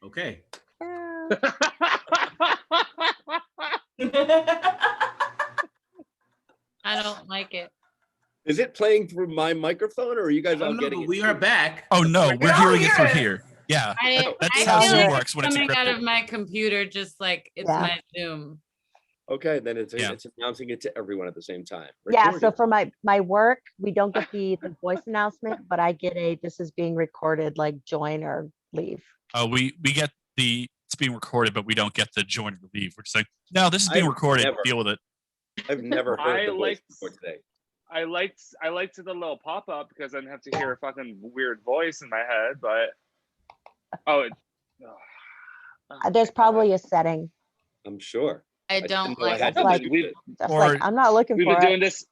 Okay. I don't like it. Is it playing through my microphone, or are you guys all getting it? We are back. Oh no, we're hearing it through here. Yeah, that's how feel Zoom like works when it's coming out encrypted. of my computer, just like it's my Zoom. Okay, then it's announcing it to everyone at the same time. Yeah, so for my work, we don't get the voice announcement, but I get this is being recorded, like join or leave. Oh, we get it's being recorded, but we don't get the join or leave. We're just like, no, this is being recorded. Deal with it. I've never heard the voice before today. I liked the little pop up because I didn't have to hear a fucking weird voice in my head. But there's probably a setting. I'm sure. I don't like it. I'm not looking for it.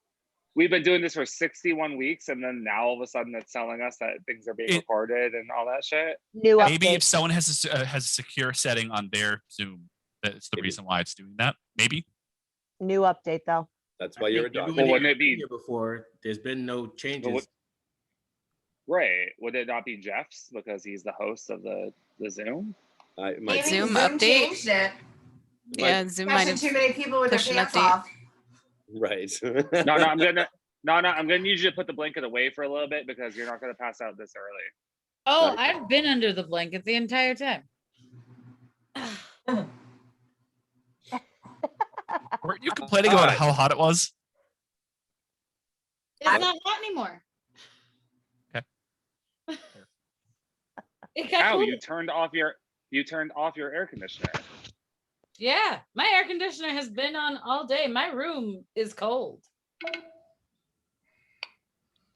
We've been doing this for 61 weeks, and then now all of a sudden it's telling us that things are being recorded and all that shit. Maybe if someone has a secure setting on their Zoom, that's the reason why it's doing that. Maybe. New update though. That's why you're a dog. Well, wouldn't it be here before? There's been no changes. Right? Would it not be Jeff's because he's the host of the Zoom? Zoom update. Changed it. Yeah, Zoom might have too many people with their pants off. Right. No, I'm gonna need you to put the blanket away for a little bit because you're not gonna pass out this early. Oh, I've been under the blanket the entire time. Weren't you complaining about how hot it was? It's not hot anymore. Okay. How you turned off your air conditioner? Yeah, my air conditioner has been on all day. My room is cold.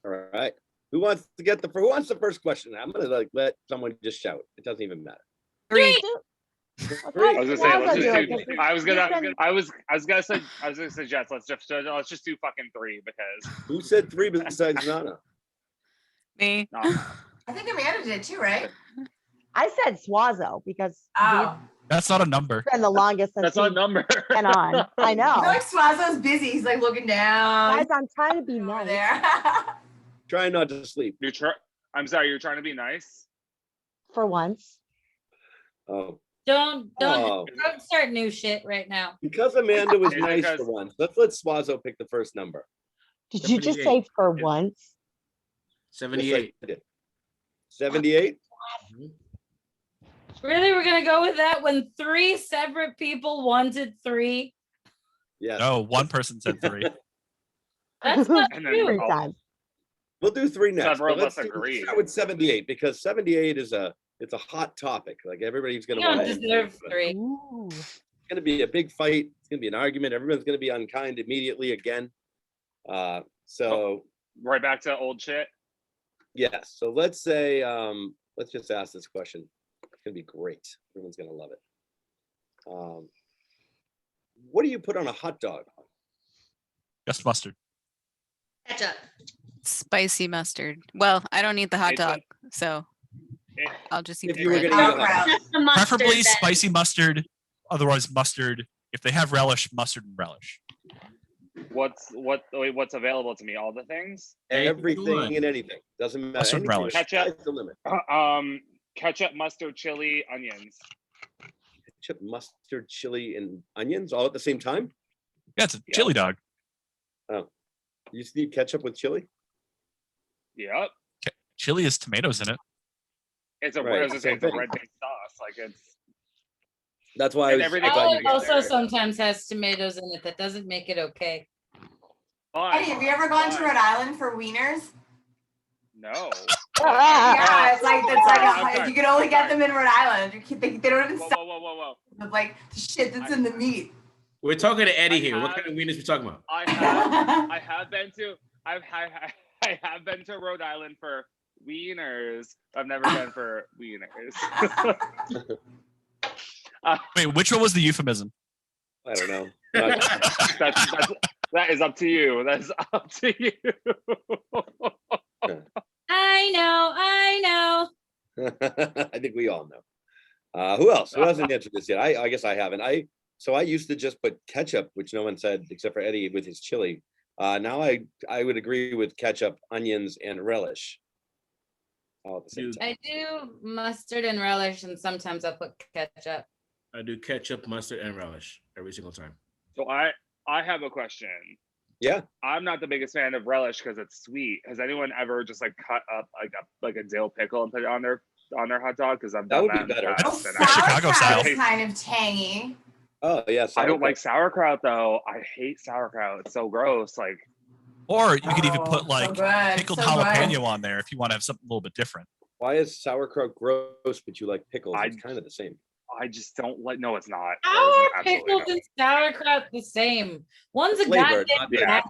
All right. Who wants the first question? I'm gonna let someone just shout. It doesn't even matter. 3. I was gonna say Jets. Let's just do fucking 3 because. Who said 3 besides Nana? Me. No. I think Amanda did too, right? I said Suazo because that's not a number. Been the longest since that's not a number. Been on. I know. I feel like Suazo's busy. He's like looking down. Guys, I'm trying to be nice. There. Trying not to sleep. I'm sorry. You're trying to be nice. For once. Oh. Don't start new shit right now. Because Amanda was nice for once. Let's let Suazo pick the first number. Did you just say for once? 78. 78? Really, we're gonna go with that when 3 separate people wanted 3? Yeah. No, one person said 3. That's not true. We'll do 3 next. Several of us agree. Start with 78 because 78 is it's a hot topic. Like everybody's gonna want to deserve 3. It's gonna be a big fight. It's gonna be an argument. Everyone's gonna be unkind immediately again. So right back to old shit. Yes. So let's say let's just ask this question. It's gonna be great. Everyone's gonna love it. What do you put on a hot dog? Just mustard. Ketchup. Spicy mustard. Well, I don't eat the hot dog, so I'll just eat the bread. Preferably spicy mustard, otherwise mustard. If they have relish, mustard and relish. What's available to me? All the things? Everything and anything. Doesn't matter. Mustard and relish. Ketchup. The limit. Ketchup, mustard, chili, onions. Ketchup, mustard, chili, and onions all at the same time? Yeah, it's a chili dog. Oh. You just need ketchup with chili? Yep. Chili has tomatoes in it. It's a red based sauce. Like it's. That's why it also sometimes has tomatoes in it. That doesn't make it okay. Eddie, have you ever gone to Rhode Island for wieners? No. Yeah, it's like you can only get them in Rhode Island. They don't even sell. Whoa. With like the shit that's in the meat. We're talking to Eddie here. What kind of wieners we talking about? I have been to Rhode Island for wieners. I've never been for wieners. Wait, which one was the euphemism? I don't know. That is up to you. That's up to you. I know. I think we all know. Who else? Who hasn't answered this yet? I guess I haven't. I used to just put ketchup, which no one said except for Eddie with his chili. Now I would agree with ketchup, onions, and relish. all at the same Dude. time. I do mustard and relish, and sometimes I'll put ketchup. I do ketchup, mustard, and relish every single time. So I have a question. Yeah. I'm not the biggest fan of relish because it's sweet. Has anyone ever just like cut up like a dill pickle and put it on their hot dog? Because I've That done would be that in the better. past, and Chicago style. is kind of tangy. Oh yeah. I don't like sauerkraut though. I hate sauerkraut. It's so gross. Like, Or you could even Oh, put so like good, pickled so jalapeno good. on there if you want to have something a little bit different. Why is sauerkraut gross, but you like pickles? I- It's kind of the same. I just don't like. No, it's not. How There's are absolutely pickles no- and sauerkraut the same? One's a Flavor, goddamn. not Yeah.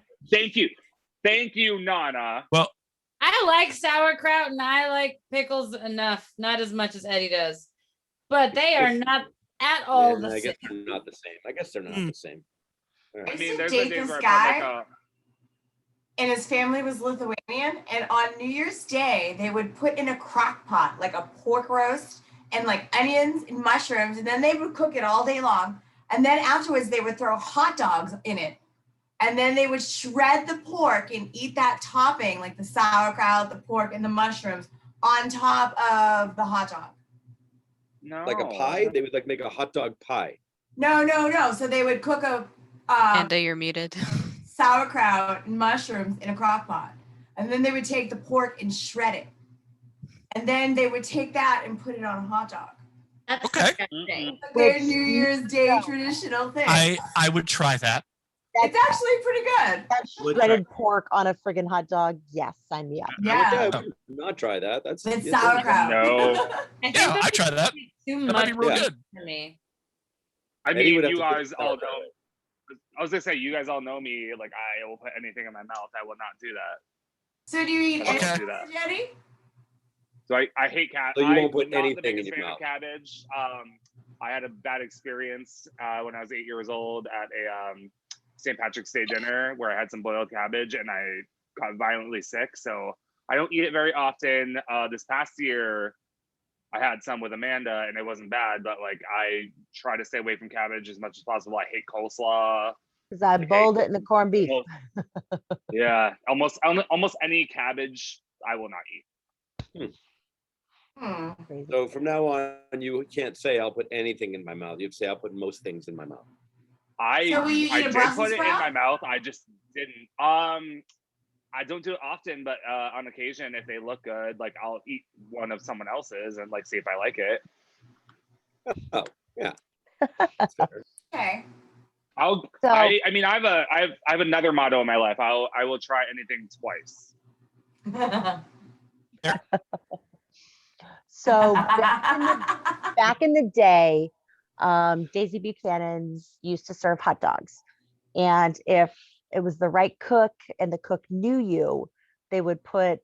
Thank you, Nana. Well, I like sauerkraut and I like pickles enough, not as much as Eddie does, but they are not at all Yeah, the I guess same. they're not the same. I guess they're not Hmm. the same. All I right. mean, to there's a date days this where I put like guy. a. And his family was Lithuanian, and on New Year's Day they would put in a crock pot like a pork roast and like onions and mushrooms, and then they would cook it all day long, and then afterwards they would throw hot dogs in it, and then they would shred the pork and eat that topping like the sauerkraut, the pork, and the mushrooms on top of the hot dog. No. Like a pie? They would like make a hot dog pie. No. So they would cook a Panda, you're muted. sauerkraut and mushrooms in a crock pot. And then they would take the pork and shred it. And then they would take that and put it on a hot dog. That's Okay. disgusting. Like their Which- New Year's Day traditional thing. I would try that. It's actually pretty good. That Would shredded pork on a friggin' hot dog. Yes, sign me up. Yeah. I would not try that. That's With yeah, sauerkraut. No. I think Yeah, that's I try that. too That'd much be real Yeah. good. for me. I Eddie mean, would have you to put guys all sauerkraut know. I was gonna say, you guys all know me. Like, I will put anything in my mouth. I will not do that. So do you eat I any don't do that. Jenny? So I hate cat. So you won't I'm put not the anything in biggest your fan of mouth. cabbage. I had a bad experience when I was 8 years old at a St. Patrick's Day dinner where I had some boiled cabbage and I got violently sick. So I don't eat it very often. This past year, I had some with Amanda and it wasn't bad, but like I try to stay away from cabbage as much as possible. I hate coleslaw. Because I boiled it in the corned beef. Yeah, almost any cabbage I will not eat. Crazy. So from now on, you can't say I'll put anything in my mouth. You have to say I'll put most things in my mouth. So will you eat I a did Brussels put it in sprout? my mouth. I just didn't. I don't do it often, but on occasion, if they look good, like I'll eat one of someone else's and like see if I like it. Oh, yeah. That's fair. Okay. I mean, I have another motto in my life. I will try anything twice. So back in the day, Daisy Buchanan's used to serve hot dogs. And if it was the right cook and the cook knew you, they would put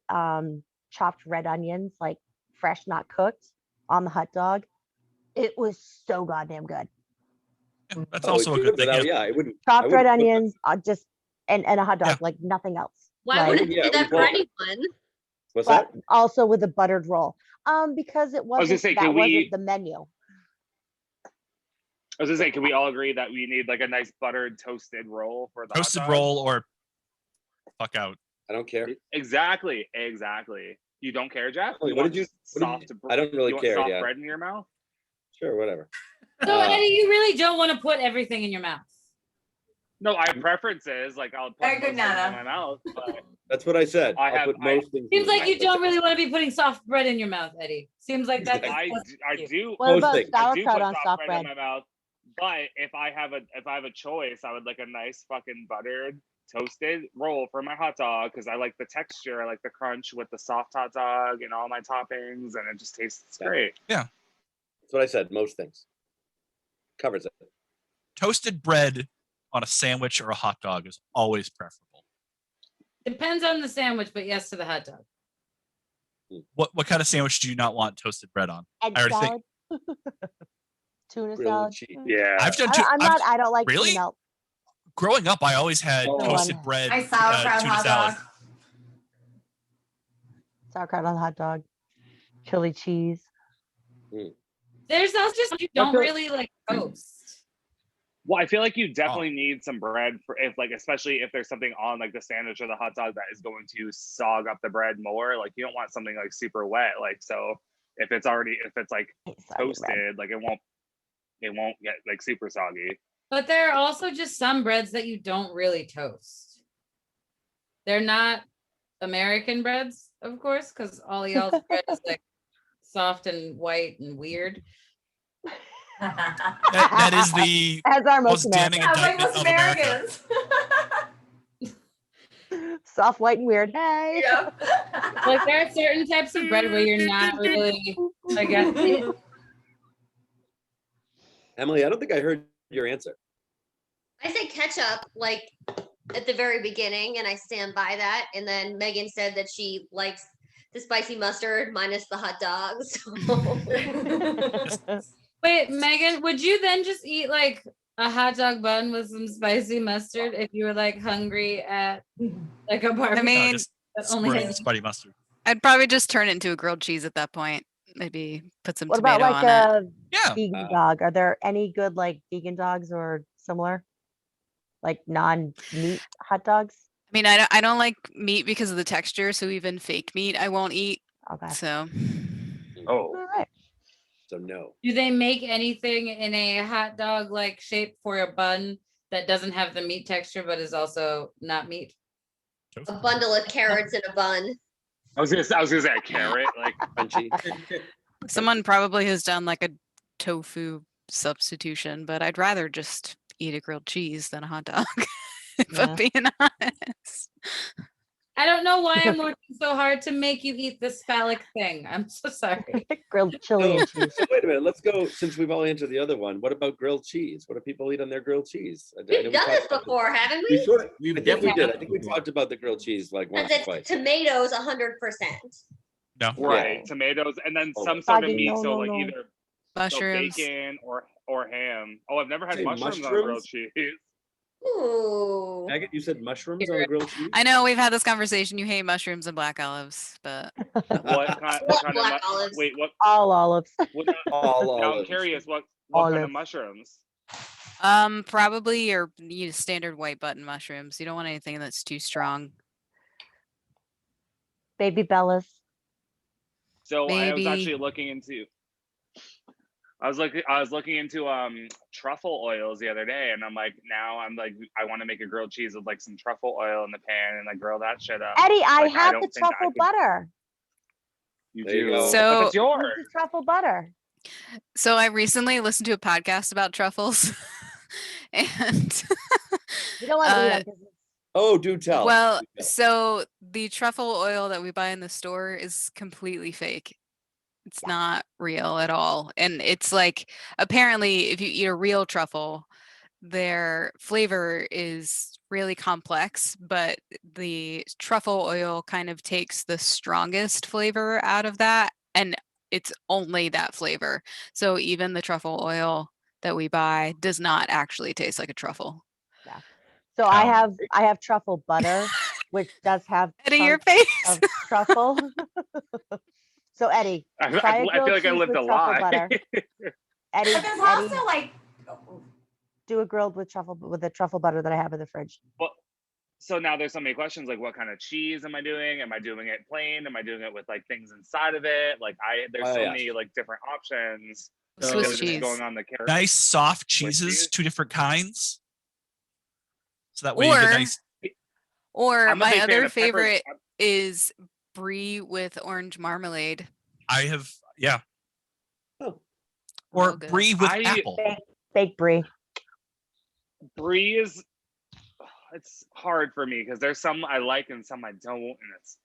chopped red onions, like fresh, not cooked, on the hot dog. It was so goddamn good. Yeah, that's Oh, also a it's good thing. without- Yeah. Yeah, it wouldn't. Chopped wouldn't red put that- onions, just and a hot dog, Yeah. like nothing else. Why Like, wouldn't you Yeah, do that we for both- anyone? What's but that? also with a buttered roll. Because it was gonna wasn't say, that can we- wasn't the menu. I was gonna say, can we all agree that we need like a nice buttered toasted roll for the hot Toasted dog? roll or fuck out. I don't care. Exactly. You don't care, Jeff? What want did you- soft? I don't really you want care. soft Yeah, bread in your mouth? sure, whatever. So Eddie, you really don't want to put everything in your mouth. No, I have preferences. Like I'll put Very most good, things in Nana. my mouth. But That's what I said. I I'll have- put most things. Seems in my like you mouth. don't really want to be putting soft bread in your mouth, Eddie. Seems like that's. I you. do. What Most about things. I do sauerkraut put on soft in bread? my mouth. But if I have a choice, I would like a nice fucking buttered toasted roll for my hot dog because I like the texture. I like the crunch with the soft hot dog and all my toppings, and it just tastes Yeah. great. That's what I said. Most things covers it. Toasted bread on a sandwich or a hot dog is always preferable. Depends on the sandwich, but yes to the hot dog. What kind of sandwich do you not want toasted bread on? Egg I already salad. Tuna Grilled salad. cheese. Yeah. I've done. I don't like Really? tuna. Growing up, I always had Oh. toasted bread, Nice sauerkraut tuna hot salad. dog. Sauerkraut on the hot dog. Chili cheese. There's also just you don't feel- really like toast. Well, I feel like you definitely need some bread for if like, especially if there's something on like the sandwich or the hot dog that is going to sog up the bread more. Like you don't want something like super wet. Like so, if it's like toasted, like it won't get like super soggy. But there are also just some breads that you don't really toast. They're not American breads, of course, because all y'all's bread is like soft and white and weird. That is the As are most most damning Americans. Like indictment most of America. Americans. Soft, white, and weird. Hey. Yep. Like there are certain types of bread where you're not really, I guess. Emily, I don't think I heard your answer. I said ketchup like at the very beginning, and I stand by that. And then Megan said that she likes the spicy mustard minus the hot dogs. Wait, Megan, would you then just eat like a hot dog bun with some spicy mustard if you were like hungry at like a barbecue? I mean, Just that only squirting has- spicy mustard. I'd probably just turn it into a grilled cheese at that point. Maybe put some What about tomato like on it. a Yeah. vegan dog? Are there any good like vegan dogs or similar? Like non-meat hot dogs? I mean, I don't like meat because of the texture, so even fake meat I won't eat. Okay. So Oh, All right. so no. Do they make anything in a hot dog like shape for a bun that doesn't have the meat texture but is also not meat? A bundle of carrots in a bun. I was gonna say a carrot, like Crunchy. someone probably has done like a tofu substitution, but I'd rather just eat a grilled cheese than a hot dog. If Yeah. I'm being honest. I don't know why I'm working so hard to make you eat this phallic thing. I'm so sorry. Grilled chili and cheese. So wait a minute. Let's go. Since we've all answered the other one, what about grilled cheese? What do people eat on their grilled cheese? I know We've done talked this about before, haven't We we? sort of. We've I think we definitely did. done I think we before. talked about the grilled cheese like once or That's twice. tomatoes 100%. No. right, tomatoes, and then Oh, some sort of Soggy, meat. no, So no, like no. either so Mushrooms. bacon or ham. Oh, I've never had Say mushrooms on mushrooms? grilled cheese. Ooh. Maggot, you said mushrooms on a grilled cheese? I know we've had this conversation. You hate mushrooms and black olives, but What kind What of black olives? wait, what All olives. All now I'm olives. curious what kind of Olives. mushrooms? probably your standard white button mushrooms. You don't want anything that's too strong. Baby Bellas. So I was Maybe. actually looking into I was looking into truffle oils the other day, and I'm like I want to make a grilled cheese with like some truffle oil in the pan and like grill that shit up. Eddie, I Like, I have don't the think I truffle could- butter. You There you do. go. So- But it's yours. Where's the truffle butter? So I recently listened to a podcast about truffles, and You don't want to eat them 'cause Oh, do tell. well, Do tell. so the truffle oil that we buy in the store is completely fake. It's not real at all. And it's like, apparently, if you eat a real truffle, their flavor is really complex, but the truffle oil kind of takes the strongest flavor out of that, and it's only that flavor. So even the truffle oil that we buy does not actually taste like a truffle. So I have truffle butter, which does have Eddie, your chunks face. of truffle. So Eddie, I try a feel grilled like I cheese lived with a truffle lie. butter. Eddie, But there's Eddie, also like, do a grilled with the truffle butter that I have in the fridge. Well, so now there's so many questions like, what kind of cheese am I doing? Am I doing it plain? Am I doing it with like things inside of it? Like there's Oh, so yeah. many like different options. So Swiss Just cheese. going on the carrot. Nice soft Swiss cheeses, cheese? 2 different kinds. So that way you get Or nice. Or I'm a my big fan other of pepper- favorite is brie with orange marmalade. I have, yeah. Oh. Or Oh, good. brie with I- apple. Baked brie. Brie is it's hard for me because there's some I like and some I don't, and it's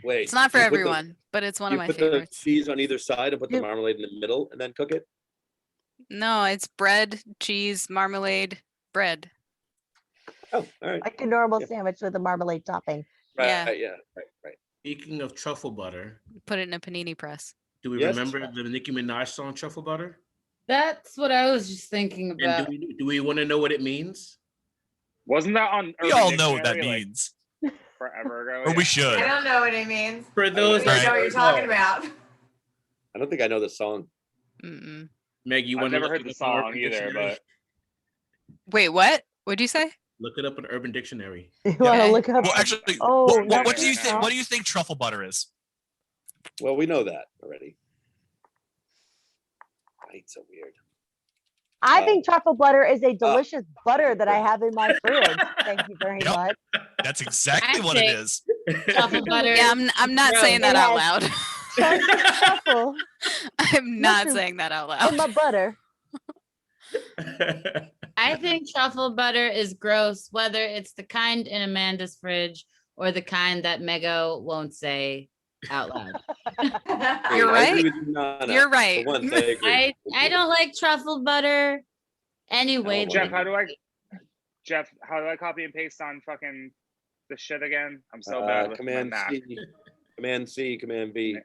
Wait. It's not for you put the- everyone, but it's one you of my put favorites. the cheese on either side and put the Yep. marmalade in the middle and then cook it? No, it's bread, cheese, marmalade, bread. Oh, all right. Like a normal Yeah. sandwich with a marmalade topping. Right, Yeah. yeah, right. Speaking of truffle butter, Put it in a panini press. do we Yes. remember the Nicki Minaj song "Truffle Butter"? That's what I was just thinking And about. do we want to know what it means? wasn't that on We Urban all know what that Dictionary, like, means. forever ago. Or Yeah. we should. I don't know what it means. For I those don't that know what you're don't talking know. about. I don't think I know the song. Mm-mm. Meg, you I've want to never heard the song either, but Wait, what? What'd you say? look it up in Urban Dictionary. You want to Okay. look up? Well, actually, Oh, what do you no. think? What do you think truffle butter is? Well, we know that already. It's so weird. I think truffle butter is a delicious butter that I have in my fridge. Thank you very Yep. much. That's exactly I what it think- is. Truffle butter. Yeah, I'm not gross. saying that It out has- loud. Chunks of truffle I'm not Listen, saying that out in loud. my butter. I think truffle butter is gross, whether it's the kind in Amanda's fridge or the kind that Mego won't say out loud. You're I agree right. with you, Nana. You're right. For once, I agree. I don't like truffle butter anyway. Oh, Jeff, my how do I copy and paste on fucking the shit again? I'm so bad with my Command Mac. C, Command C, Command V.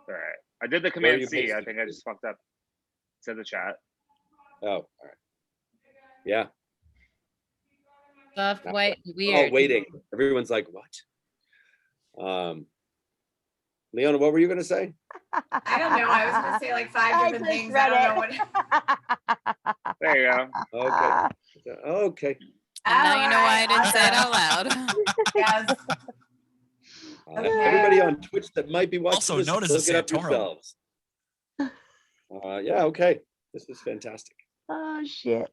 All right, I did the Where are Command you C. I pasting? think I just fucked up. To the chat. Oh, all right. Yeah. Soft, white, and Oh, weird. waiting. Everyone's like, what? Leona, what were you gonna say? I don't know. I was gonna say like 5 I different just things. I read don't know what. There you go. Okay. Okay. And now you know why I didn't say it Alright, out loud. Yes. Okay. Everybody on Twitch that might be watching Also this, known as a look it up Santoro. yourselves. Yeah, okay. This is fantastic. Oh shit.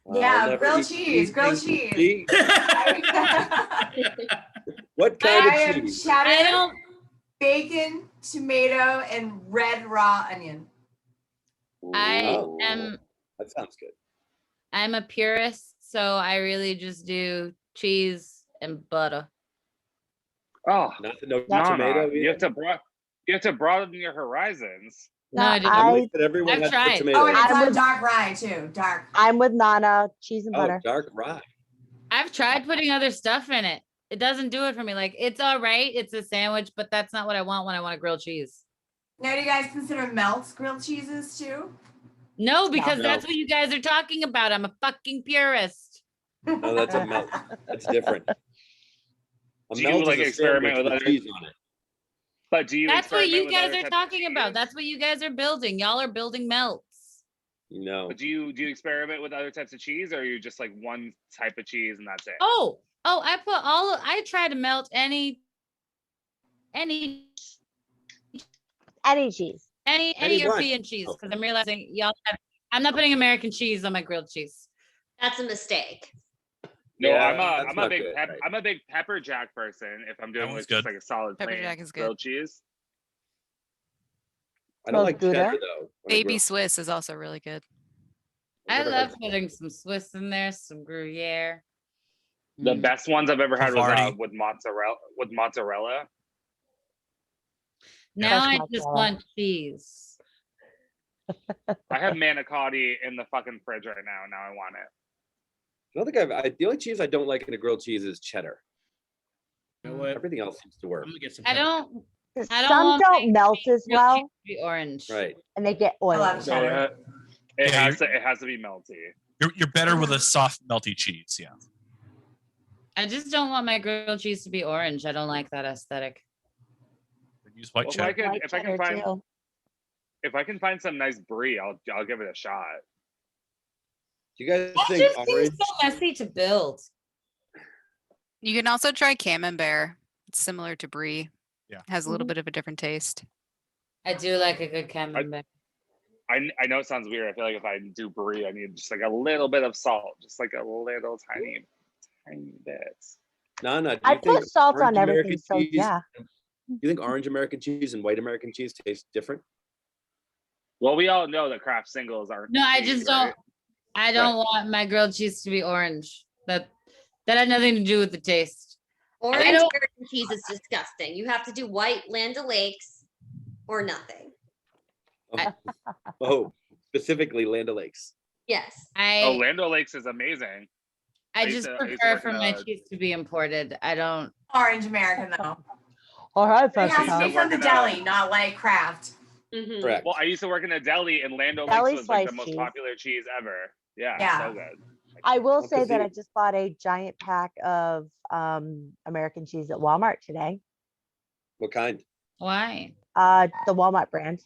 I'll Yeah, never grilled eat cheese, grilled anything cheese. What kind I of am cheese? I cheddar, don't. bacon, tomato, and red raw onion. I Oh, am. that sounds good. I'm a purist, so I really just do cheese and butter. Oh, Not the no No, tomato. you have either? you have to broaden your horizons. No, No, I didn't. I I- wish that everyone I've had put tried. tomato. Oh, and it's I on would- dark rye too. Dark. I'm with Nana. Cheese and Oh, butter. dark rye. I've tried putting other stuff in it. It doesn't do it for me. Like, it's all right. It's a sandwich, but that's not what I want when I want a grilled cheese. Now, do you guys consider melts grilled cheeses too? No, because No. that's what you guys are talking about. I'm a fucking purist. No, that's a melt. That's different. A Do you, melt like, is a experiment sandwich with with other- cheese on it. But do you? That's what experiment you with guys other are types of talking about. cheese? That's what you guys are building. Y'all are building melts. No. But do you experiment with other types of cheese, or are you just like one type of cheese and that's it? Oh, I try to melt any Any cheese. any Any what? European cheese, Oh. because I'm realizing y'all have, I'm not putting American cheese on my grilled cheese. That's a mistake. No, Yeah, I'm that's a not big good, right. I'm a big pepper jack person. If I'm doing one's like just good. like a solid Pepper plain jack is good. grilled cheese. I don't Smells like Gouda. cheddar though. when I Baby grill. Swiss is also really good. I I've never love had- putting some Swiss in there, some Gruyere. The Mm. best ones I've ever had was Havarti. with mozzarella. With mozzarella. Now Fresh I just mozzarella. want cheese. I have manicotti in the fucking fridge right now. Now I want it. I don't think the only cheese I don't like in a grilled cheese is cheddar. You know what? Everything else seems to work. I'm gonna get some. I pepper. don't. I don't Some want don't melt as grilled well, cheese to be orange. Right. and they get I love oily. So cheddar. it Yeah, has to be melty. You're better with a soft, melty cheese. Yeah. I just don't want my grilled cheese to be orange. I don't like that aesthetic. Use white Well, cheddar. White if I can cheddar, find too. if I can find some nice brie, I'll give it a shot. Do you guys That think just orange? seems so messy to build. You can also try camembert. It's similar to brie. Yeah. Has a little Mhm. bit of a different taste. I do like a good camembert. I know it sounds weird. I feel like if I do brie, I need just like a little bit of salt, just like a little tiny bit. Nana, do I you think put salt orange on everything, American so cheese- yeah. Do you think orange American cheese and white American cheese taste different? Well, we all know that Kraft singles aren't. No, I cheese, just don't. right? I don't want my grilled cheese to be orange. That had nothing to do with the taste. Orange don't- American cheese is disgusting. You have to do white Land O'Lakes or nothing. Oh, specifically Land O'Lakes. Yes. Oh, I Land O'Lakes is amazing. I used just to- I used to prefer work for in my a- cheese to be imported. I don't. Orange American though. All right, It has to Pascal. be from the Working out. deli, not like Kraft. Mhm. Correct. Well, I used to work in a deli, and Land Deli O'Lakes was like the sliced most cheese. popular cheese ever. Yeah, Yeah. so good. I will Well, say 'cause that you- I just bought a giant pack of American cheese at Walmart today. What kind? Why? The Walmart brand.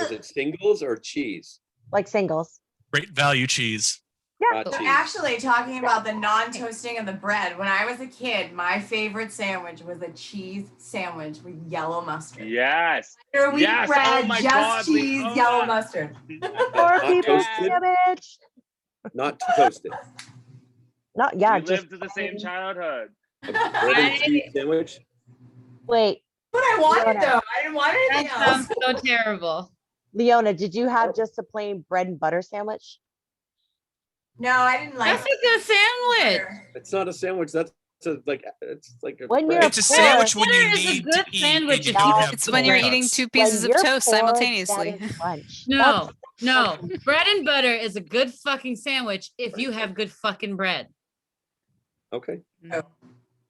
Is it singles or cheese? Like singles. Great value cheese. Yeah. Not So cheese. actually, talking about the non-toasting of the bread, when I was a kid, my favorite sandwich was a cheese sandwich with yellow mustard. Yes. Or wheat Yes. bread, Oh my just God, cheese, Leona. yellow mustard. Four people toasted? sandwich. Not toasted. Not yeah. We Just lived the same childhood. A bread and cheese sandwich. wait, What I wanted Leona. though, I didn't want anything That else. sounds so terrible. Leona, did you have just a plain bread and butter sandwich? No, I didn't like. That's a good sandwich. It's not a sandwich. That's it's like a When bread. you're It's a sandwich when you Butter is a need good to eat sandwich and you if don't you- have It's when you're donuts. eating two When pieces of you're toast poor, simultaneously. that is lunch. No, That's no. fucking- Bread and butter is a good fucking sandwich if you have good fucking bread. Okay.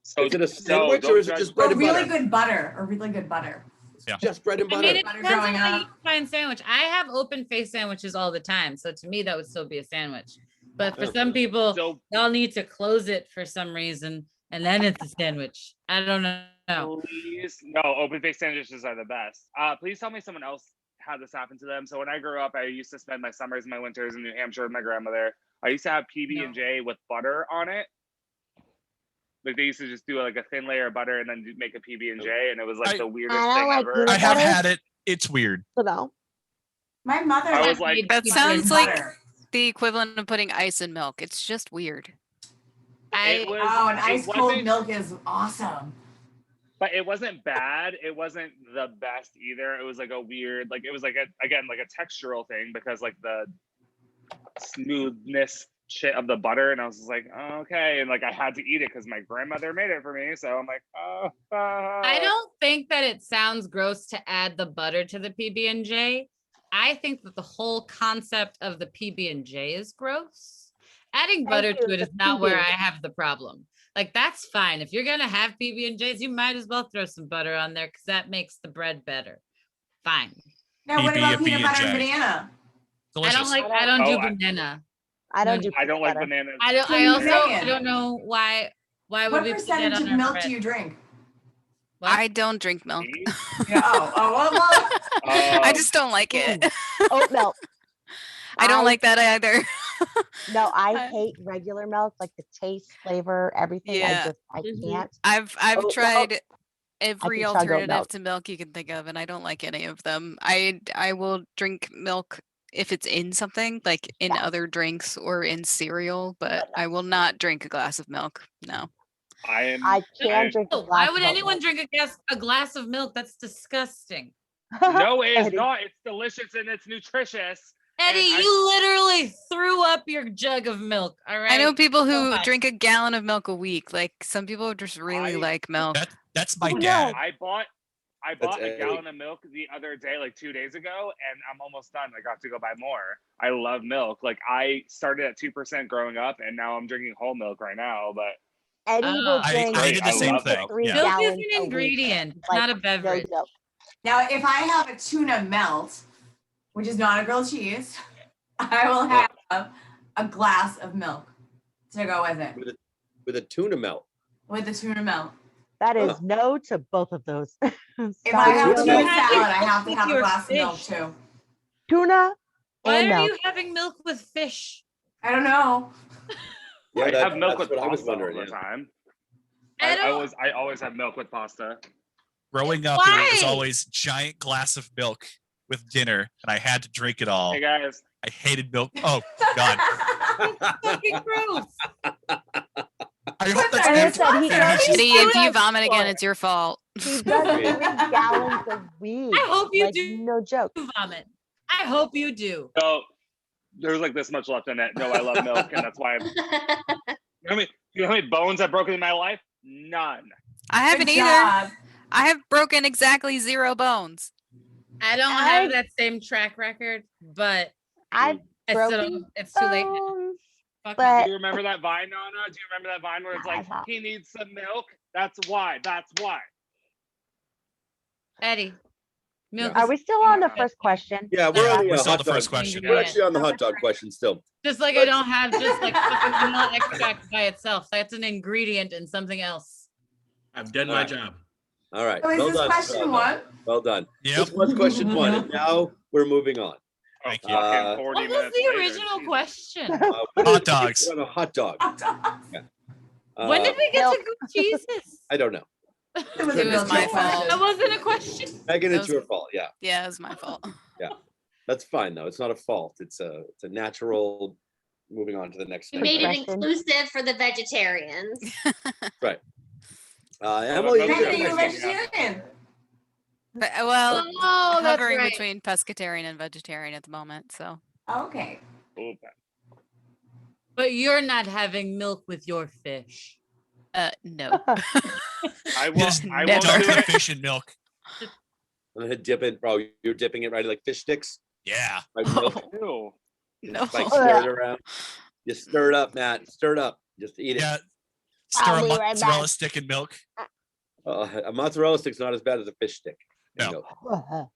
So, Is it a so sandwich don't or is it judge- just Or bread and really butter? good butter, or really good butter. Yeah. Just bread and I butter. mean, it Butter depends on growing how you up. define sandwich. I have open face sandwiches all the time, so to me that would still be a sandwich. But for Yeah. some people, So y'all need to close it for some reason, and then it's a sandwich. I don't know. please, no, open face sandwiches are the best. Please tell me someone else had this happen to them. So when I grew up, I used to spend my summers and my winters in New Hampshire with my grandmother. I used to have PB&J with butter on it. Like they used to just do like a thin layer of butter and then make a PB&J, and it was like I- the weirdest I don't thing like ever. peanut I have butter? had it. It's weird. You know. My mother. I liked was like- made That peanut sounds butter. like the equivalent of putting ice in milk. It's just weird. It was, Oh, and it ice cold wasn't- milk is awesome. But it wasn't bad. It wasn't the best either. It was like a weird, like it was like a again like a textural thing because like the smoothness shit of the butter, and I was just like, oh, okay, and like I had to eat it because my grandmother made it for me. So I'm like, oh. I don't think that it sounds gross to add the butter to the PB&J. I think that the whole concept of the PB&J is gross. Adding butter you, to it the is not where PB. I have the problem. Like that's fine. If you're gonna have PB&Js, you might as well throw some butter on there because that makes the bread better. Fine. Now, what about peanut butter and PB&J. banana? Delicious. I don't do Oh, banana. I don't do I don't peanut like butter. bananas. I don't. I Can you also say it? I don't know why would What we put that percentage on of our milk bread? do you drink? What? I don't drink milk. See? Yeah, well, I just don't like it. Oat milk. I don't like that either. No, I I- hate regular milk, like the taste, flavor, everything. Yeah. I Mhm. can't. I've Oat milk, tried every can chug oat alternative milk. to milk you can think of, and I don't like any of them. I will drink milk if it's in something, like in Yes. other drinks or in cereal, but I will not drink a glass of milk. No. I am. I can I- drink a Oh, glass why would of oat anyone milk. drink a glass of milk? That's disgusting. No, it is Eddie. not. It's delicious and it's nutritious. Eddie, And I- you literally threw up your jug of milk. All right. I know people so who much. drink a gallon of milk a week. Like some people just really I- like milk. That's my Oh, no. dad. I bought a Eddie. gallon of milk the other day, like 2 days ago, and I'm almost done. I got to go buy more. I love milk. Like I started at 2% growing up, and now I'm drinking whole milk right now. But Eddie will Ah. drink I did the I same love thing. milk. 3 Yeah. Milk is gallons an a week. ingredient, it's Like, not a no beverage. joke. now, if I have a tuna melt, which is not a grilled cheese, I will have a glass of milk to go with it, With a tuna melt. with the tuna melt. That is Huh. no to both of those. If I Sorry, have tuna tuna melt. salad, I have to With have a your glass of milk fish. too. tuna Why and are milk. you having milk with fish? I don't know. Yeah, I have milk that's with what I was pasta all wondering. the Yeah. time. I I always have milk with pasta. Growing up, it was Why? always giant glass of milk with dinner, and I had to drink it all. Hey guys, I hated milk. Oh God! fucking gross. I hope that's I good. just said he Yeah, goes- he's just- Eddie, if you Yes, vomit again, sure. it's your fault. He does 3 gallons a week. I hope you Like, do. no joke. Vomit. I hope you do. so there's like this much left in it. No, I love milk, and that's why. You know how many bones I've broken in my life? None. I haven't Good either. job. I have broken exactly 0 bones. I don't have that same track record, but I've I still broken don't, it's too late. bones, Fuck but- Do you remember that Vine, Nana? Do you remember that Vine where it's like, Uh-huh. he needs some milk? That's why. That's why. Eddie. Milk Are is we still on the Yeah. first question? Yeah, we're Yeah, on the we're still hot the first dog. question. We're actually on the hot dog question still. just like I don't have just like fucking vanilla extract by itself. That's an ingredient in something else. I've done my Alright. job. All right. So is Well this done. question one? Well done. Yep. This was question one, and now we're moving on. Oh, Thank you. fucking 40 What was minutes the later, original Jesus. question? What Hot did you dogs. put on a hot dog. When did we get Milk. to go Jesus? I don't know. It was It a was real my trick fault. question. That wasn't a question. Megan, That it's was- your fault. Yeah, Yeah, it was my fault. that's fine though. It's not a fault. It's a natural. Moving on to the next You thing. made it Question. inclusive for the vegetarians. Emily, Those you Megan, are are you a go. vegetarian? But, well, Oh, that's hovering right. between pescatarian and vegetarian at the moment. So Okay. Okay. But you're not having milk with your fish. no. I There's won't. I never- won't do Dark it. fish in milk. I'm gonna dip it, bro. You're dipping it right like fish sticks. Yeah. Like milk. Ew. No. Just, like stir it around. Just stir it up, Matt. Stir it up. Just eat it. Yeah. Stir I'll a be right mozzarella back. stick in milk. A mozzarella stick's not as bad as a fish stick. You No. know,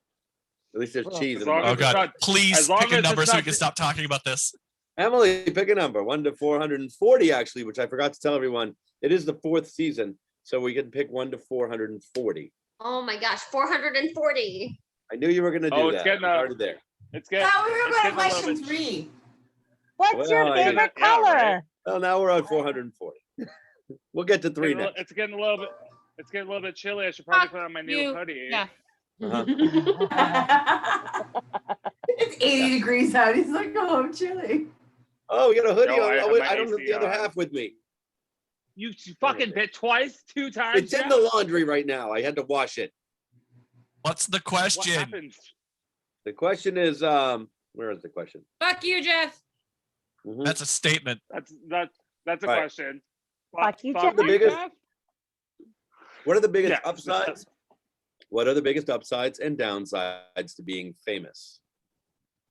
at least there's cheese As in long it. as Oh it's god. not- Please as long pick a as it's number so we not can di- stop talking about this. Emily, pick a number, 1 to 440, actually, which I forgot to tell everyone. It is the 4th season, so we can pick 1 to 440. Oh my gosh, 440. I knew you were gonna do Oh, it's that. getting I up. started there. It's I good. thought we were It's going to getting a little question bit- 3. What's your Well, yeah, favorite yeah, color? right. Well, now we're on 440. We'll get to 3 Getting a li- next. It's getting a little bit. It's getting a little bit chilly. I should probably Fuck put on my new you. hoodie. Yeah. Uh-huh. It's 80 degrees out. He's like, oh, I'm chilly. Oh, you got a hoodie No, on. I have Oh, wait, my I don't have AC the other on. half with me. You fucking bit twice, 2 times. It's in now? the laundry right now. I had to wash it. What's the What question? happened? The question is, where is the question? Fuck you, Jeff. Mhm. That's a statement. That's a Right. question. Fuck you, Jeff. The biggest- Jeff? What are the biggest Yeah. upsides? What are the biggest upsides and downsides to being famous?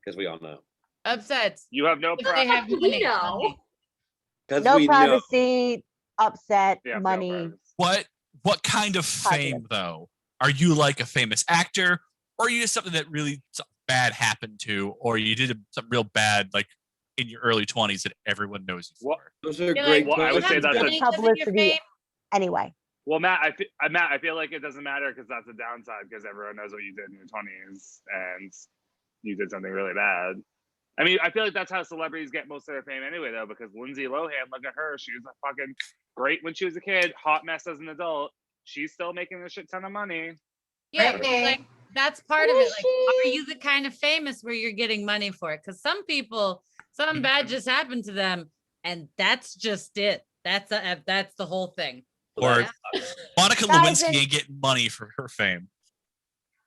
Because we all know. Upsets. You have no If they problem. have money. know. Because No we know. privacy, upset, Yeah, no money. problem. What kind of fame though? Are you like a famous actor, or are you just something that really something bad happened to, or you did something real bad like in your early 20s that everyone knows you What- for? Those are You're great Well, I would say questions. that's Get a- money doesn't your publicity fame. anyway. Well, Matt, I feel like it doesn't matter because that's a downside because everyone knows what you did in your 20s and you did something really bad. I mean, I feel like that's how celebrities get most of their fame anyway, though, because Lindsay Lohan, look at her. She was a fucking great when she was a kid, hot mess as an adult. She's still making a shit ton of money. Yeah, Right, but, Nick? like that's part of Is it. Like, are she? you the kind of famous where you're getting money for it? Because some people, something bad just happened to them, and that's just it. That's the whole thing. Or Yeah. Monica Guys, Lewinsky and- ain't getting money for her fame.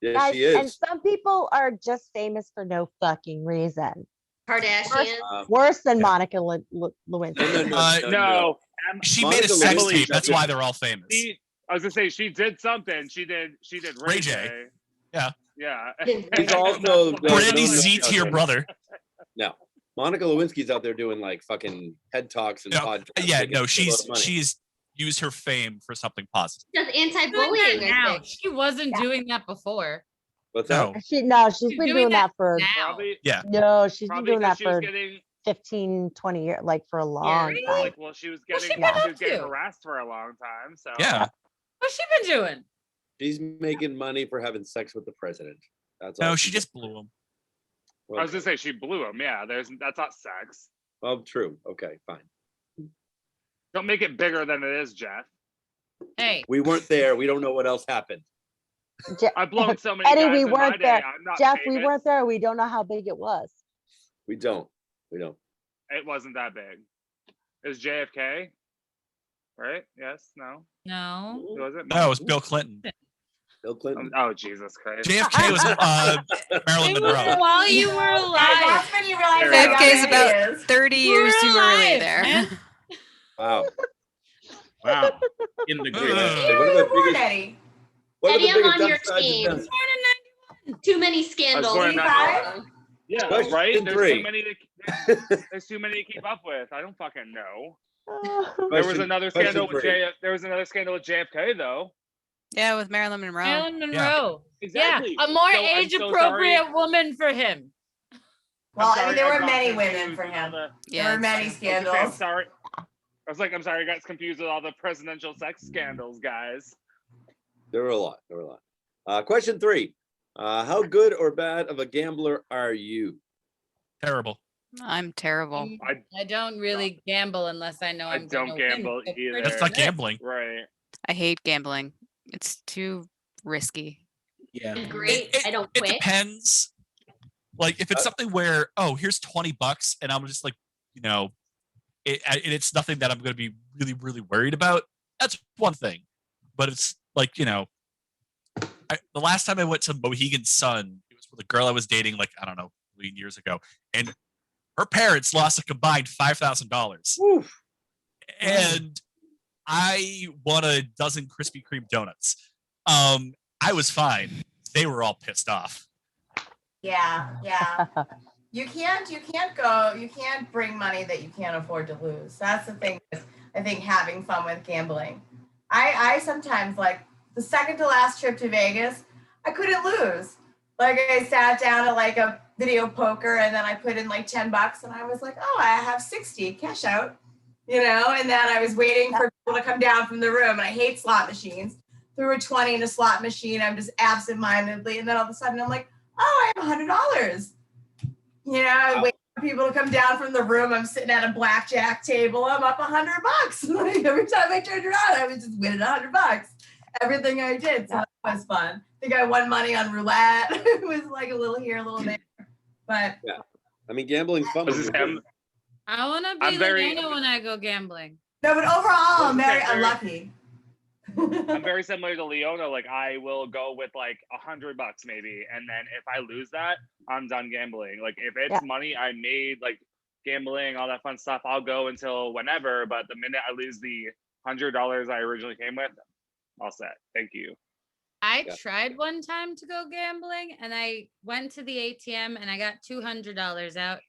Yes, Guys, she and is. some people are just famous for no fucking reason. Kardashian. Worse than Yeah. Monica No, Lewinsky. no, no, Uh, no, no. No, She Monica made a sex Lewinsky tape. That's doesn't- why they're all famous. I was gonna say she did something. She did Ray Ray J. J. Yeah. Yeah. She's also Brandy no, Z no, to your no. brother. No, Monica Lewinsky's out there doing like fucking TED Talks and No, podcasts. yeah, making no, a shitload of money. she's used her fame for something positive. Does Doing that anti-bullying, I now. think. She wasn't Yeah. doing that before. What's that? No, She's She's been doing doing that that for now. Probably, no, she's been probably doing that because she was for getting 15, 20 years, like for a long really? time. like, well, she was What's getting she been she up was getting to? harassed for a long time. So yeah, What's she been doing? She's making money for having sex with the president. That's all. no, she just blew him. I was gonna say she blew him. Yeah, that's not sex. Oh, true. Okay, fine. Don't make it bigger than it is, Jeff. Hey, We weren't there. We don't know what else happened. Je- I've blown so many Eddie, guys we in my weren't day. there. I'm not Jeff, we famous. weren't there. We don't know how big it was. We don't. We don't. It wasn't that big. It was JFK, right? Yes. No. no. Who was it? No, it was Bill Clinton. Bill Clinton. Oh Jesus Christ. JFK was Marilyn It was Monroe. while you were And alive. that's when you realize There we how go. young JFK's it about is. 30 You were years too early alive, there. man. Wow. Wow. In the grave. Okay, You what are were the born, biggest? Eddie. What are Eddie, the I'm biggest on your upsides and team. downsides? Too many scandals. born in that- 85? Yeah, Question right. There's three. too many. There's too many to keep up with. I don't fucking know. There was Question- another question scandal with three. There was another scandal with JFK though. Yeah, with Marilyn Monroe. Marilyn Monroe. Exactly. Yeah, a more So I'm so age-appropriate sorry. woman for him. Well, I'm I mean, sorry there I were got many confused women for with all him. the- There were many I was gonna say, I'm scandals. sorry. I was like, I'm sorry, I got confused with all the presidential sex scandals, guys. There were a lot. Question 3. How good or bad of a gambler are you? Terrible. I'm terrible. I don't really gamble unless I know I I'm going don't to win. gamble So either. pretty That's not good. gambling. Right. I hate gambling. It's too risky. Yeah. Great. I don't It quit. depends. Like if it's something where, oh, here's $20 and I'm just like, and it's nothing that I'm going to be really, really worried about. That's one thing. But it's like, the last time I went to Mohegan Sun, it was with a girl I was dating, like, I don't know, 3 years ago. And her parents lost a combined $5,000. And I won a dozen Krispy Kreme donuts. I was fine. They were all pissed off. Yeah. You can't bring money that you can't afford to lose. That's the thing. I think having fun with gambling. I sometimes, like the second to last trip to Vegas, I couldn't lose. Like I sat down at like a video poker and then I put in like $10 and I was like, oh, I have 60, cash out, and then I was waiting for people to come down from the room, and I hate slot machines. Threw a 20 in a slot machine. I'm just absentmindedly, and then all of a sudden I'm like, oh, I have $100. I wait for people to come down from the room. I'm sitting at a blackjack table. I'm up $100. Like every time I turned around, I was just winning $100. Everything I did, so that was fun. I think I won money on roulette. It was like a little here, a little there. But yeah, I mean, gambling's fun. I want to be Leona when I go gambling. No, but overall, I'm very unlucky. I'm very similar to Leona. Like I will go with like $100 maybe, and then if I lose that, I'm done gambling. Like if it's money I made, like gambling, all that fun stuff, I'll go until whenever. But the minute I lose the $100 I originally came with, all set. Thank you. I tried one time to go gambling, and I went to the ATM and I got $200 out.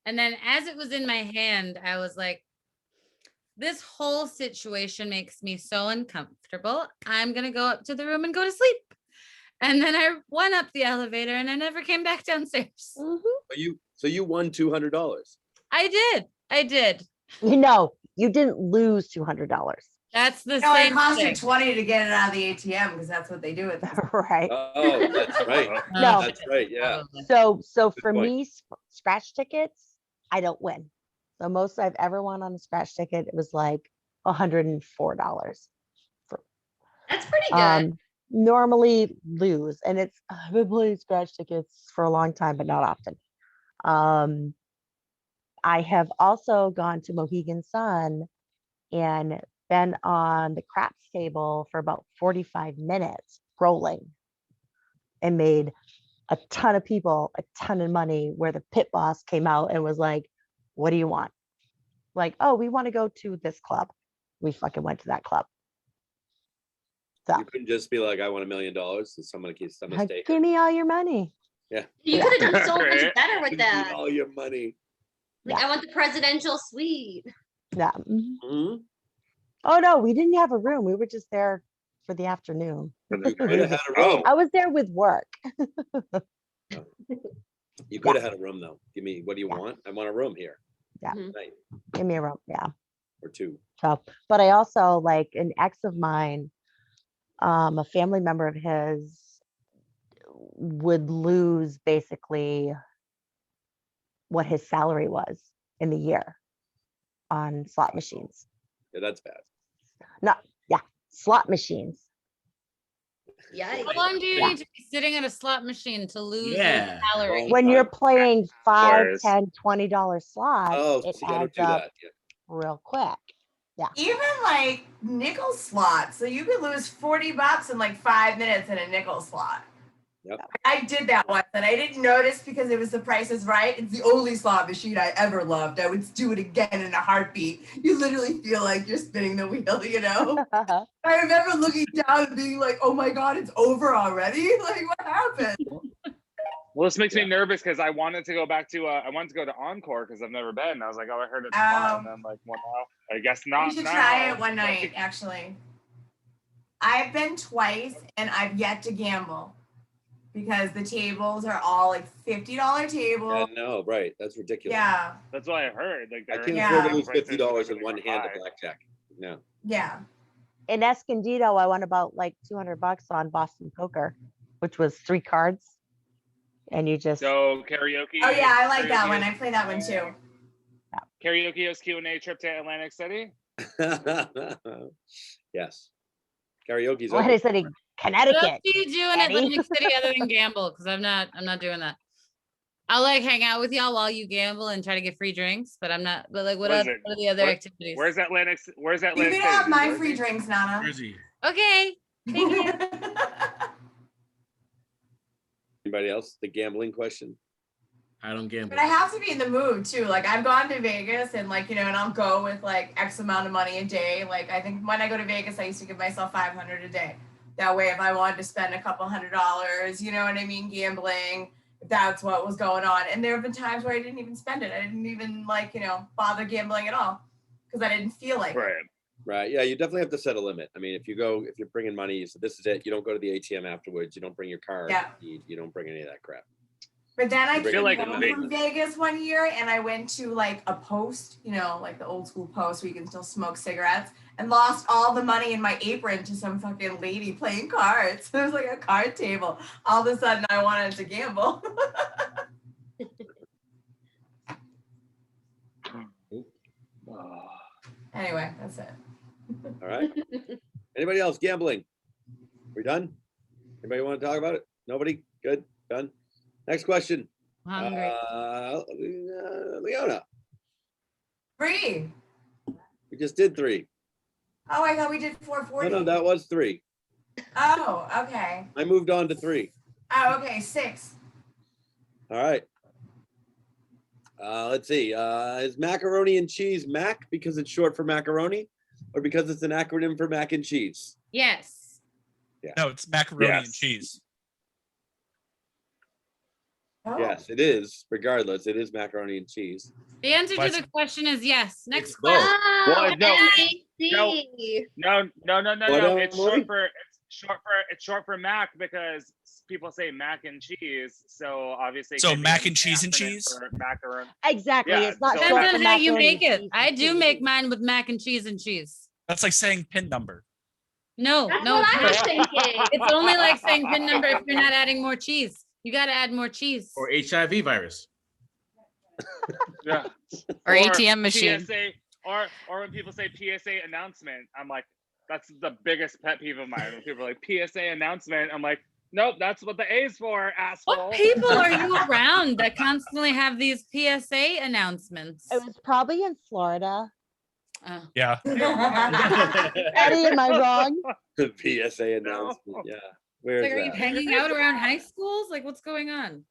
And then as it was in my hand, I was like, this whole situation makes me so uncomfortable. I'm going to go up to the room and go to sleep. And then I went up the elevator and I never came back downstairs. So you won $200. I did. You didn't lose $200. That's the No, same it cost thing. you 20 to get it out of the ATM because that's what they do with it. Right. Oh, that's right. No. That's right. Yeah. So for point. me, scratch tickets, I don't win. The most I've ever won on a scratch ticket, it was like $104. That's pretty good. Normally lose, and I've been playing scratch tickets for a long time, but not often. I have also gone to Mohegan Sun and been on the craps table for about 45 minutes rolling and made a ton of people a ton of money, where the pit boss came out and was like, what do you want? Like, oh, we want to go to this club. We fucking went to that club. So You couldn't just be like, I want $1 million, and someone keeps some like, mistake. give me all your money. Yeah. You could have done so much Right. better with Give me that. all your money. Like I want the presidential suite. Yeah. Mhm. Oh no, we didn't have a room. We were just there for the afternoon. You could have had a room. I was there with work. You could have had a room though. Give me, what do you want? I want a room here. Yeah. Tonight, Give me a room. Yeah. or 2. So, but I also, like, an ex of mine, a family member of his would lose basically what his salary was in the year on slot machines. Yeah, that's bad. Slot machines. Yikes. How long do you Yeah. need to be sitting at a slot machine to lose Yeah. your salary? Well, When you're playing $5, Course. $10, $20 slots, Oh, it see, I don't adds do up that. Yeah. real quick. Even like nickel slots. So you could lose $40 in like 5 minutes in a nickel slot. Yep. I did that once and I didn't notice because it was The Price is Right. It's the only slot machine I ever loved. I would do it again in a heartbeat. You literally feel like you're spinning the wheel, you know? I remember looking down and being like, oh my God, it's over already? Like, what happened? Well, this makes me nervous because I wanted to go back to I wanted to go to Encore because I've never been. I was like, oh, I heard it's fun, and I'm like, well, no, I guess not. You should now. try it one night, actually. I've been twice and I've yet to gamble because the tables are all like $50 tables. Yeah, no, right. That's ridiculous. Yeah, That's what I heard. Like, I they're can't Yeah. afford to lose prices $50 in are one hand high. of blackjack. No. yeah. in Escondido, I won about like $200 on Boston Poker, which was 3 cards. And you just So karaoke. Oh yeah, I like that karaoke one. is- I play that one too. Karaoke is Q&A trip to Atlantic City. Yes. Karaoke's what open. is it in What else Connecticut? do you do in Eddie? Atlantic City other than gamble? Because I'm not doing that. I'll like hang out with y'all while you gamble and try to get free drinks, but I'm not. But like, what What is else? it? What are the other activities? Where's Atlantic? Where's You Atlantic can City? have my New free Jersey? drinks, Nana. Jersey. Okay. Thank you. Anybody else? The gambling question. I don't gamble. But I have to be in the mood too. Like I've gone to Vegas and like, and I'll go with like X amount of money a day. Like I think when I go to Vegas, I used to give myself $500 a day. That way, if I wanted to spend a couple $100, you know what I mean, gambling, if that's what was going on. And there have been times where I didn't even spend it. I didn't even like, bother gambling at all because I didn't feel like it. Right. Right. Yeah, you definitely have to set a limit. I mean, if you're bringing money, you say this is it. You don't go to the ATM afterwards. You don't bring your card. Yeah. You don't bring any of that crap. But then I I feel came like home in from Vegas one year and I went to like a post, like the old school post where you can still smoke cigarettes, and lost all the money in my apron to some fucking lady playing cards. There was like a card table. All of a sudden I wanted to gamble. Anyway, that's it. All right. Anybody else gambling? We done? Anybody want to talk about it? Nobody? Good. Done. Next question. Hungry. Leona. 3. We just did 3. Oh, I thought we did No, 440. no, that was 3. Oh, okay. I moved on to 3. Oh, okay, 6. All right. Let's see. Is macaroni and cheese mac because it's short for macaroni, or because it's an acronym for mac and cheese? Yes. No, it's macaroni and Yes. cheese. Oh. Yes, it is. Regardless, it is macaroni and cheese. The answer What's- to the question is yes. Next It's both. question. Oh, Well, no, I no. see. No. What, It's Emily? short for Mac because people say mac and cheese. So obviously. it So could be mac an and cheese and acronym cheese? for Macaron. Exactly. Yeah, It's not so short Depends for on how you macaroni make and it. cheese I and do cheese. make mine with mac and cheese and cheese. That's like saying pin number. No, That's no, what it's I was not. thinking. It's only like saying pin number if you're not adding more cheese. You got to add more cheese. Or HIV virus. Yeah. Or ATM machine. PSA, or when people say PSA announcement, I'm like, that's the biggest pet peeve of mine. When people are like PSA announcement, I'm like, nope, that's what the A is for, asshole. What people are you around that constantly have these PSA announcements? It was probably in Florida. Oh. Yeah. Eddie, am I wrong? The PSA announcement. Yeah. Where Like, is are you that? hanging out around high schools? Like, what's going on?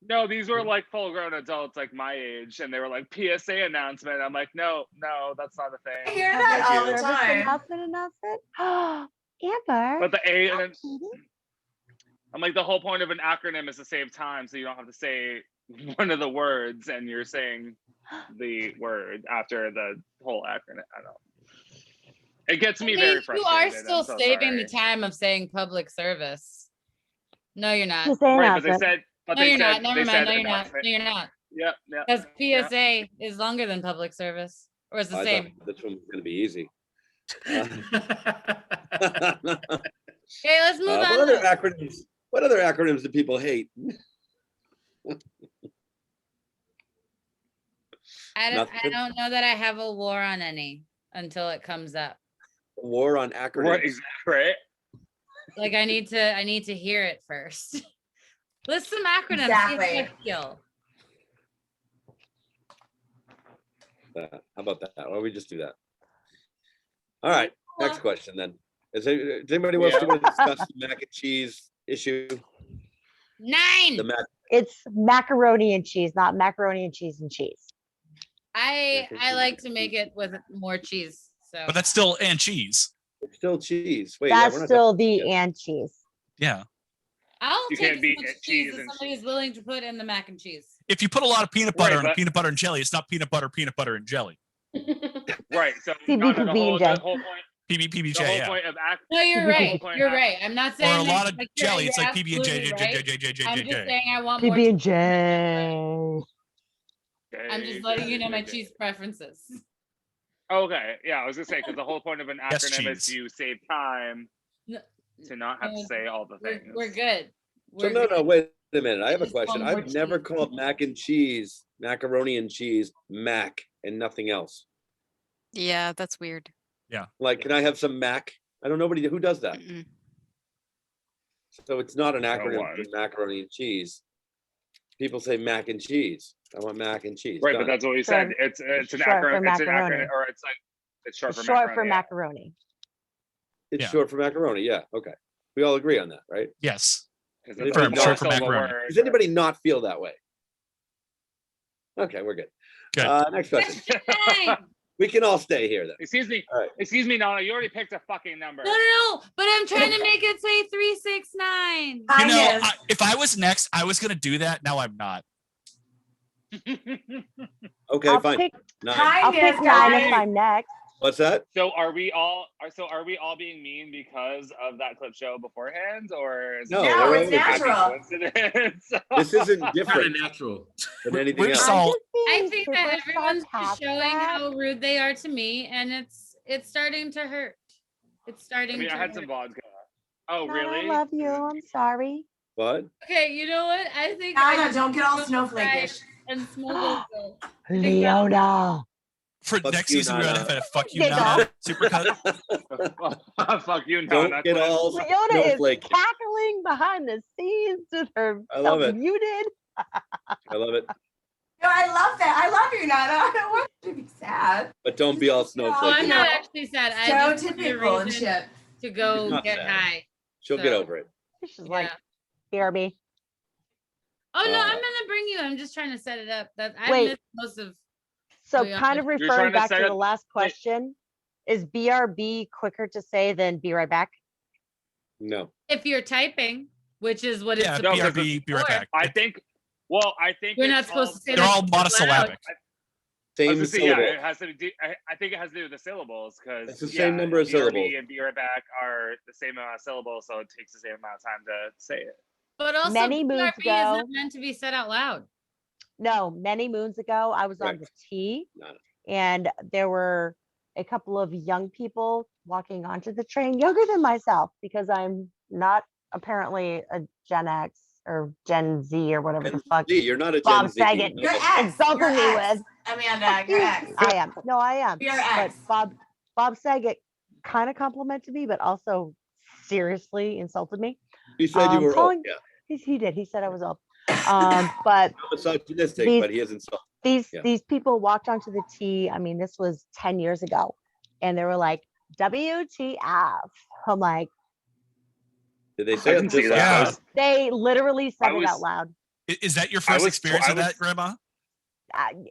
No, these were like full-grown adults, like my age, and they were like PSA announcement. I'm like, no, that's not a I thing. hear that Thank all you. the Service time. announcement. Amber. But the A, and then Katie? I'm like, the whole point of an acronym is to save time, so you don't have to say one of the words, and you're saying the word after the whole acronym. I don't know. It gets me very You frustrated. are I'm still so saving sorry. the time of saying public service. No, you're not. Just saying Right, but they announcement. said, No, you're not. they Never mind. said No, you're not. announcement. No, you're not. Yep. Because Yeah. PSA is longer than public service, or it's the I same. thought this one was going to be easy. Okay, let's move what on. other though. acronyms? What other acronyms do people hate? I Nothing. don't know that I have a war on any until it comes up. War on acronyms. Right, exactly. Right. Like I need to hear it first. List some acronyms. See how Exactly. I feel. How about that? Why don't we just do that? All right. Next question then. Does anybody else want to discuss the mac and cheese issue? 9. The mac. It's macaroni and cheese, not macaroni and cheese and cheese. I like to make it with more cheese. So But that's still and cheese. It's still cheese. Wait, yeah, That's we're not still done the yet. and cheese. Yeah. I'll You take can't as beat much it, cheese cheese as and- somebody's willing to put in the mac and cheese. If you put a lot of peanut butter Right, on but- peanut butter and jelly, it's not peanut butter, and jelly. Right. So CB the convened, whole Jay. point. PB, The PBJ, whole yeah. point of No, you're PB right. point You're of- right. I'm not Or saying a that- lot of like, jelly, you're it's like PB and J, absolutely right. I'm just J. saying I want more. PB and cheese. J. I'm just letting you know my cheese preferences. Okay, yeah, I was gonna say because the whole point of an Yes, acronym is cheese. to save time No, to not have to no, say all the we're, things. we're good. So We're no, good. wait a minute. I have a Just question. one more I've never cheese. called mac and cheese, macaroni and cheese, mac and nothing else. Yeah, that's weird. Like, can I have some mac? I don't know nobody who does that. Mm-mm. So it's not an No acronym one. for macaroni and cheese. People say mac and cheese. I want mac and cheese. Right, Done. but that's what we said. Short- It's an short for acronym. It's an macaroni. acronym, or it's like it's short It's for short for macaroni. Yeah. macaroni. It's Yeah. short for macaroni. Yeah. Okay. We all agree on that, right? Yes. 'Cause Confirmed, it's a short short for syllable macaroni. word. Does anybody not feel that way? Okay, we're good. Good. Next question. Fine. We can all stay here then. Excuse me. All right. Excuse me, Nana. You already picked a fucking number. No, but I'm trying to make it say 369. You know, Kindness. if I was next, I was gonna do that. Now I'm not. Okay, I'll fine. pick, 9. I'll Kindness, pick 9 if guys. I'm next. What's that? So are we all being mean because of that clip show beforehand, or is No, it No, wait, it's wait, wait. natural. coincidence? This isn't Kind different of natural. than We're anything just else. all- I'm just I being think that super everyone's just sarcastic. showing how rude they are to me, and it's starting to hurt. It's starting I mean, to I had hurt. some vodka. Oh, Nana, really? I love you. I'm sorry. What? Okay, you know what? I think Nana, don't get all snowflakeish. and smoke. Leona. For Fuck next you, season, we're gonna Nana. have a fuck you, Giggle. Nana supercut. Fuck you, Don't Nana. get Clip. all Leona is snowflake. cackling behind the scenes with her I love it. muted. I love it. No, I love that. I love you, Nana. I don't want you to be sad. But don't be all Oh, snowflake. I'm not actually sad. I So just need a typical and reason shit. to go She's not get sad. high. She'll get So, over it. She's like, Yeah. BRB. Oh no, Uh, I'm gonna bring you. I'm just trying to set it up. That I Wait. missed most of. So yeah. kind of You're trying referring to back to set the up- last wait. question, is BRB quicker to say than be right back? No. If you're typing, which is what it's Yeah, No, supposed 'cause BRB, be right for. back. I think. Well, I think You're it's not supposed to say They're that all out loud. monosyllabic. I was Same gonna say, yeah, syllable. it has to do. I think it has to do with the syllables because It's the same number of syllables. BRB and be right back are the same amount of syllables, so it takes the same amount of time to say it. But also, Many moons BRB is not ago- meant to be said out loud. No, many moons ago, I was on Right. the T No, no. and there were a couple of young people walking onto the train, younger than myself, because I'm not apparently a Gen X or Gen Z or whatever the Gen fuck Z, you're not a Gen Bob Z. Saget You're X. insulted You're me X. with. Amanda, Fuck you're you. X. I am. No, I am. You're But X. Bob Saget kind of complimented me, but also seriously insulted me. He said you were calling- old. Yeah. He did. He said I was old. But Not misogynistic, These- but he is insulting. Yeah. these people walked onto the T. I mean, this was 10 years ago, and they were like, WTF. I'm like, Did they I say can it see this that. loud? they literally said it out was- loud Is that your I first was- experience I of that, was- Grandma?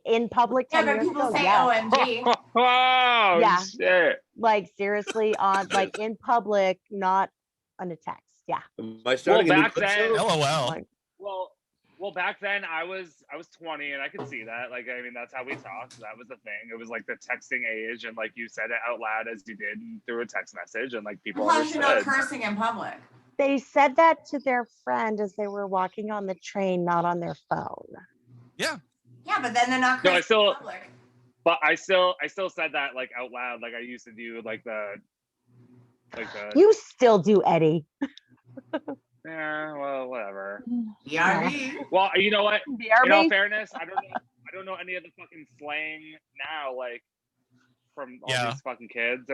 in public Yeah, 10 but years people ago. say Yes. OMG. Oh Yeah. shit! Like seriously on like in public, not on a text. Yeah. Am I starting a new back clip then- show? LOL. Like, Well, back then I was 20 and I could see that. Like, I mean, that's how we talked. That was the thing. It was like the texting age, and like you said it out loud as you did through a text message, and like people Plus, you're not understood. cursing in public. they said that to their friend as they were walking on the train, not on their phone. Oh, Yeah, but then they're not No, cursing I still- in public. But I still said that like out loud, like I used to do, like the. You still do, Eddie. Yeah, well, whatever. BRB. Well, you know what? In all BRB? fairness, I don't know any of the fucking slang now, like from all Yeah. these fucking kids.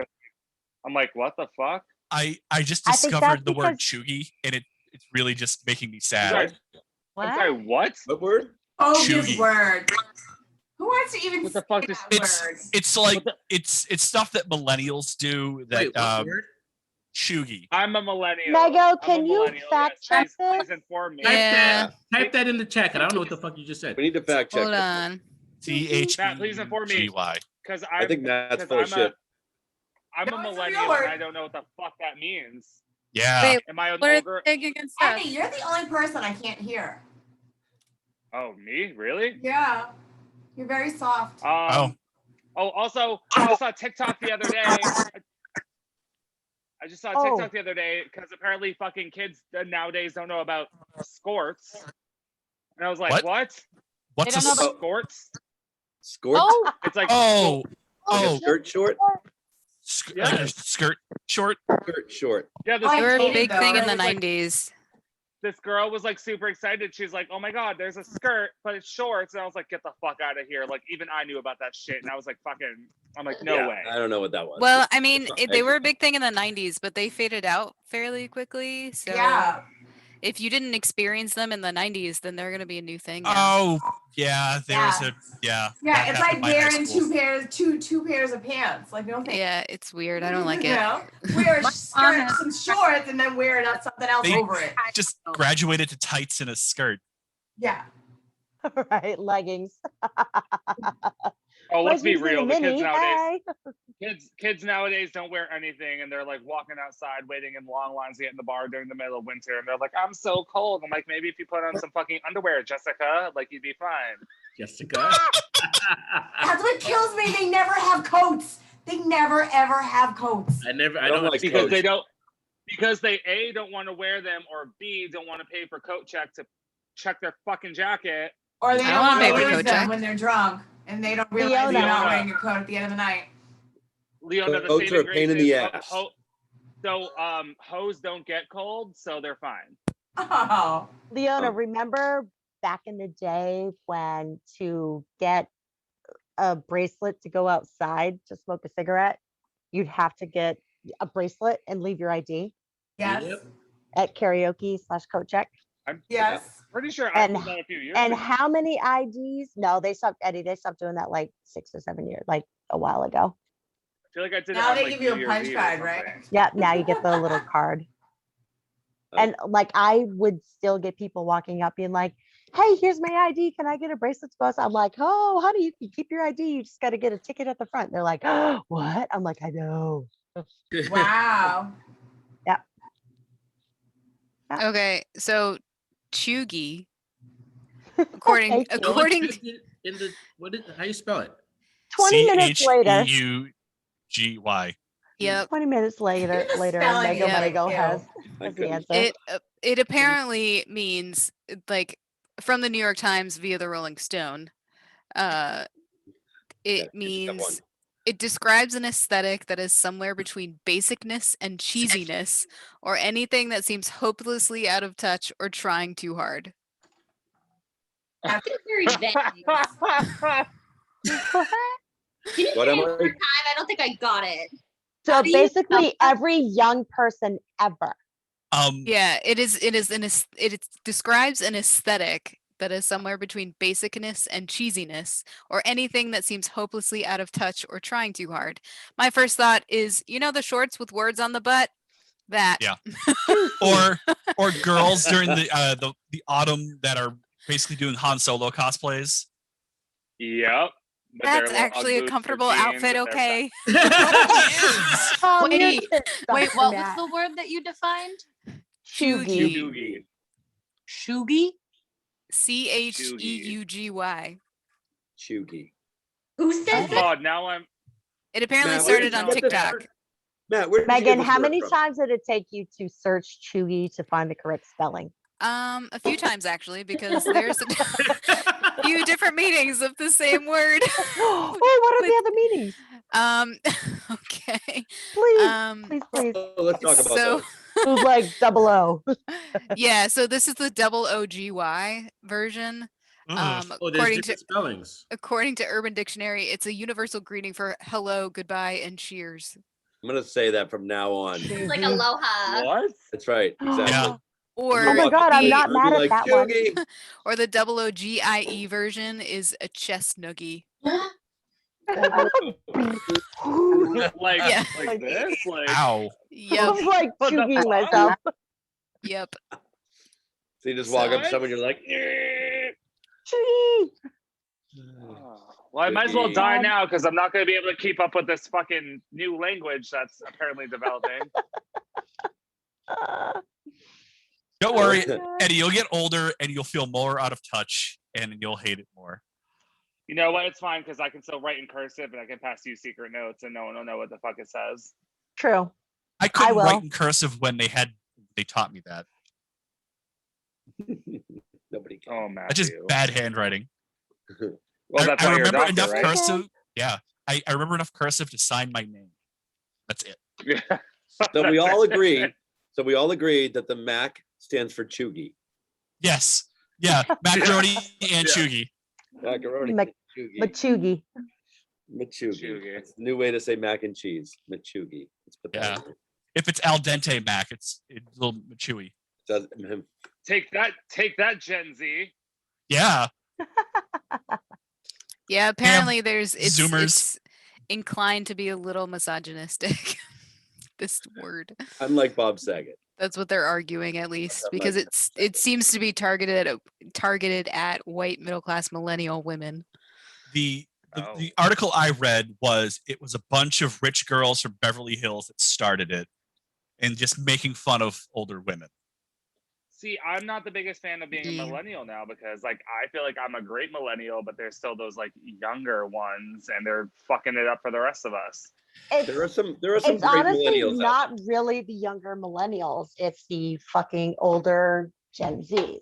I'm like, what the fuck? I just I think discovered that's the word because- chuggy, and it's really just making me Sorry, sad. I'm sorry, what? What word? Bogus Chuggy. word. Who wants to even What the say fuck that is- word? It's like What the- it's stuff that millennials do that Wait, what word? chuggy. I'm a millennial. Mego, I'm a can you millennial, fact yes. check Please this? inform me. Type Yeah. Type that in the chat. 'Cause I don't know what the fuck you just said. We need to fact check. Hold this. on. Matt, please inform me. THEGY. Because I think that's 'cause full of shit. I'm No, a it's a real millennial word. and I don't know what the fuck that means. Yeah. Wait, Am I an what are older? they saying against Eddie, us? you're the only person I can't hear. Oh, me? Really? Yeah. You're very soft. Oh, also, I just saw TikTok the other day. I just saw TikTok the other day because apparently fucking kids nowadays don't know about skorts. And I was like, What? what? What's They a don't know s- about- Skorts? Scorch? Oh, It's like, oh Oh, Skirt short. skirt short. Skirt short. Yeah, this I They were a hated big thing in the girl was like- 90s. this girl was like super excited. She's like, "Oh my god, there's a skirt, but it's shorts." And I was like, "Get the fuck out of here!" Like even I knew about that shit, and I was like, "Fucking," I'm like, "No Yeah, way." I don't know what that was. Well, I mean, It's they fine. were a big thing in the 90s, but they faded out fairly quickly. So Yeah. if you didn't experience them in the 90s, then they're going to be a new thing now. Oh, yeah. There was Yeah. a yeah. Yeah, that it's happened like in my high wearing school. two pairs of pants. Like, don't think. Yeah, it's weird. I don't like You it. know, wear a My skirt, mom some shorts, and then wear something else They- over it. Just graduated to tights and a skirt. Yeah. Right, leggings. Oh, let's be Leggings and a real. The kids mini, nowadays, hey. kids nowadays don't wear anything, and they're like walking outside, waiting in long lines to get in the bar during the middle of winter, and they're like, "I'm so cold." I'm like, maybe if you put on some fucking underwear, Jessica, like you'd be fine. Jessica. That's what kills me. They never have coats. They never ever have coats. I I don't don't like Because coats. they don't, because they A, don't want to wear them, or B, don't want to pay for coat check to check their fucking jacket. Or they I don't don't want wanna to pay for lose coat them check. when they're drunk and they don't realize Leona. they're not wearing a coat at the end of the night. Leona, the Coats are saving a pain grace in the is ass. hose don't get cold, so they're fine. Oh. Leona, Oh. remember back in the day when to get a bracelet to go outside to smoke a cigarette, you'd have to get a bracelet and leave your ID Yes. Yep. at karaoke/coat check? Yes. Pretty sure I And- did that a few years And ago. how many IDs? No, they stopped, Eddie, they stopped doing that like 6 or 7 years, like a while ago. I feel like I did Now it on, they like, give you a New Year's punch Eve or card, right? something. Yeah, now you get the little card. Oh. And like I would still get people walking up being like, "Hey, here's my ID. Can I get a bracelet to go outside?" I'm like, "Oh, honey, you can keep your ID. You just got to get a ticket at the front." They're like, "Oh, what?" I'm like, "I know." Wow. Okay, so Chugi, according Thank you. according In the what is how you spell it? 20 minutes later, CHEUGY. yep, 20 minutes later, Spelling Mego is like, Mego ew. has I the couldn't- answer. it apparently means like from the New York Times via the Rolling Stone. Yeah, It you should have means one. it describes an aesthetic that is somewhere between basicness and cheesiness, or anything that seems hopelessly out of touch or trying too hard. It's very vague. Can you What say am it I- one more time? I don't think I got it. So How do you basically, spell that? every young person ever. Yeah, it describes an aesthetic that is somewhere between basicness and cheesiness, or anything that seems hopelessly out of touch or trying too hard. My first thought is, you know, the shorts with words on the butt? That. Yeah. or girls during the autumn that are basically doing Han Solo cosplays. Yep. With their That's little actually Ugg a boots, comfortable their jeans, outfit, and their okay? Tom, you're Wait, just Wait, stuck what in was that. the word that you defined? Chuggy. Chugi. Shugi? CHEUGY. Chugi. Who said that? God, now I'm. It apparently Matt, where started did you on get this TikTok. word? Matt, where did you get Megan, this how word many from? times did it take you to search Chuggy to find the correct spelling? A few times actually, because there's a few different meanings of the same word. Oh, what are the other meanings? Okay. Please, please. Oh, let's talk about So- those. Who's like 00? Yeah, so this is the double OGY version. Ugh. Oh, there's According to different spellings. according to Urban Dictionary, it's a universal greeting for hello, goodbye, and cheers. I'm gonna say that from now on. It's like aloha. What? That's right. Exactly. Or Oh my God, I'm the- not I'll be mad at like, that one. "Chugi." or the double OGIE version is a chest noogie. Like, Yeah. like this? Like, Ow. Yep. I'm like What the chugging fuck? myself. Yep. So you just walk up to What? someone, you're like, "Eh." Chuggy. well, I might as well Chugi. die now because I'm not going to be able to keep up with this fucking new language that's apparently developing. Don't worry, Eddie. You'll get older and you'll feel more out of touch, and you'll hate it more. You know what? It's fine because I can still write in cursive and I can pass you secret notes and no one will know what the fuck it says. True. I couldn't will. write in cursive when they taught me that. Nobody can. Oh, Matthew. That's just bad handwriting. Well, that's I why you're a remember doctor, enough right? cursive. Yeah, I remember enough cursive to sign my name. That's it. Yeah. So we all agree. So we all agreed that the Mac stands for Chugi. Yes. Yeah. Macaroni and Yeah. Chugi. Macaroni. Mac- Chugi. Machugi. Machugi. Chugi. It's a new way to say mac and cheese. Machugi. Let's put that Yeah. in there. If it's al dente Mac, it's a little chewy. Does- Take that, Gen Z. Yeah. Yeah, apparently it's Zoomers. it's inclined to be a little misogynistic. This word. Unlike Bob Saget. That's what they're arguing, at least, that because much. it seems to be targeted at white middle class millennial women. The Oh. the article I read was it was a bunch of rich girls from Beverly Hills that started it and just making fun of older women. See, I'm not the biggest fan of being a Yeah. millennial now because, like, I feel like I'm a great millennial, but there's still those like younger ones, and they're fucking it up for the rest of us. There are It's, some great honestly millennials out not really the younger millennials. It's the fucking older Gen Zs.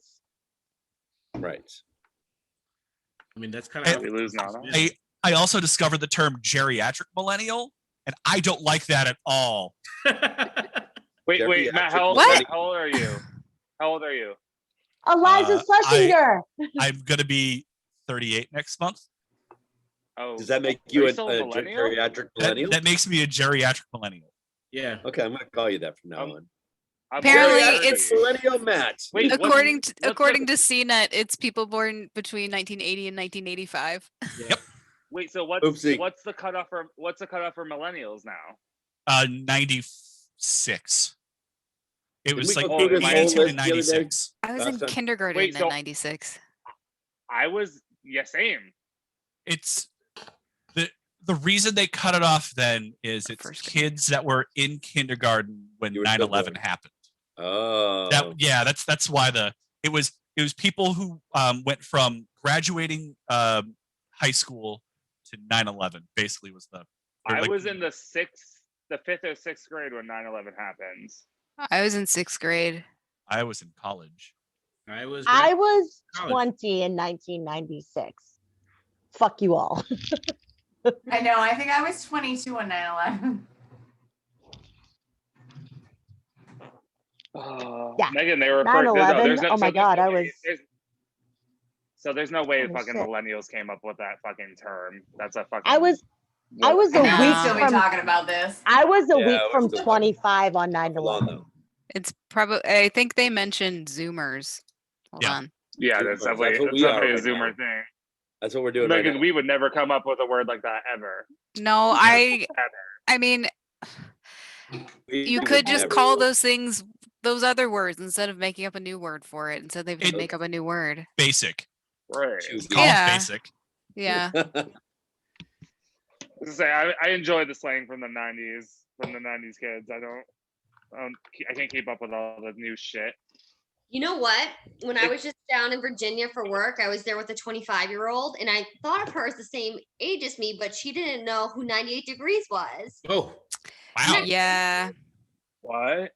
there. Right. I mean, that's kind Hey, of we lose Nana? I also discovered the term geriatric millennial, and I don't like that at all. Wait, Geriatric Matt, how old, What? Matt, how old are you? How old are you? Eliza Schlesinger. I'm gonna be 38 next month. Oh, Does that make are you you a still a millennial? geriatric millennial? That makes me a geriatric millennial. yeah. Okay, I'm gonna call you that from now Um, on. I'm Apparently very it's- happy. millennial Matt. Wait, what's- According to what's according the- to CNET, it's people born between 1980 and 1985. Wait, so Oopsie. what's the cutoff for millennials now? 96. It Didn't was we like go through this whole 82 list to the other day? 96. I was Last in time- kindergarten Wait, in so- 96. I was same. It's the reason they cut it off then is it's First grade. kids that were in kindergarten when You were still 9/11 born. happened. Oh. That's why it was people who went from graduating high school to 9/11 basically was the I like- was in the fifth or sixth grade when 9/11 happened. I was in 6th grade. I was in college. I was. I was college. 20 in 1996. Fuck you all. I know. I think I was 22 on 9/11. Yeah. Megan, they were 9/11, oh my God, I was- So there's no way Oh, fucking shit. millennials came up with that fucking term. That's a fucking. I was a I know week we'd still be from talking about this. I was a Yeah, week we're from still- 25 on Hold on, 9/11. though. It's probably I think they mentioned Zoomers. Hold Yeah. on. Yeah, that's Zoomers, definitely, that's what that's we are definitely a right Zoomer now. thing. That's what we're doing right Megan, now. we would never come up with a word like that ever. No, I mean you would could just never. call those things those other words instead of making up a new word for it. Instead they It- make up a new word. Basic. Right. Choose Call it Yeah. basic. Yeah. Say I enjoy the slang from the 90s, kids. I can't keep up with all the new shit. You know what? When I was just down in Virginia for work, I was there with a 25-year-old, and I thought of her as the same age as me, but she didn't know who 98 degrees was. Oh, Wow. Yeah. What?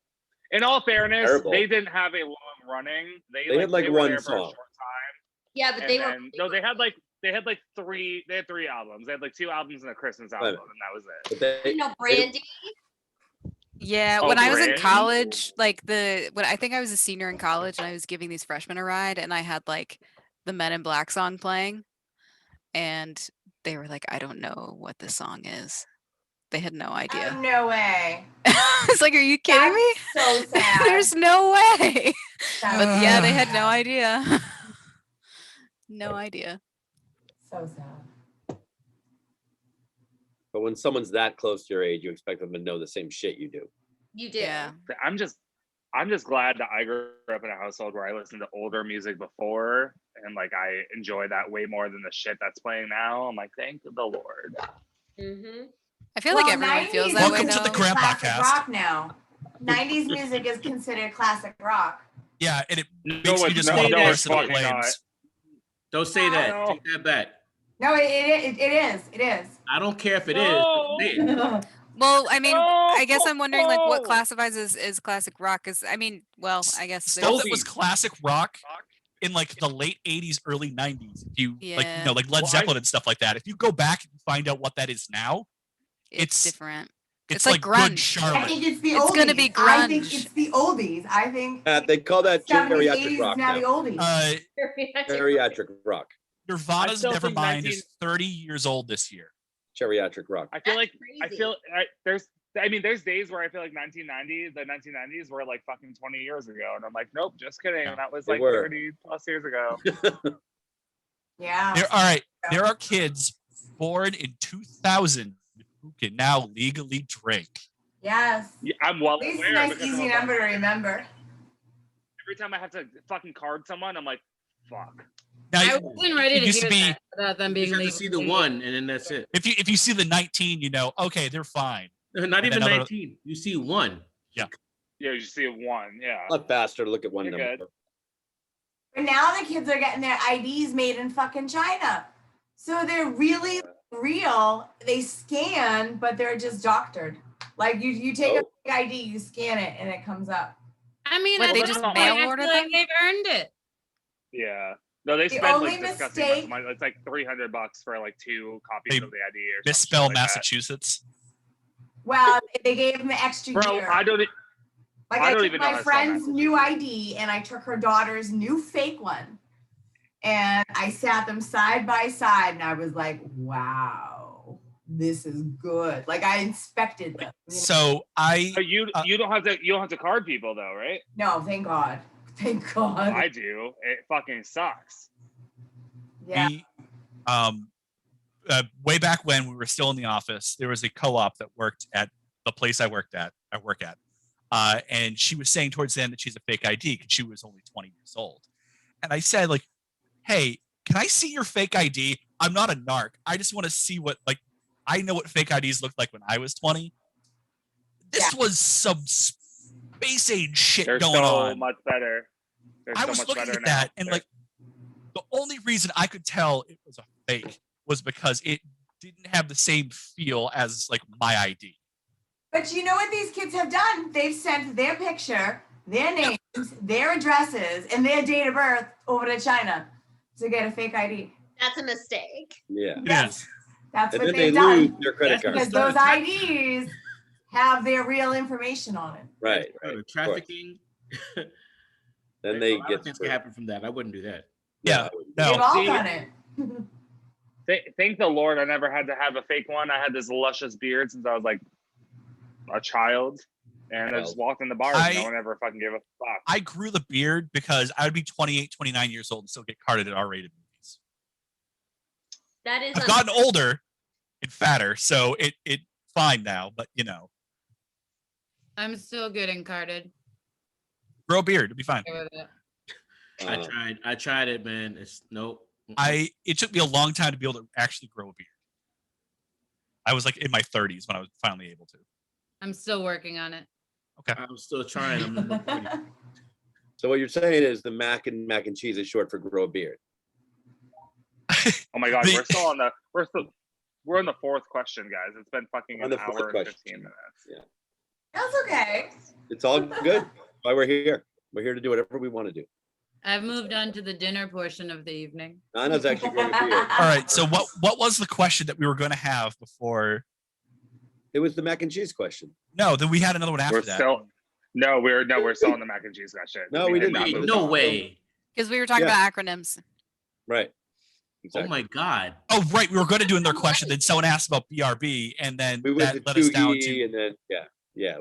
In all fairness, Terrible. they didn't have a long running. They had, like, were one there for a song. short time. Yeah, but And they then, no, they had three albums. They had like 2 albums and a Christmas album, and that was it. But they, you know, Brandy. Yeah, Oh, when I was in Brandy? college, like when I think I was a senior in college and I was giving these freshmen a ride and I had like the Men in Black song playing and they were like, I don't know what this song is. They had no Oh, idea. no way. I was like, are you kidding me? So sad. There's no way. That But was yeah, so they had no sad. idea. No idea. So sad. but when someone's that close to your age, you expect them to know the same shit you do. You do. Yeah. I'm just glad that I grew up in a household where I listened to older music before, and like I enjoy that way more than the shit that's playing now. I'm like, thank the Lord. Mm-hmm. I feel like Well, everyone feels 90s that way Welcome to though. the is Grandpa classic Cast. rock now. 90s music is considered classic rock. Yeah, and it No, makes you it's just not. want to No, it's burst into fucking not. flames. don't say that. No. Take that back. No, it is. It is. I don't care if it is. No. Say it. Well, I mean, I guess No. I'm wondering like what classifies as classic rock is I mean, well, I guess Stuff there's that was classic rock in like the late 80s, early 90s. If you like, Yeah. like Led Well, Zeppelin and stuff like that. If you go back and find out what that is now, It's it's- different. it's like like good grunge. Charlotte. I think it's the It's oldies. gonna be I think grunge. it's the oldies. I think They call that 70s, geriatric 80s rock is now now. the oldies. Geriatric rock. Nirvana's still think Nevermind 19 is 30 years old this year. Geriatric rock. I feel That's like crazy. there's days where I feel like the 1990s were like fucking 20 years ago, and I'm like, nope, just kidding. Yeah. That was They like were. 30 plus years ago. Yeah. All right, there are kids born in 2000 who can now legally drink. Yes. Yeah, I'm well At least aware a nice, because easy I'm a number to fucking- remember. every time I have to fucking card someone, I'm like, fuck. Now, I wasn't ready it to used to hear be that about them You being just have to legal. see the one, and then that's it. if you see the 19, you know, okay, they're fine. Not And even then other- 19. You see one. Yeah, you just see a one. Yeah. A lot faster to look at one You're number. good. But now the kids are getting their IDs made in fucking China. So they're really real. They scan, but they're just doctored. Like you take Oh. a ID, you scan it, and it comes up. I mean, What, at they this just point, mail I feel order like them? they've earned it. Yeah. No, they The spend only like disgusting amounts of money. It's like $300 for like 2 copies They of the ID or Misspell something like that. Massachusetts. Well, they gave them the extra Bro, year. I don't. Like I I don't took even know my how to spell friend's new Massachusetts. ID and I took her daughter's new fake one. And I sat them side by side and I was like, wow, this is good. Like I inspected them. you know? So But you don't have to card people though, right? No, thank God. Thank God. I do. It fucking sucks. Yeah. we way back when we were still in the office, there was a co-op that worked at the place I work at, and she was saying towards the end that she's a fake ID because she was only 20 years old. And I said, like, hey, can I see your fake ID? I'm not a narc. I just want to see what, like, I know what fake IDs looked like when I was 20. This was some space age shit They're going so on. much better. They're I so was much looking better at now. that, and like, the only reason I could tell it was a fake was because it didn't have the same feel as like my ID. But you know what these kids have done? They've sent their picture, their names, their addresses, and their date of birth over to China to get a fake ID. That's a mistake. Yeah. Yes. That's And what then they they've lose done. their credit That's card. Because those IDs have their real information on it. Right, Right. right. of course. Trafficking. Then they A lot of get things screwed. can happen from that. I wouldn't do that. Yeah. They've No, all See, done it. Thank the Lord I never had to have a fake one. I had this luscious beard since I was like a child. And I just walked in the bar and no one ever fucking gave a fuck. I grew the beard because I would be 28, 29 years old and still get carded at R-rated movies. That is I've gotten older and fatter, so it fine now, but you know, I'm still getting carded. grow a beard, it'll be fine. Okay with it. I tried it, man. It's nope. It took me a long time to be able to actually grow a beard. I was like in my 30s when I was finally able to. I'm still working on it. I'm still trying. I'm not ready. So what you're saying is the mac and cheese is short for grow a beard. Oh my god, The- we're on the fourth question, guys. It's been fucking On an the fourth hour and question. 15 minutes. That's okay. It's all good. Why we're here. We're here to do whatever we want to do. I've moved on to the dinner portion of the evening. Nana's actually growing a beard. All right, so what was the question that we were going to have before? It was the mac and cheese question. No, then we had another one after We're that. still we're still on the mac and cheese question. No, we had didn't. not Wait, moved no on. way. Because we were talking Yeah. about acronyms. Right. Oh Exactly. my God. Oh, right, we were going to do another question. Then someone asked about BRB, and then We went that to led us down 2E to. and then it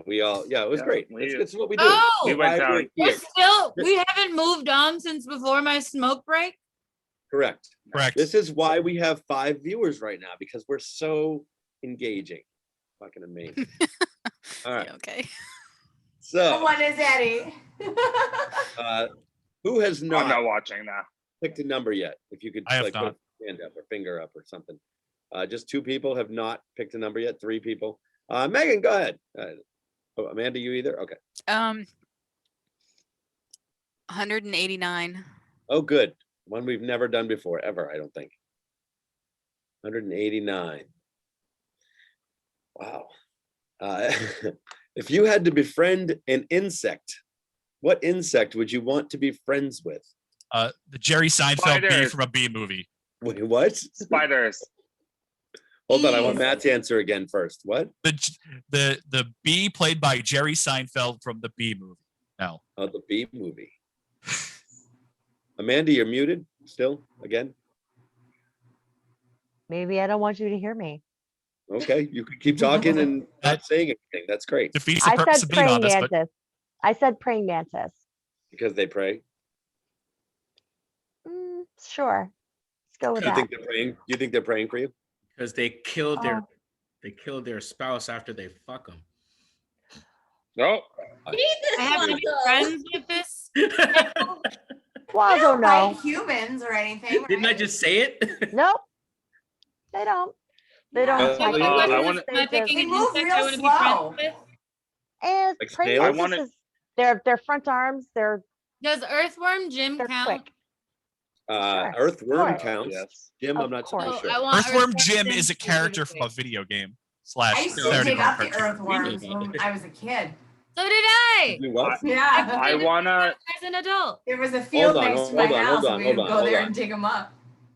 was Yeah, great. we- That's what we do. Oh, We went Why down. we're we're here. still, we haven't moved on since before my smoke break. Correct. Correct. This is why we have 5 viewers right now, because we're so engaging. Fucking amazing. All right. Yeah, okay. So One is Eddie. who has I'm not not watching now. picked a number yet? If you could I have like put not. a hand up or finger up or something. Just 2 people have not picked a number yet. 3 people. Megan, go ahead. Oh, Amanda, you either? Okay. 189. Oh, good. One we've never done before, ever, I don't think. 189. Wow. If you had to befriend an insect, what insect would you want to be friends with? The Jerry Seinfeld bee Spiders. from a bee movie. Wait, what? Spiders. Hold on, I want Bees. Matt's answer again first. What? The bee played by Jerry Seinfeld from the Bee movie. No. Oh, the bee movie. Amanda, you're muted still again. Maybe I don't want you to hear me. Okay, you can keep talking and not saying anything. That's great Defeats the I purpose said of being praying honest, but mantis. I said praying mantis. because they pray. Sure. Let's go with You that. think they're praying? You think they're praying for you? Because they killed Oh. their spouse after they fuck them. No. Jesus, I have to be Suazo. friends with this. They Suazo, don't no. like humans or anything. Didn't I right? just say it? Nope. They don't. They don't. Yeah. touch I you. wanna- Am I picking They an move insect real I want to be friends slow. with? And Like praying snails? mantises, their front arms, they're Does Earthworm Jim count? quick. Sure. Earthworm Sure. counts. Yes. Jim, Of I'm not course. so Oh, sure. I want Earthworm Jim is a specifically. character from a video game / I used to parody dig called up the cartoon. earthworms when I was a kid. So did I. Do what? Yeah. I wanna. As an adult. There was a field on, next to my hold on, house, hold on, and we hold would on, go hold there on. and dig them up.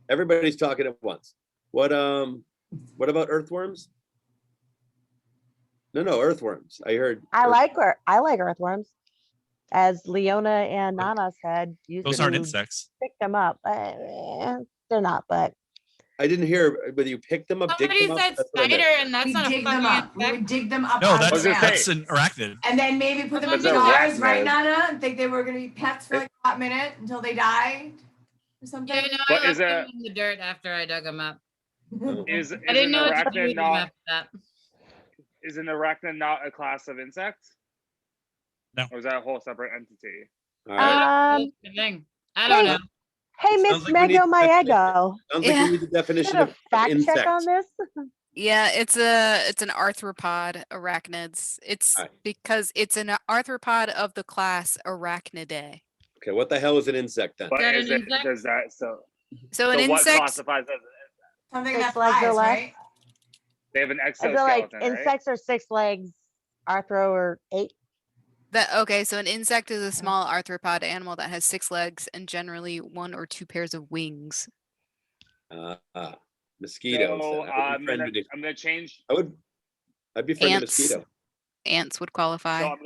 Everybody's talking at once. What about earthworms? No, earthworms. I heard. I like earthworms. As Leona and Nana said, used Those to aren't insects. pick them up. They're not, but I didn't hear whether you picked them up, dig Somebody them up. said That's what I meant. spider, and that's We not a dig them fucking up. We insect. would dig them up No, out of was the gonna ground. say- that's an arachnid. And then maybe put them in That's a jars, right, arachnid. Nana? And think they were gonna be pets for like a hot minute until they died or something. Yeah, no, But I is left them it- in the dirt after I dug them up. Is I didn't an know what to do arachnid with them not after that. is an arachnid not a class of insect? No. Or is that a whole separate entity? All right. That's um, the thing. I don't hey, know. hey, Miss Sounds like we need Mego, my definition. ego. Sounds like Yeah. we need the definition Did a of fact insect. check on this? Yeah, it's an arthropod arachnids. It's Alright. because it's an arthropod of the class Arachnidae. Okay, what the hell is an insect then? But that is an it insect? does that so So an what insect, classifies as Something Six that legs or flies, less? right? they have an I feel like exoskeleton, right? insects are 6 legs, arthro or 8. so an insect is a small arthropod animal that has 6 legs and generally 1 or 2 pairs of wings. Mosquitoes. So then. I would I'm befriend gonna a- I'm gonna change. I'd befriend a Ants. mosquito. Ants would qualify. So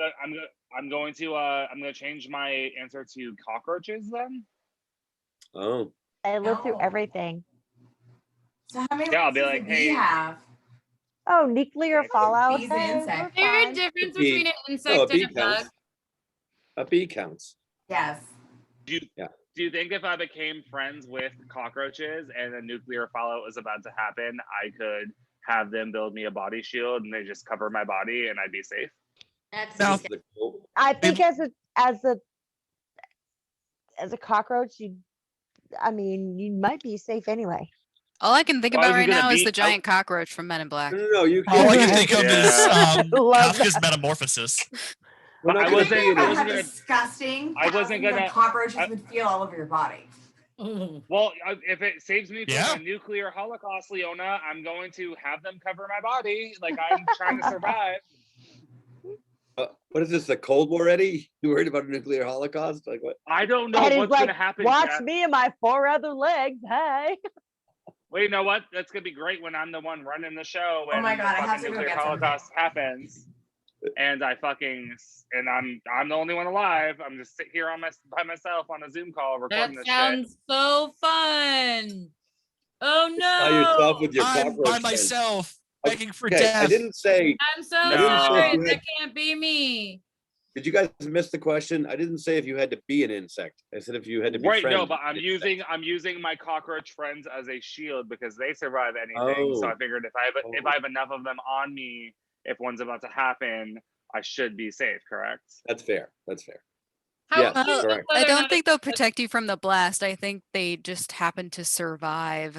I'm going to change my answer to cockroaches then. Oh, I live through No. everything. So how many Yeah, I'll legs be does like, a bee hey- have? Oh, nuclear Bees fallout. an Hey, insect. we're Is there a fine. difference bee- between an no, a insect bee and a bug? counts. A bee counts. Yes. Do you think if I became friends with cockroaches and a nuclear fallout was about to happen, I could have them build me a body shield and they just cover my body and I'd be safe? That's No. disgusting. I think as a cockroach, you might be safe anyway. All I can think Well, I about wasn't right gonna now is be- the giant cockroach from Men in Black. No, you All I can can't. think of is Love Kafka's that. Metamorphosis. We're not I gonna wasn't- be Think in about I wasn't how gonna- disgusting I wasn't thousands of gonna- cockroaches I- would feel all over your body. Well, if it saves me from Yeah. a nuclear holocaust, Leona, I'm going to have them cover my body. Like I'm trying to survive. What is this? The Cold War, Eddie? You worried about a nuclear holocaust? Like what? I don't know Eddie's what's like, gonna happen. watch Jeff. me and my 4 other legs. Hey. Well, you know what? That's gonna be great when I'm the one running the show. When my God, the I have fucking to go nuclear get something. holocaust happens, and I'm the only one alive. I'm just sitting here by myself on a Zoom call recording That this shit. sounds so fun. Oh By yourself no. with your I'm cockroach by friends. myself, begging for Okay, death. I didn't say. I'm so I didn't say sorry. if you That had- can't be me. Did you guys miss the question? I didn't say if you had to be an insect. I said if you had to be. Right, no, friends but with an insect. I'm using my cockroach friends as a shield because they survive anything. So I Oh. figured if I have enough of them on me, if one's about to happen, I should be safe. Correct? That's fair. That's fair. How Yes, would you know correct. whether I or don't not think they'll protect you from the blast. I think they just happen to survive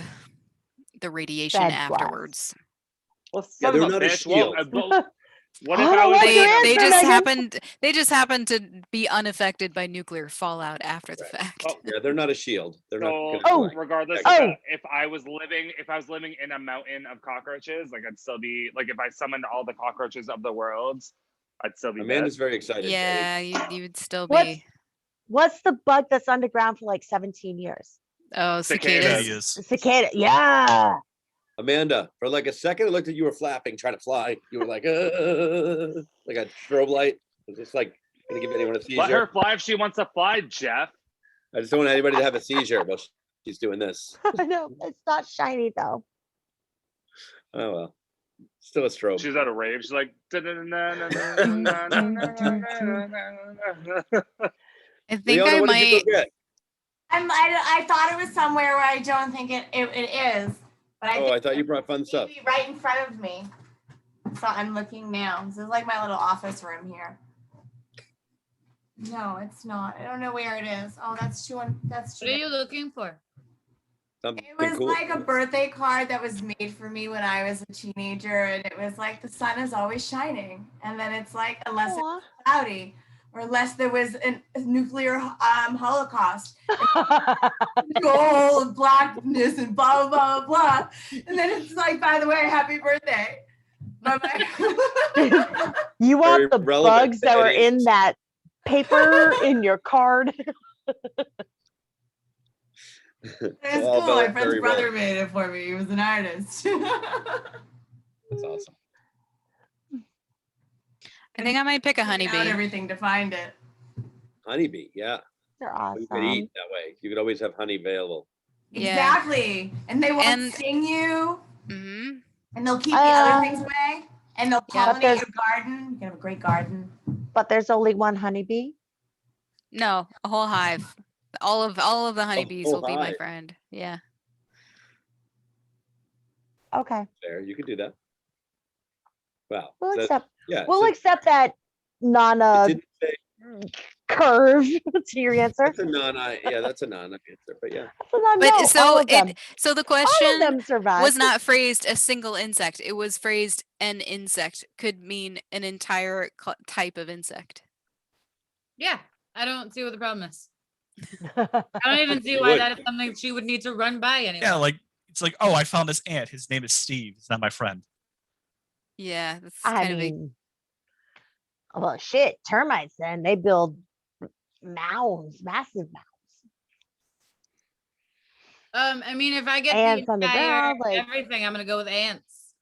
the radiation Bad blast. afterwards. Well, Yeah, son they're of a not a bitch. shield. What if I I don't was want They, your they answer, just Megan. happened to be unaffected by nuclear fallout after the Right. fact. Oh, Yeah, they're not a shield. They're So not. Oh. regardless, Oh. if I was living in a mountain of cockroaches, like I'd still be like if I summoned all the cockroaches of the world, I'd still be dead. Amanda's very excited. Yeah, you would still What's- be. What's the bug that's underground for like 17 years? Oh, Cicadas. cicadas. The cicada. Yeah. Amanda, for like a second, I looked at you were flapping, trying to fly. You were like a strobe light. It's just like gonna give anyone a Let her seizure. fly if she wants to fly, Jeff. I just don't want anybody to have a seizure while she's doing this. I know. It's not shiny though. Oh well, still a strobe. She's at a rave. She's like, I think Leona, I what did you might. go get? I thought it was somewhere where I don't think it is, but I Oh, think I thought you brought fun stuff. maybe right in front of me. So I'm looking now. This is like my little office room here. No, it's not. I don't know where it is. Oh, that's too. That's too. What are you looking for? Something It was cool. like a birthday card that was made for me when I was a teenager, and it was like the sun is always shining, and then it's like unless Aw. it's cloudy or unless there was a nuclear holocaust, gold, blackness, and blah blah blah blah, and then it's like, by the way, happy birthday. Bye-bye. You want Very the relevant bugs that were today. in that paper in your card? It was Well, cool. My very friend's brother relevant. made it for me. He was an artist. That's awesome. I think I might pick a Out honeybee. everything to find it. Honeybee, yeah. They're You could eat awesome. that way. You could always have honey available. Yeah. Exactly. And they won't And- sting you, Hmm. and they'll keep the other Uh, things away, and they'll Yeah. pollinate There's- your garden. You can have a great garden. But there's only one honeybee. No, a whole hive. All of the honeybees whole will be my hive. friend. Yeah. Okay. Fair, you could do that. Wow. We'll so- accept. yeah. We'll so accept that it Nana didn't say curve to your answer. that's a yeah, that's a non-answer, but yeah. So no, But no, so all of them. so the All of question them survived. was not phrased a single insect. It was phrased an insect could mean an entire type of insect. Yeah, I don't see what the problem is. I I don't even see You why would. that is something she would need to run by anyway. Yeah, like it's like, oh, I found this ant. His name is Steve. He's not my friend. Yeah, that's kind of a mean, well, shit, termites. Then they build mounds, massive mounds. I mean, if I get Ants the on the entire ground, like- everything, I'm gonna go with ants.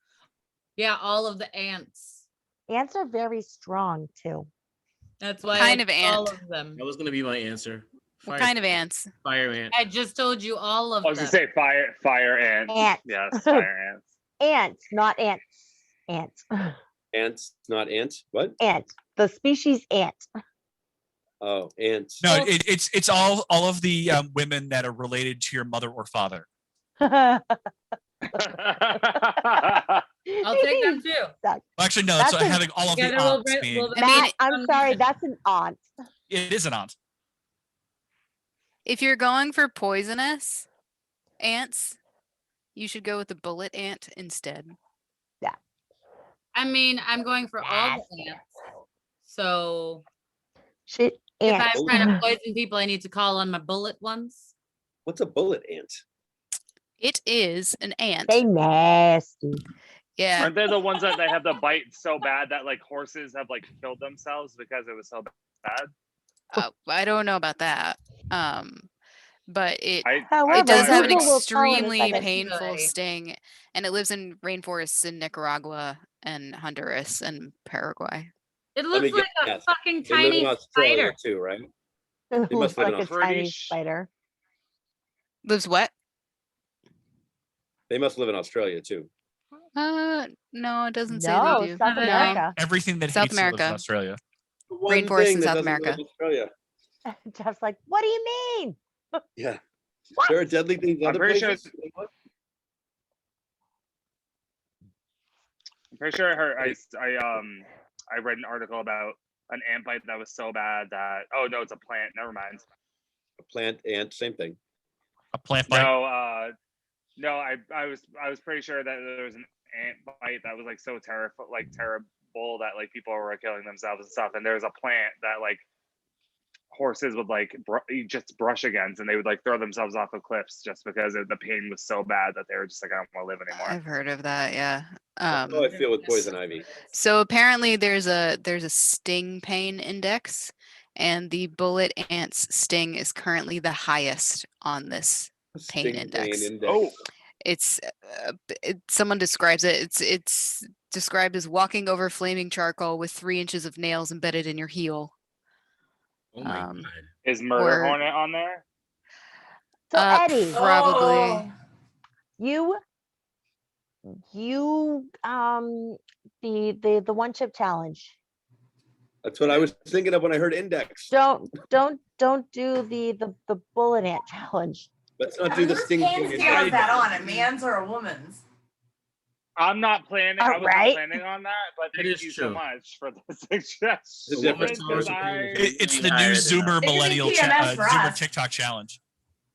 Yeah, all of the ants. Ants are very strong too. That's why kind I of took all ant? of them. That was gonna be my answer. What kind of ants? Fire ant. I just told you all of I was them. gonna say fire ants. Ants. Yes, fire ants. Ants, not ants. Ants. Ants, not ants. What? Ant. The species ant. Oh, ants. No, Well- it's all of the women that are related to your mother or father. I'll take them too. Well, actually, no. That's So a- having all of the Together we'll aunts bring- being we'll- I mean, Matt, I'm sorry, that's an aunt. it is an aunt. If you're going for poisonous ants, you should go with the bullet ant instead. I mean, I'm going for all Nasty. the ants. So Shit, if ants. I'm trying to poison people, I need to call on my bullet ones. What's a bullet ant? It is an ant. They nasty. Yeah. Aren't they the ones that they have the bite so bad that like horses have like killed themselves because it was so bad? I don't know about that. But it However, it does have an Google will tell in a extremely second. painful Really? sting, and it lives in rainforests in Nicaragua and Honduras and Paraguay. It Let me looks like a guess. fucking They live in tiny Australia spider. too, right? It must looks live in like a Australia. tiny spider. Lives what? They must live in Australia too. No, it doesn't say No, they do. South No. America. Everything that South hates you lives in America. Australia. The one Rainforest thing in that South doesn't live America. in Australia. Jeff's like, what do you mean? Yeah. What? There are deadly things in I'm other pretty sure places. I'm pretty sure I read an article about an ant bite that was so bad that no, it's a plant. Never mind. A plant, ant, same thing. A plant bite. No, I was pretty sure that there was an ant bite that was like so terrible that like people were killing themselves and stuff. And there was a plant that like horses would like just brush against, and they would like throw themselves off of cliffs just because the pain was so bad that they were just like, I don't want to live anymore. I've heard of that, yeah. That's how I feel with poison ivy. So apparently there's a sting pain index, and the bullet ant's sting is currently the highest on this pain index. Oh, It's someone describes it. It's described as walking over flaming charcoal with 3 inches of nails embedded in your heel. Oh my god. is Murder Or- Hornet on there? So Eddie, Probably. Oh, you the one chip challenge. That's what I was thinking of when I heard index. Don't do the bullet ant challenge. Let's not do the whose sting pants thing. do you have that on? A man's or a woman's? I'm not planning. I was Alright. not planning on that, but That thank is you so true. much for the suggestion. The difference. Because I- It's the new Higher than Zoomer It could be millennial PMS for Zoomer us. TikTok challenge.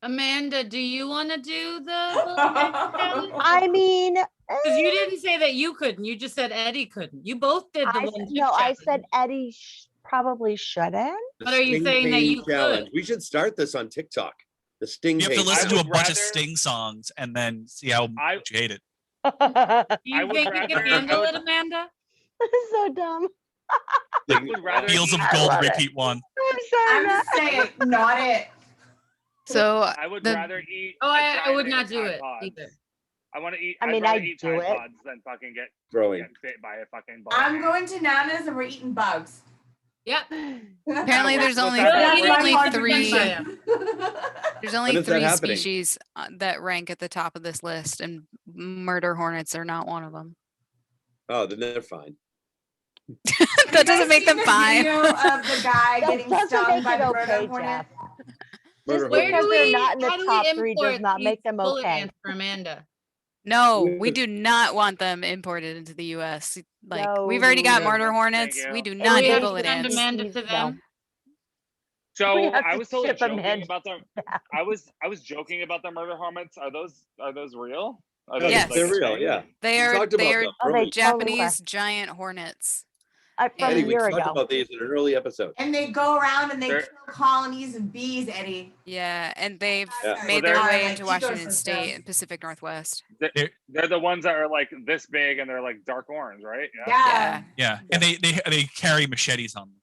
Amanda, do you want to do the? I mean, Because you didn't say that you couldn't. You just said Eddie couldn't. You both did the I one. said, chip no, I challenge. said Eddie probably shouldn't. The But are you sting saying that pain you could? We should start this on TikTok. The sting You have to pain listen I to a would bunch of rather- Sting songs and then see how I- much you hate it. Do I you would think you can rather- handle I would- it, Amanda? So dumb. I would rather Fields of eat- Gold, love it. repeat one. I'm sorry. I'm just saying, not it. So I would the- rather eat. Oh, a I giant would thing not of do Tide it Pods. either. I want to eat. I mean, I'd rather I'd eat do Tide it. Pods than fucking get growing. bit by a fucking ball. I'm going to Nana's and we're eating bugs. Yep. apparently there's only What's that? Really? only Like three. contribution. There's When only is that 3 happening? species that rank at the top of this list, and murder hornets are not one of them. Oh, then they're fine. That doesn't make them Video fine. of the guy That getting doesn't stung make by it the murder okay, hornet. Jeff. Murder Just Where hornet. because do they're we? not in the How do we top 3 does import not make these them bullet okay. ants for Amanda? No, we Yeah. do not want them imported into the U.S. Like we've No. already got Yeah, murder thank hornets. you. We do And not we need have bullet to Send ants. Amanda to No. them. So We have I to was totally ship 'em joking in. about the. I was joking about the murder hornets. Are those real? Are No, those, Yes. they're a real. thing? Yeah. They We are talked about they are them Oh, they early. totally were. Japanese giant hornets. From Eddie, a we year talked ago. about these in an early episode. And they go around and they They're- kill colonies of bees, Eddie. Yeah, and they've Yeah. made Well, their they're- way Like into Washington ecosystems. State and Pacific Northwest. They're the ones that are like this big and they're like dark orange, right? Yeah. Yeah. Yeah, and they carry machetes on them.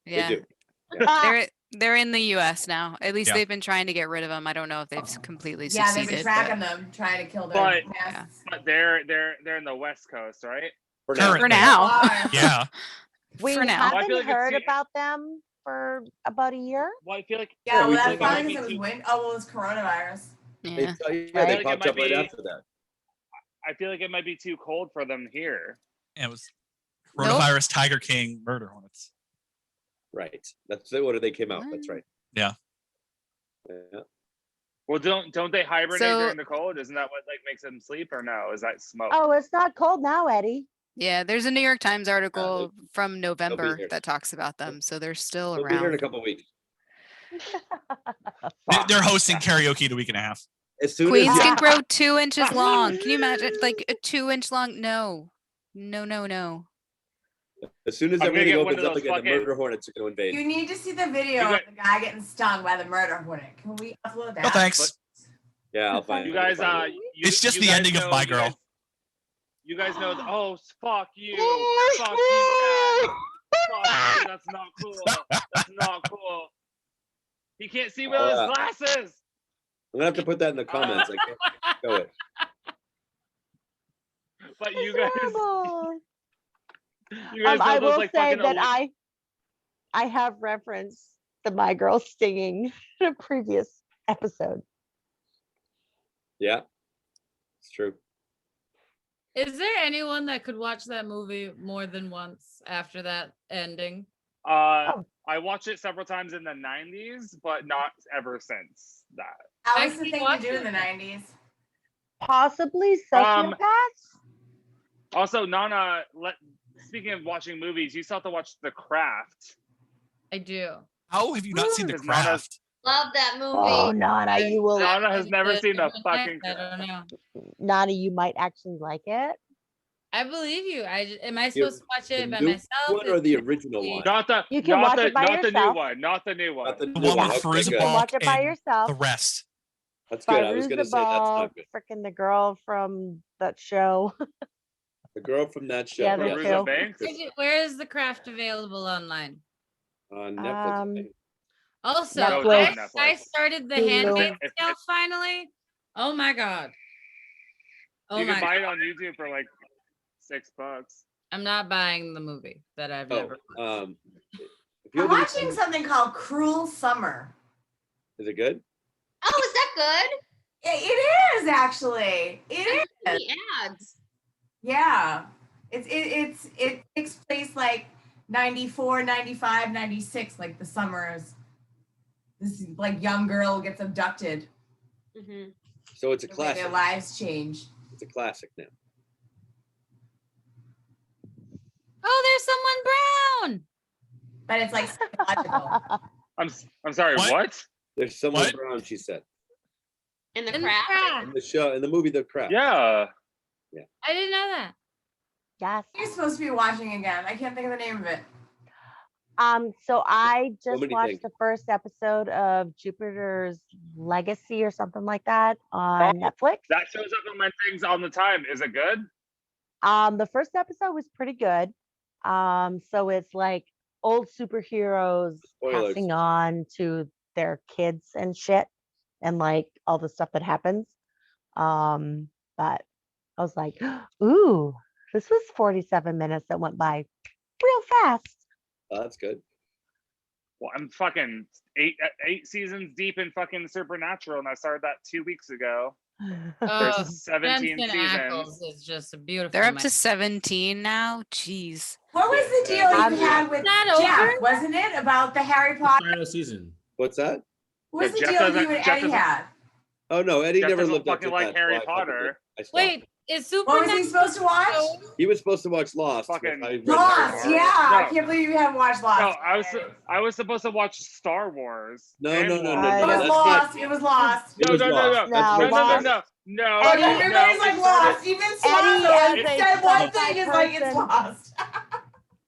Yeah, They do. they're in the U.S. now. At least Yeah. they've been trying to get rid of them. I don't know if they've completely Yeah, they've succeeded. been but tracking them, trying to kill their But- nests. But they're in the West Coast, right? For now. For now. Why? Yeah, We for now. Well, I haven't feel like it's heard the- about them for about a year. Well, I feel like Yeah, we well, that's think probably it might because it be was too- wind. Oh, well, it's coronavirus. Yeah. They Right. popped It up might right be- after that. I feel like it might be too cold for them here. and it was Nope. coronavirus, Tiger King, murder hornets. Right. That's the order they came out. That's right. Yeah. Yeah. Well, don't they hibernate So- during the cold? Isn't that what like makes them sleep, or no? Is that smoke? Oh, it's not cold now, Eddie. Yeah, there's a New York Times article from November here. that talks about them, so they're still They'll be here in a around. couple of weeks. They're hosting karaoke in a week and a half. As soon Queens as can grow 2 inches long. Can you imagine? Like a 2-inch long? No. No. as soon as I'm gonna everything get one opens of up those again, the fucking- murder hornets are going to invade. You need to see the video You got- of the guy getting stung by the murder hornet. Can we upload that? No thanks. Yeah, I'll find You it. guys, I'll find it. It's just you the guys ending of know- My you Girl. guys- You guys know. Oh, fuck you! Fuck you! Dad. Fuck you! That's not cool. That's not cool. He can't see with Oh, his glasses. I'm gonna have to put that in the comments. I can't show it. But you guys, Horrible. you guys know I those will like say fucking. that I have referenced the My Girl stinging in a previous episode. Yeah, it's true. Is there anyone that could watch that movie more than once after that ending? I watched it several times in the '90s, but not ever since that. How was I the can thing watch to do in it. the 90s? Possibly sociopaths. Also, Nana, speaking of watching movies, you still have to watch The Craft. I do. How have you not seen The Because Nana's- Craft? Love that movie. Oh, Nana, you will. Nana has never seen the I fucking. don't know. Nana, you might actually like it. I believe you. Am I supposed to watch it The by new myself? one or Is the it- original one? Not the. You can not watch the, it by not the new yourself. one. Not the new one. Not the The new one with Okay, Fairuza good. You can watch Balk it by and yourself. the rest. That's good. I was gonna say that's not good. Freaking the girl from that show. The girl from that show. Yeah, the Fairuza two. Banks. Where is the craft available online? On Netflix. Um, right? Also, Netflix. I started The Hulu. Handmaid's If- Tale finally. Oh my god. Oh you can my buy god. it on YouTube for like $6. I'm not buying the movie that I've never Oh, watched. if you I'm had to watching do- something called Cruel Summer. Is it good? Oh, is that good? It is actually. It is. The ads. Yeah. It takes place like 94, 95, 96, like the summers. This like young girl gets abducted. Hmm. So it's a The way classic. their lives change. It's a classic now. Oh, there's someone brown. But it's like psychological. I'm sorry, What? what? There's someone What? brown, she said. In the In the crap. crack. In the show, in the movie The Craft. Yeah. I didn't know that. Yes. You're supposed to be watching again. I can't think of the name of it. So I just many watched things. the first episode of Jupiter's Legacy or something like that on Netflix. That shows up on my things all the time. Is it good? The first episode was pretty good. So it's like old superheroes Spoilers. passing on to their kids and shit, and like all the stuff that happens. But I was like, ooh, this was 47 minutes that went by real fast. Oh, that's good. Well, I'm fucking eight seasons deep in fucking Supernatural, and I started that 2 weeks ago. Oh, There's 17 Jensen Ackles seasons. is just a beautiful. They're up man. to 17 now. Jeez. What was the deal I'm- you had with Not Jeff? over? Wasn't it about the Harry The Potter? final season. What's that? What was Yeah, the Jeff deal doesn't- you and Jeff Eddie doesn't- had? Oh no, Eddie Jeff never doesn't lived up to fucking like that. Harry so I fucking Potter. did. I stopped. Wait, is What was Supernatural? he supposed to watch? He was supposed to watch Lost. but Fucking I read Lost. Harry Yeah, Potter. I No. can't believe you haven't watched Lost. No, I was supposed to watch Star Wars. No, and no, no, no, Lost. no, It was that's Lost. not- It was Lost. It No, was no, no, Lost. no, That's No, what it Lost. was. no. Oh, Eddie- everybody's like Lost. Even Eddie Suazo. is It a said one sci-fi thing is like it's person. Lost.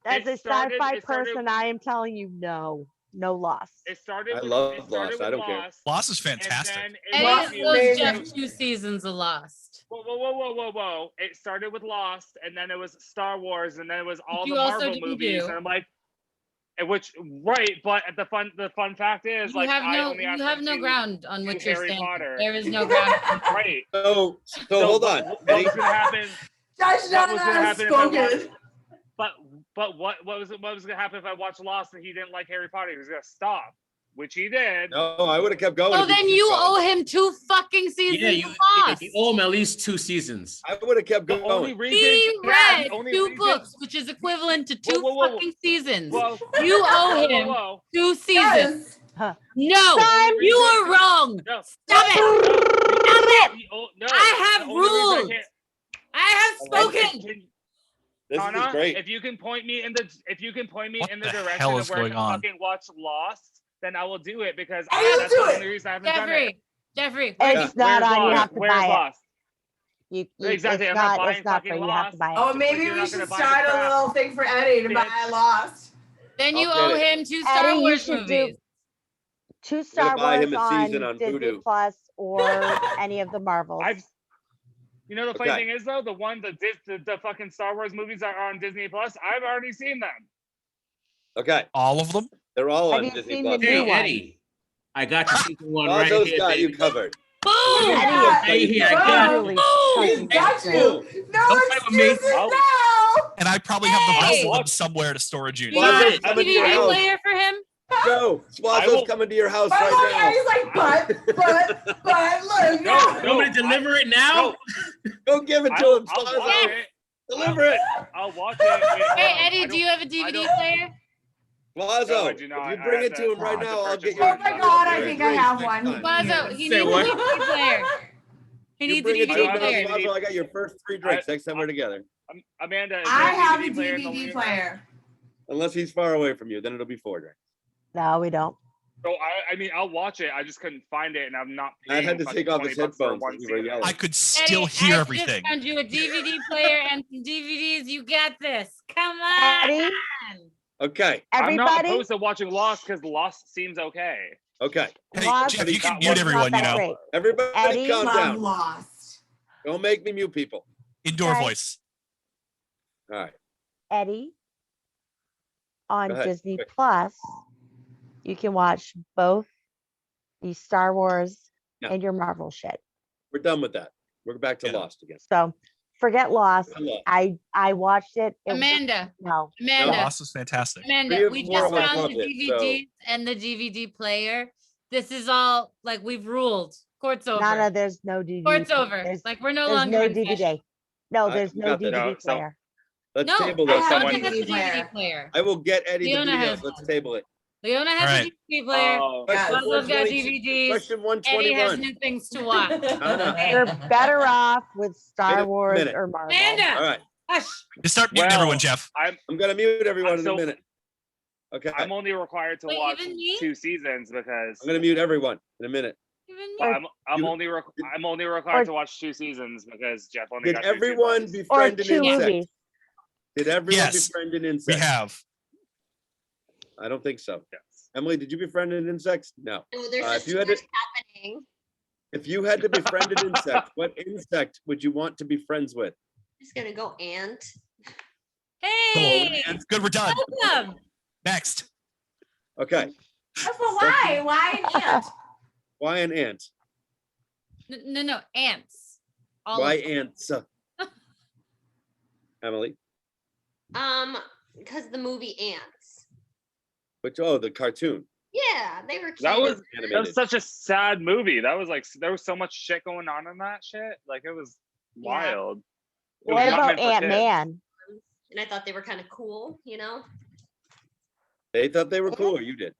As a It started- sci-fi it started- person, I am telling you, no loss. It started. I with, love it started Lost. I with don't care. Lost, Lost is and fantastic. then it Eddie Lost went was owes to- amazing. Jeff 2 seasons of Lost. Whoa. It started with Lost, and then it was Star Wars, and then it was all You the also Marvel didn't movies. do. And I'm like, right, but the fun fact is, You like, have I no, only you been have no to- ground on to which you're Harry standing. Potter. There is no ground. Right. So hold on. What Eddie, was gonna happen? Josh What was gonna Nana happen if I watched? spoken. But what was gonna happen if I watched Lost and he didn't like Harry Potter? He was gonna stop, which he did. no, I would have kept going. So if he then kept you going. owe him 2 fucking seasons Yeah, you, of Lost. you owe him at least 2 seasons. I would have kept The only going. reason He yeah, read the only 2 reason- books, which is equivalent to 2 Whoa. fucking seasons. Well, You owe him whoa. 2 seasons. Yes. No, Time. you are wrong. No. Stop it. Stop it. No. I have The only reason rules. can't- I have spoken. This Donna, is great. if you can point me in the What in the the direction hell of is where I going can on? fucking watch Lost, then I will do it because I will that's do the it. only reason I haven't done it. Jeffrey, It's not Where's on. You Lost? have to Where's buy it. Lost? Exactly, It's I'm not not. buying It's not fucking free. You have to Lost. buy it. Oh, But maybe you're we not should gonna buy start the a crap. little thing for Eddie to buy Bitch. Lost. then you I'll owe get him 2 Star Eddie, you Wars should do movies. 2 Star buy Wars him a on season on Disney Vudu. Plus or any of the Marvels. You know the funny Okay. thing is though, the fucking Star Wars movies that are on Disney Plus, I've already seen them. Okay, All of them? they're all Have on you Disney seen Plus. the Hey, new one? Eddie, I got you season 1 right Suazo's here, got baby. you covered. Boom. Eddie Right here, I got you. Really Boom. chunky He's got bastard. you. No Don't play with me. excuses I'll- now. And I probably have the rest Hey! of them somewhere to storage Do unit. you Well, have a I'm coming to your DVD house. player for him? No, I Suazo's will- coming to your house But look, right Eddie's like, but, look, No, no. You want me to deliver it now? now. Go give it to I'll him, watch Suazo. it. Deliver it. I'll watch it. Hey, Eddie, do you have a DVD player? Suazo, No, I do if not. you I bring have it to him to- right I have now, to I'll purchase get one. you. Oh my God, I your think I drinks have next one. time. Suazo, he Say needs a what? DVD player. He You needs a bring it to DVD him now, player. Suazo, I got your first 3 drinks next time we're together. Amanda, is I there have a player in the DVD living room? player. Unless he's far away from you, then it'll be 4 drinks. No, we don't. So I mean, I'll watch it. I just couldn't find it, and I'm not. I had paying to fucking take off 20 his bucks for headphones one when you were season. yelling. I could still Eddie, hear I everything. just found you a DVD player and some DVDs. You got this. Come on. Eddie, Okay, I'm not everybody. opposed to watching Lost because Lost seems okay. okay. Hey, Lost Jeff, you can is mute not everyone, you that know. great. Everybody Eddie, calm Love down. Lost. Don't make me mute people. Indoor Okay. voice. All right. Eddie on Go ahead, Disney quick. Plus You can watch both the Star Wars Yeah. and your Marvel shit. We're done with that. We're back to Yeah. Lost again. So forget Lost. Lost. I watched it. It was- Amanda, no. Amanda, Lost was fantastic. Three Amanda, of we four just of us found the loved it, so- DVDs and the DVD player. This is all like we've ruled. Court's over. Nana, there's no DVD. Court's over. There's, Like we're no there's longer no in DVD. session. No, I there's no got that. DVD No, so- player. Let's No, table I this. have Someone a has the DVD player. DVD player. I will get Eddie Leona the has video. Let's one. table it. Leona has Alright. a DVD player. Oh, Yeah. Suazo's got 122 DVDs. Question Eddie has 121. new things to watch. You're better off with Wait Star a Wars minute. or Marvel. Amanda, All right. hush. Just start muting Well, everyone, Jeff. I'm gonna mute everyone in a So- minute. Okay. I'm only required to Wait, watch even me? 2 seasons because I'm gonna mute everyone in a minute. Even well, you. I'm You- only I'm only required or- to watch 2 seasons because Jeff only Did got 2 everyone seasons. Or befriend an 2 insect? movies. Did everyone Yes. befriend an We insect? have. I don't think so. Yes. Emily, did you befriend an insect? No. No, there's if just you too had much to- happening. If you had to befriend an insect, what insect would you want to be friends with? Just gonna go ant. Hey, Good, we're done. welcome. Next. Okay. But why? Why an ant? Why an ant? No, ants. All Why of them. ants? Emily, Because the movie Ants. the cartoon Yeah, they were cute. That was animated. such a sad movie. That was like there was so much shit going on in that shit. Like it was Yeah. wild. It was What not about meant for kids. Ant-Man? and I thought they were kind of cool, you know? They thought they were cool, or you did?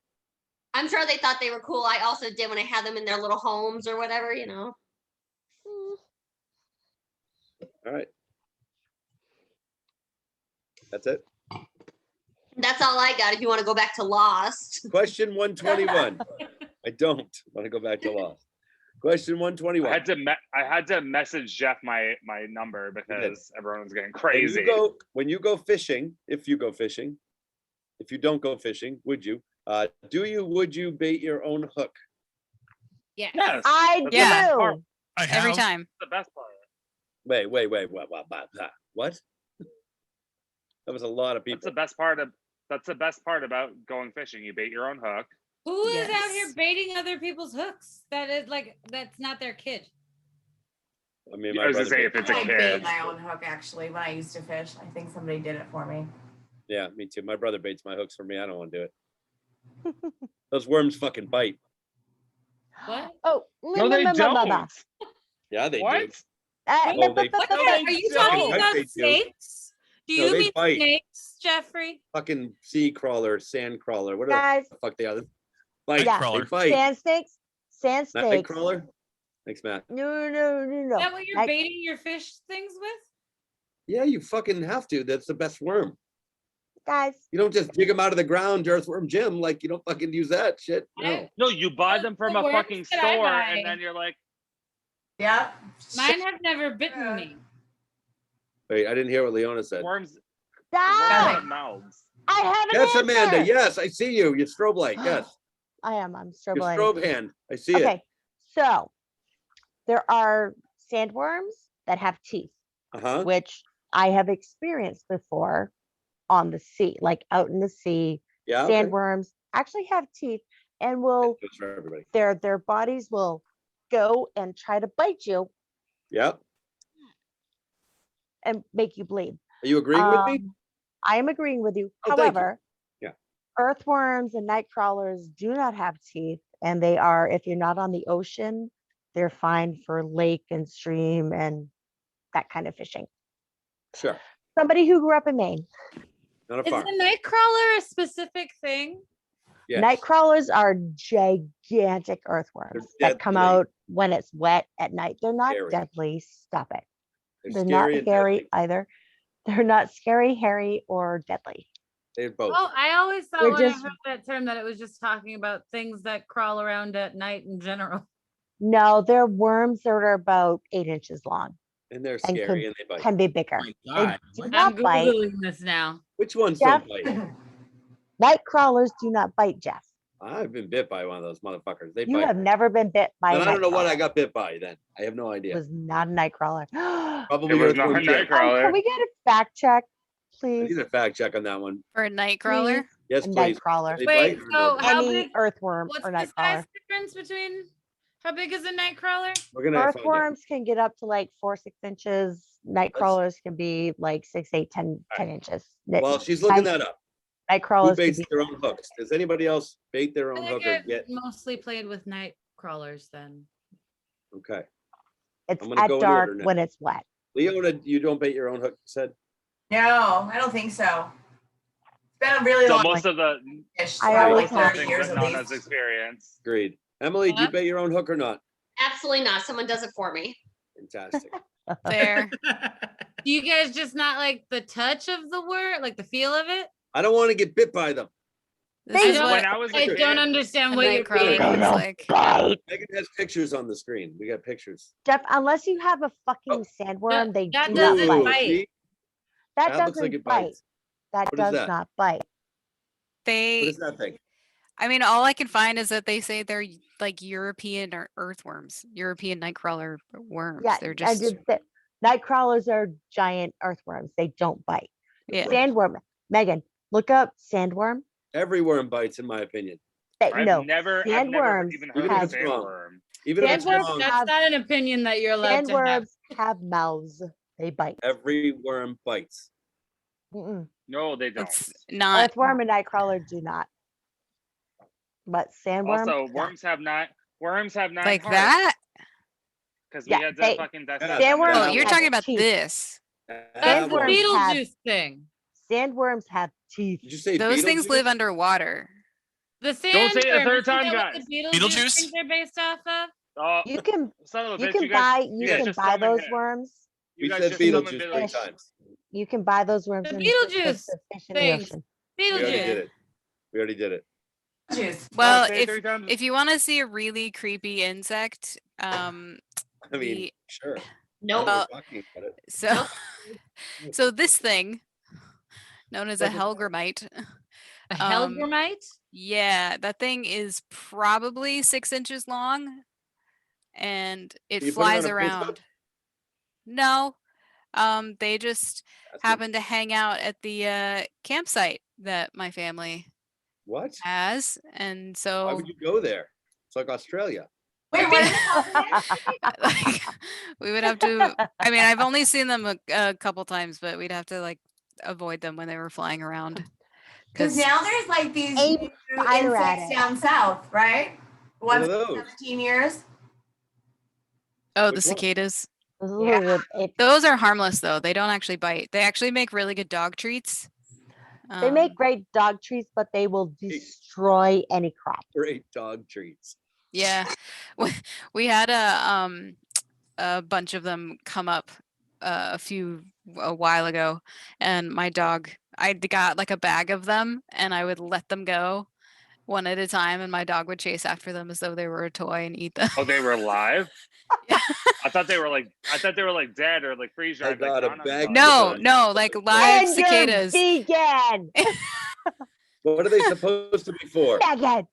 I'm sure they thought they were cool. I also did when I had them in their little homes or whatever, you know? All right. That's it. That's all I got if you want to go back to Lost. Question 121. I don't want to go back to Lost. Question 121. I had to message Jeff my number because everyone was getting crazy. When you go fishing, if you go fishing, if you don't go fishing, would you bait your own hook? Yeah. Yes, I That's do. the best part. I have. Every time. The best part. Wait, what? That was a lot of That's people. the best part about going fishing. You bait your own hook. Who is out here Yes. baiting other people's hooks? That is like that's not their kid. I mean, I was gonna say if it's a I bait kid. my own hook actually when I used to fish. I think somebody did it for me. Yeah, me too. My brother baits my hooks for me. I don't want to do it. Those worms fucking bite. What? Oh, No, they don't. Yeah, they What? do. Oh, they- What No, are they you don't. talking I about think they do. snakes? Do No, you they mean bite. snakes, Jeffrey? Fucking sea crawler, sand crawler, whatever Guys, the fuck they are. Bite. Yeah. They Crawler. bite. sand snakes. Sand Night snakes. crawler. Thanks, Matt. No. Is that what you're Night- baiting your fish things with? Yeah, you fucking have to. That's the best worm. Guys, You don't just dig them out of the ground, earthworm Jim. Like you don't fucking use that shit. No. No, you buy them from The a worms fucking that I store, buy. and then you're like, Yep. Mine have never bitten me. Wait, I didn't hear what Leona said. worms, worms stop. have mouths. I have an Yes, answer. Amanda. Yes, I see you. Your strobe light. Yes. I am. I'm Your struggling. strobe hand. I see it. Okay, so there are sandworms that have teeth, Uh-huh. which I have experienced before on the sea, like out in the sea. Yeah. okay. Sandworms actually have teeth and will That's for everybody. their bodies will go and try to bite you Yeah. and make you bleed. Are you agreeing with me? I am agreeing with you. Oh, thank you. However, Yeah. earthworms and night crawlers do not have teeth, and they are, if you're not on the ocean, they're fine for lake and stream and that kind of fishing. Sure. Somebody who grew up in Maine. Not a Is farm. the night crawler a specific thing? Yes. Night crawlers are gigantic earthworms that come deadly. out when it's wet at night. They're not Scary. deadly. Stop it. They're scary not and hairy deadly. either. They're not scary, hairy, or deadly. They're both. Oh, I always thought They're when just- I heard that term that it was just talking about things that crawl around at night in general. No, they're worms that are about 8 inches long. And they're and scary and they bite. Can be bigger. Oh my They God. do What? not I'm bite. googling this now. Which ones Jeff? don't bite? Night crawlers do not bite, Jeff. I've been bit by one of those motherfuckers. They You bite. have never been bit by And a I don't know night what I crawler. got bit by then. I have no It idea. was not a night crawler. Probably It was not a earthworm Jim. night crawler. Can we get a fact check, I please? need a fact check on that one. For a night crawler. Please? Yes, A please. night crawler. They Wait, bite or so no bite? how Any big? earthworm What's or the night size crawler. difference between? How big is a night crawler? We're gonna find out. Earthworms can get up to like 4-6 inches. Night Let's- crawlers can be like 6, 8, 10 inches. While she's looking that up, Night who crawlers can baits be their own hooks? Does anybody else bait their I own think hook or I've get? mostly played with night crawlers then. Okay. it's I'm gonna at go in dark order now. when it's wet. Leona, you don't bait your own hook, you said? No, I don't think so. It's been a really So long most of the ish, I probably always like most of the 30 things years that at Nana's least. experience. Agreed. Emily, do you Huh? bait your own hook or not? Absolutely not. Someone does it for me. Fantastic. There. Do you guys just not like the touch of the word, like the feel of it? I don't want to get bit by them. This I is don't- what When I was a I kid, don't understand a what you're night crawler baiting. looks like. Bite. Megan has pictures on the screen. We got pictures. Jeff, unless you have a fucking Oh. sandworm, they that do not doesn't bite. bite. see? That That looks like doesn't it bite. bites. That What is does that? not bite. What They, is that thing? I mean, all I can find is that they say they're like European or earthworms, European nightcrawler worms. Yeah, They're I just, did that. Night crawlers are giant earthworms. They don't bite. yeah. Sandworm. Megan, look up sandworm. Every worm bites, in my opinion. They, I've no, never sandworms even Even heard if of a it's wrong. sandworm. Even if it's Sandworms wrong, That's not an opinion that you're allowed to have. sandworms have mouths. They bite. every worm bites. Mm-mm. No, they don't. It's not. Earthworm and nightcrawler do not. But sandworm. Also, yeah. worms have nine Like hearts. that? Because Yeah, we had to they- fucking Yeah. dissect Sandworms them. Oh, you're have talking about teeth. this. That's the Sandworms have- Beetlejuice thing. Sandworms have teeth. Did you say Those things Beetlejuice? live underwater. The Don't say it a sandworm, third isn't time, that what guys. the Beetlejuice Beetlejuice? things are based off of? Oh, You can son of a you bitch, can you guys, buy you you guys can just buy summoned those him. worms. You We guys said just summoned Beetlejuice 3 Beetlejuice. times. You can buy those worms The in Beetlejuice the fish in the things. ocean. We already did Beetlejuice. it. We already did it. Juice. Well, say it 3 times. if you want to see a really creepy insect, I mean, The- sure. Nope. Now that we're talking about it. so so this thing known as a What's it called? hellgrammite. A Um, hellgrammite? Yeah, that thing is probably 6 inches long, and it Can you put it on flies a post around. up? No, they just That's it. happened to hang out at the campsite that my family What? has, and Why so would you go there? It's like Australia. Wait, what is it called again? like, we would have to. I mean, I've only seen them a couple times, but we'd have to like avoid them when they were flying around. Because now there's like these Aim new fire at insects it. down south, right? What Once are in those? 17 years. Oh, the Which one? cicadas. Yeah. Those are harmless though. They don't actually bite. They actually make really good dog treats. They make Um, great dog treats, but they will destroy any crop. Great dog treats. Yeah, we had a bunch of them come up a while ago, and my dog, I got like a bag of them, and I would let them go one at a time, and my dog would chase after them as though they were a toy and eat them. Oh, they were alive? Yeah. I thought they were like dead or like freeze I dried. got a like bag Nana. No, Vegan. no, like live And cicadas. you're vegan. What are they supposed to be for? Megan.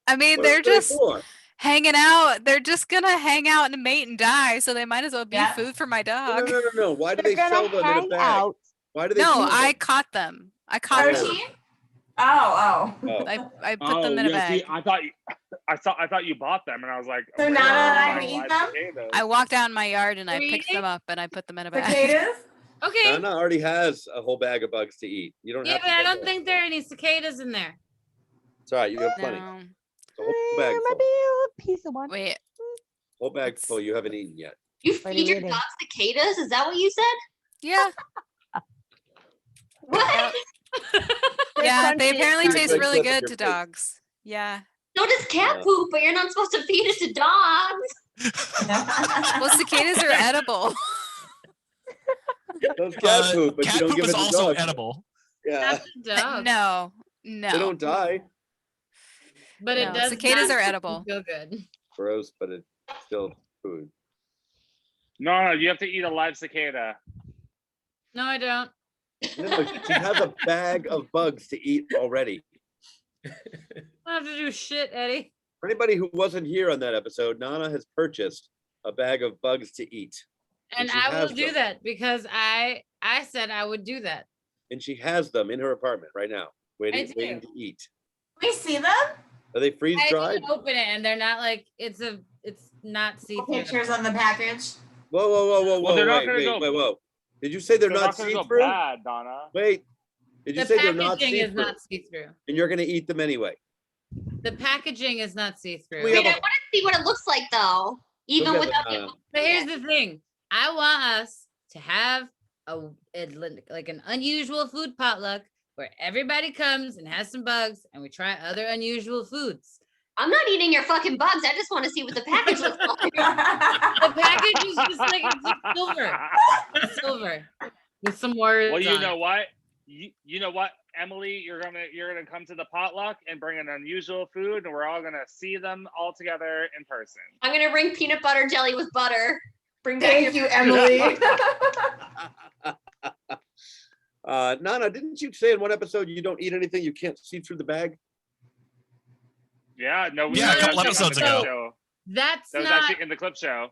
I mean, What are they're they just for? hanging out. They're just gonna hang out and mate and die, so they might as well be Yeah. food for my No, dog. no. Why do They're they sell gonna them in a hang bag? out. Why do they No, sell them? I caught them. I caught them. Protein? Oh. Oh. I put them in a yeah, see, bag. I thought you bought them, and I was like, So okay, Nana and I I'll can buy eat them? potatoes. I walked out in my yard and I Are you picked them eating? up and I put them in a bag. Potatoes? Okay. Nana already has a whole bag of bugs to eat. You don't Yeah, have but to. I go don't there. think there are any cicadas in there. It's all right. You have plenty. No. It's a whole bag Might full. be a piece of one. Wait, Whole bag It's- full. You haven't eaten yet. You What are feed you your eating? dog cicadas? Is that what you said? yeah, What? They're yeah, they crunchy. apparently It's taste like really clip of good your to face. dogs. Yeah. So does cat Yeah. poop, but you're not supposed to feed it to dogs. Well, cicadas are edible. Those cat poop, but you cat don't poop give is it to also dogs. edible. Yeah, Not the dog. No, they no. don't die. But it No, does. cicadas not are edible. Feel good. Gross, but it's still food. No, you have to eat a live cicada. No, I don't. No, she has a bag of bugs to eat already. I don't have to do shit, Eddie. For anybody who wasn't here on that episode, Nana has purchased a bag of bugs to eat, And she I will has do them. that because I said I would do that. and she has them in her apartment right now waiting to eat. We see them. Are they freeze I dried? didn't open it, and they're not like it's not see-through. Pictures on the package. Whoa, Well, they're not wait, gonna go- whoa. Did you say they're not gonna go see-through? bad, Donna. Wait, did you The say they're not packaging is see-through? not see-through. And you're gonna eat them anyway? The packaging is not see-through. We Wait, have I want to see what it looks like though, even Look at without them, the. But here's the thing. I want us to have like an unusual food potluck where everybody comes and has some bugs and we try other unusual foods. I'm not eating your fucking bugs. I just want to see what the package looks like. The package is just like it's just silver. It's silver. With some words. Well, you on know it. what? You know what, Emily? You're gonna come to the potluck and bring an unusual food, and we're all gonna see them all together in person. I'm gonna bring peanut butter jelly with butter. Bring back Thank your you, Emily. Nana, didn't you say in one episode you don't eat anything you can't see through the bag? Yeah, no, we Yeah, a said couple that on the episodes clip ago. show. That's That was not actually in the clip show.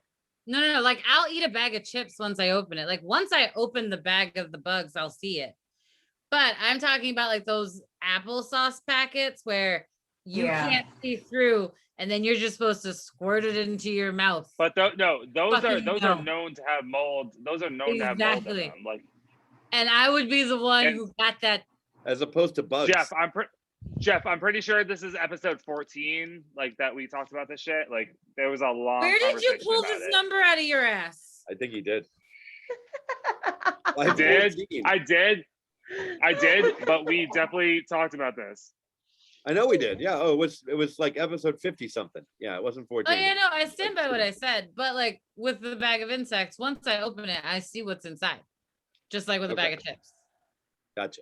no. Like I'll eat a bag of chips once I open it. Like once I open the bag of the bugs, I'll see it. But I'm talking about like those applesauce packets where you Yeah. can't see through, and then you're just supposed to squirt it into your mouth. But no, those Fucking are no. known to have mold. Those are known to have mold in Exactly. them. Like And I would be the one And- who got that. As opposed to bugs. Jeff, I'm pretty sure this is episode 14. Like that we talked about this shit. Like there was a long. Where did you conversation pull about this it. number out of your ass? I think he did. I did. 14. I did, but we definitely talked about this. I know we did. Yeah. Oh, it was like episode 50 something. Yeah, it wasn't 14. Oh yeah, no, I stand by what I said. But like with the bag of insects, once I open it, I see what's inside. Just like with a bag of chips. Gotcha.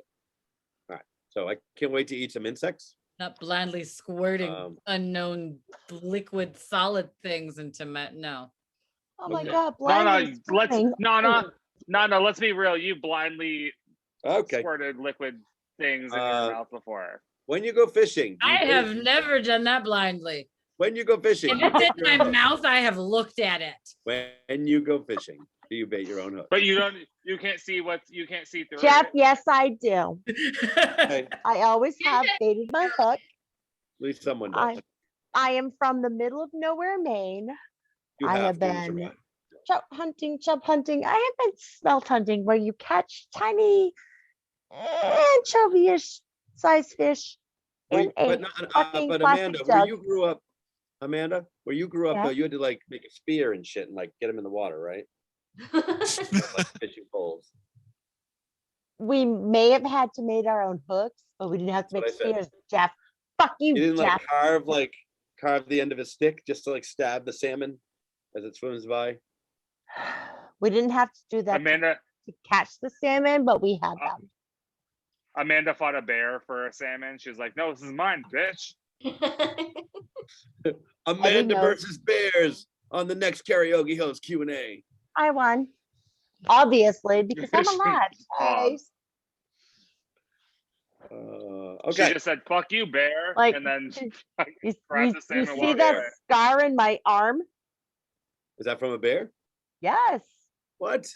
All right. So I can't wait to eat some insects. Not blindly squirting Um, unknown liquid solid things into my no. Oh my Okay. God. No, blindly let's squirting. no. Let's be real. You blindly Okay. squirted liquid things in your mouth before. When you go fishing, do you I bait- have never done that blindly. When you go fishing, If do you it's bait in your own my hook? mouth, I have looked at it. When you go fishing, do you bait your own hook? But you can't see through Jeff, it. yes, I do. Okay. At I always have baited my hook. least someone does. I am from the middle of nowhere, Maine. You I have have to been survive. chub hunting. I have been smelt hunting where you catch tiny anchovy-ish size fish in a fucking But plastic Amanda, where jug. you grew up, though, Yeah. you had to like make a spear and shit and like get them in the water, right? Like fishing poles. We may have had to make our own hooks, but we didn't have to make That's what I said. spears, Jeff. Fuck you, You didn't Jeff. like carve the end of a stick just to like stab the salmon as it swims by. We didn't have to do that Amanda to catch the salmon, but we had Uh, them. Amanda fought a bear for a salmon. She was like, "No, this is mine, bitch." Amanda know. versus Bears on the next Karaoke Host Q&A. I won. Obviously, because I'm a lad. guys. She Okay. just said, "Fuck you, bear," Like, and then You, grabs you- the you salmon see walked that away. scar in my arm? Is that from a bear? Yes. What?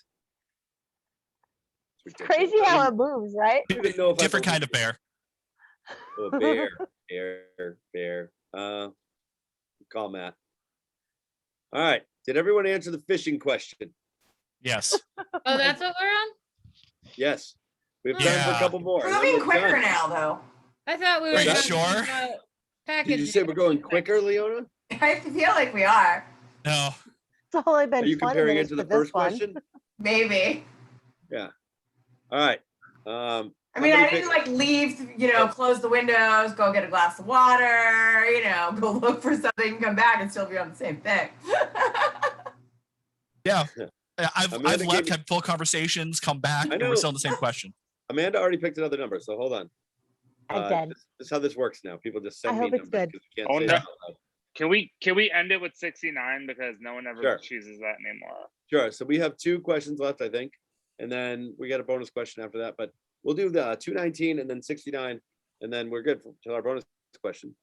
It's crazy how it moves, right? I don't even know if I Different kind of believe bear. it. Oh, a bear. Call Matt. All right. Did everyone answer the fishing question? Yes. Oh, that's what we're on? Yes. We have time for a Yeah. couple more. We're and then moving we're quicker done. now, though. I thought we were Are you talking sure? about Did packaging. you say we're going quicker, Leona? I feel like we are. No. It's only Are been you 20 comparing it minutes to for the this first one. question? Maybe. All right. I mean, somebody I pick- didn't like leave, close the windows, go get a glass of water, go look for something, come back and still be on the same thing. Yeah. I've Amanda gave left, me- had full conversations, come back, I and we're know. still on the same question. Amanda already picked another number, so hold on. I did. This is how this works now. People just send I me hope it's numbers good. 'cause we Oh, can't say no. it out loud. Can we end it with 69 because no one ever Sure. chooses that anymore? Sure. So we have 2 questions left, I think. And then we got a bonus question after that. But we'll do the 219 and then 69. And then we're good till our bonus question.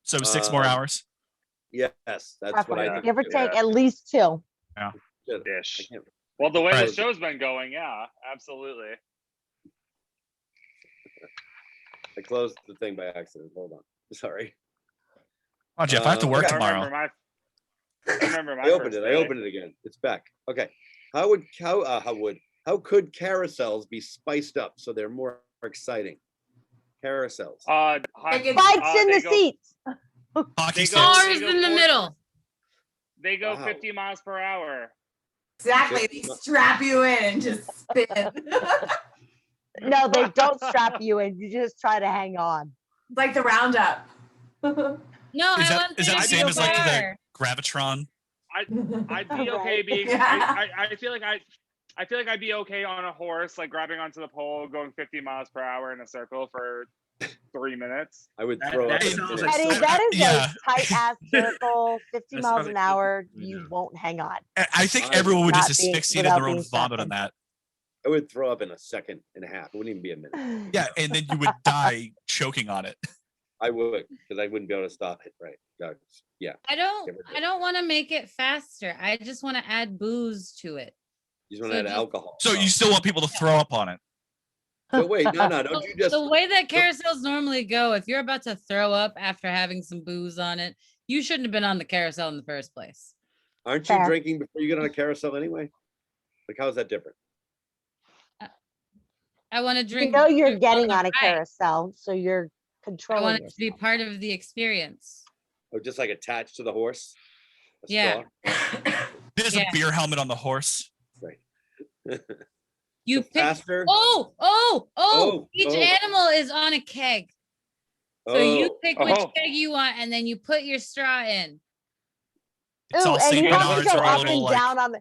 So 6 more Um, hours. Yes, that's what I Roughly. think. Give or too. take at least 2. Good. I Ish. can't- Well, the way Right. the show's been going, yeah, absolutely. I closed the thing by accident. Hold on. Sorry. Oh, Jeff, I have to work I tomorrow. remember my I opened first it. I day. opened it again. It's back. Okay. How could carousels be spiced up so they're more exciting? Carousels. Bikes in the seats. Hockey They sticks. go- Cars in the middle. They go Wow. 50 miles per hour. Exactly. They strap you in and just spin. No, they don't strap you in. You just try to hang on. Like the roundup. No, Is I that want is there that to the be same a as like the bar. Gravitron? I'd be okay Right. being. Yeah. I feel like I'd be okay on a horse, like grabbing onto the pole, going 50 miles per hour in a circle for 3 minutes. I would That- throw that up in a sounds minute. like Eddie, so- that is Yeah. a tight ass circle, 50 That miles sounds an like hour. something we You do. won't hang on. I think I everyone would not just being- asphyxiate in without their own being vomit on second. that. I would throw up in a second and a half. It wouldn't even be a minute. Yeah, and then you would die choking on it. I would, because I wouldn't be able to stop it. Right. Yeah. I don't Give or take. want to make it faster. I just want to add booze to it. You just want So to add just- alcohol. So you still want people to throw up on it. So wait, no, So don't you just the way that carousels normally go, if you're about to throw up after having some booze on it, you shouldn't have been on the carousel in the first place. aren't you Fair. drinking before you get on a carousel anyway? Like how's that different? I want to You drink. know you're beer getting the on a ride. carousel, so you're I controlling want it to be yourself. part of the experience. Or just like attached to the horse? A Yeah. straw? There's Yeah. a beer helmet on the horse. Right. You So pick. faster. Oh! Each oh. animal is on a keg. So you Oh, pick which Oh. keg you want, and then you put your straw in. It's Ooh, all and St. you have to Bernards go or a up little and like down on the.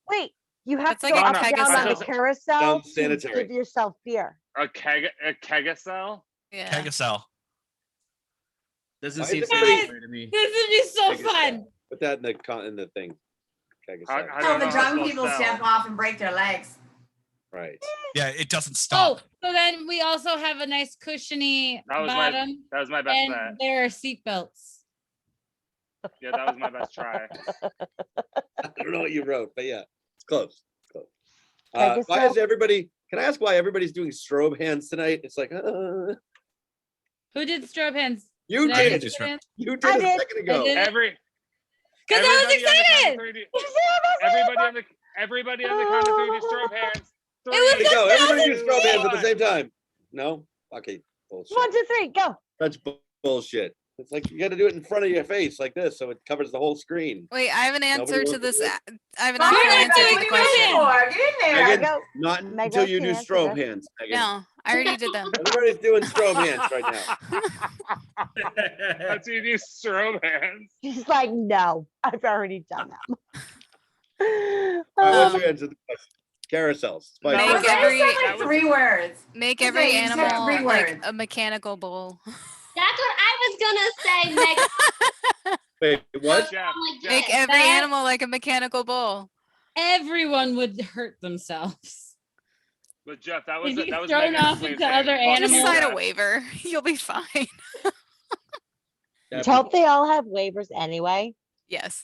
Wait, you have That's to like go a up and down on the Pegasus. carousel Sounds to sanitary. give yourself beer. A kegasel? Yeah. Kegacell. Doesn't Why is seem it sanitary to me. This would be so Pegasus. fun. Put that in the thing. Keg I aside. don't So the know how drunk to people spell. step off and break their legs. Right. Yeah, it doesn't Oh, stop. so then we also have a nice cushiony That was bottom, That was my best and bet. there are seat belts. Yeah, that was my best try. I don't know what you wrote, but yeah, it's close. It's close. Keg Why is aside. everybody? Can I ask why everybody's doing strobe hands tonight? It's like Who did strobe hands? you Did I did. do Just strobe hands? You I did a did. second I ago. did. Because I was excited. Everybody on the count of 3, do strobe hands. was There you go. Everybody do excited. strobe hands at the same time. No? Okay. Bullshit. 1, 2, 3, go. That's bullshit. It's like you got to do it in front of your face like this, so it covers the whole screen. Wait, I have an answer Nobody to wants this. to do it. I have an Fine, actual everybody, answer to what the are you waiting question. for? Get in there. Megan, Go. not Meg until goes you to do answer strobe this. hands. Megan. No, I already did them. Everybody's doing strobe hands right now. That's you do strobe hands. She's like, no, I've already done them. All right, what's Um, your answer to the question? Carousels. Spice Make That up. was every- like that was- 3 words. Make That's every it, you said animal 3 like words. a mechanical bull. That's what I was gonna say, Meg. Wait, what? Jeff, Like Jeff, Make this. every That- animal like a mechanical bull. Everyone would hurt themselves. but Jeff, that was If you that was thrown Megan's off way of into saying other fuck Just you, animals. sign a Jeff. waiver. You'll be fine. Yeah, Don't they all have waivers anyway? Yes.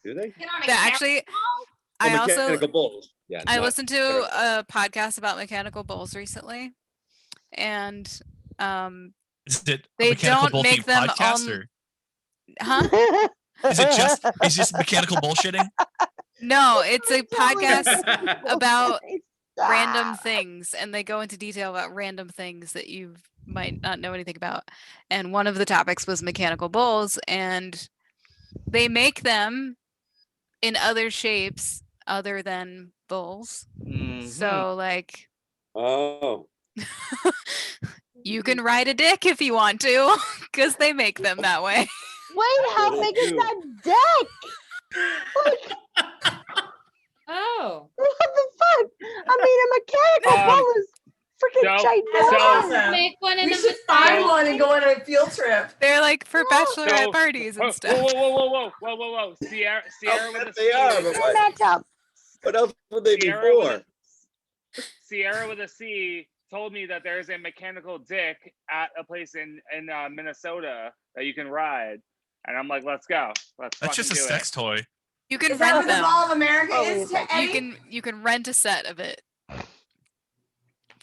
do they? Get on a But actually, I Oh, also mechanical bulls. Yeah. I not listened to carousels. a podcast about mechanical bulls recently, and Is it a They mechanical don't bull make themed them podcast on- or huh? is it just mechanical bullshitting? No, it's a Totally. podcast about random Stop. things, and they go into detail about random things that you might not know anything about. And one of the topics was mechanical bulls, and they make them in other shapes other than bulls. Mhm. So like Oh. you can ride a dick if you want to, because they make them that way. Wait, how Little big is dude. that deck? Like, Oh, what the fuck? I mean, a mechanical Um, bull is freaking so- That's ginormous. awesome. make one in We the should find vicinity. one and go on a field trip. They're like for bachelorette So- parties Whoa, and stuff. whoa. Sierra I'll with a bet they are, but C. what? Match up. What else would they be Sierra with for? a- Sierra with a C told me that there's a mechanical dick at a place in Minnesota that you can ride, and I'm like, let's go. Let's That's just a fucking do sex toy. You can Is that rent what the them. Mall of America Oh, is wait, to Eddie? You can rent a set of it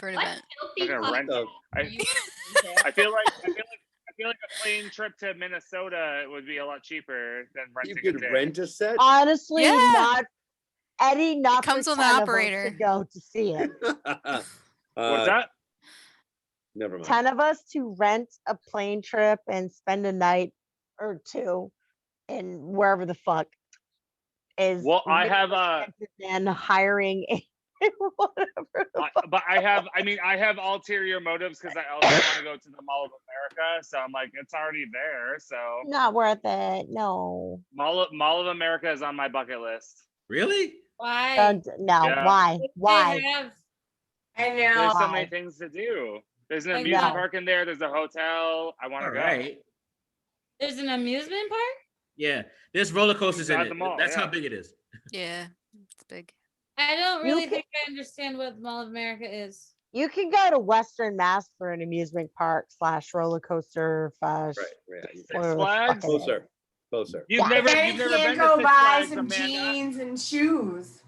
for an What event. filthy I'm gonna rent fuck I- are you into? I feel like a plane trip to Minnesota would be a lot cheaper than You renting a could day. rent a set. Honestly, Yeah. not Eddie, not comes for with an 10 of us operator. to go to see it. What's that? Never mind. 10 of us to rent a plane trip and spend a night or two in wherever the fuck is Well, I way have more expensive than hiring a whatever the fuck. but I have ulterior motives because I also want to go to the Mall of America. So I'm like, it's already there. So Not worth it. No. Mall of America is on my bucket list. Really? Why? No. Yeah. Why? They Why? have I know. There's so Why? many things to do. There's an I amusement know. park in there. There's a hotel. I want All to go. right. there's an amusement park. Yeah, there's roller coasters in At it. the mall, That's how yeah. big it is. Yeah, it's big. I don't You really can- think I understand what Mall of America is. You can go to Western Mass for an amusement park / roller coaster slash Right. Yeah. Six whatever the Flags? fuck it is. Closer. Closer. You've Yeah. never Then you've you never can been go to Six buy Flags, some Amanda? jeans and shoes.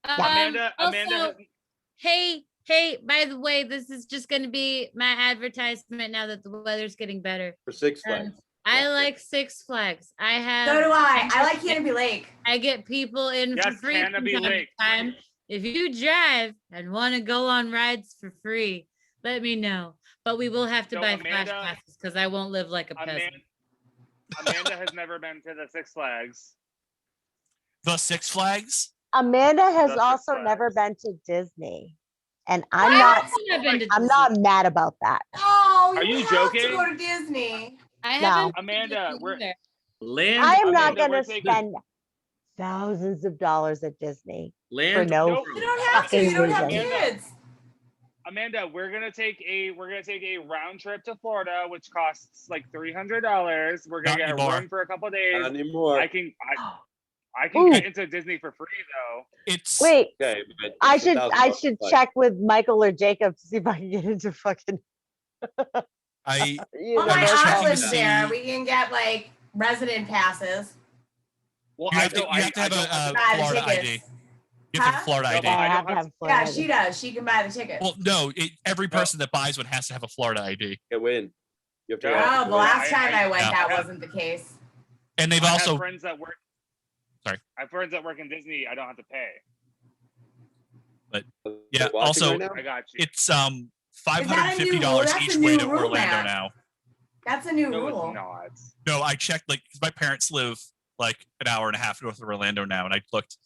Amanda Also, has, hey, by the way, this is just going to be my advertisement now that the weather's getting better. For Six Flags. Um, I like Six Flags. I have. So do I. I like Canopy Lake. I get people in for Yes, free from Canopy time to Lake. time. If you drive and want to go on rides for free, let me know. But we will have to So buy flash Amanda- passes because I won't live like a peasant. Amanda has never been to the Six Flags. The Six Flags. Amanda has The Six also never been Flags. to Disney. And I'm Why not haven't I been to I'm Disney? not mad about that. Oh, Are you you have to joking? go to Disney. I No. haven't. been to Amanda, Disney we're- either. Land. I am not Amanda, we're gonna taking- spend thousands of dollars at Disney for Land. no Nope. You don't have to. Fucking You don't have reason. kids. Amanda, we're gonna take a round trip to Florida, which costs like $300. We're gonna Not get a anymore. room for a couple days. Not anymore. I can Ooh. get into Disney for free though. It's Wait, Okay, but I it's should $1,000 flight. check with Michael or Jacob to see if I can get into fucking I you Well, know, my I'm aunt checking to lives there. see- We can get like resident passes. Well, you I have to, don't. you have to have I don't a buy the Florida ID. tickets. You have to have Huh? a Florida No, ID. but I I have don't to have- have Florida Yeah, ID. she does. She can buy the tickets. Well, no, every No. person that buys one has to have a Florida ID, Get win. You have to No. have- Oh, the last I- time I went, Yeah. that I have- wasn't the case. and they've I also have friends that work. Sorry. I have friends that work in Disney. I don't have to pay. yeah. Watching Also, right now? I got you. it's Is that a new $550 rule? each That's a way new to rule Orlando now. now. That's a new No, rule. it's not. No, I checked like 'cause my parents live like an hour and a half north of Orlando now, and I looked,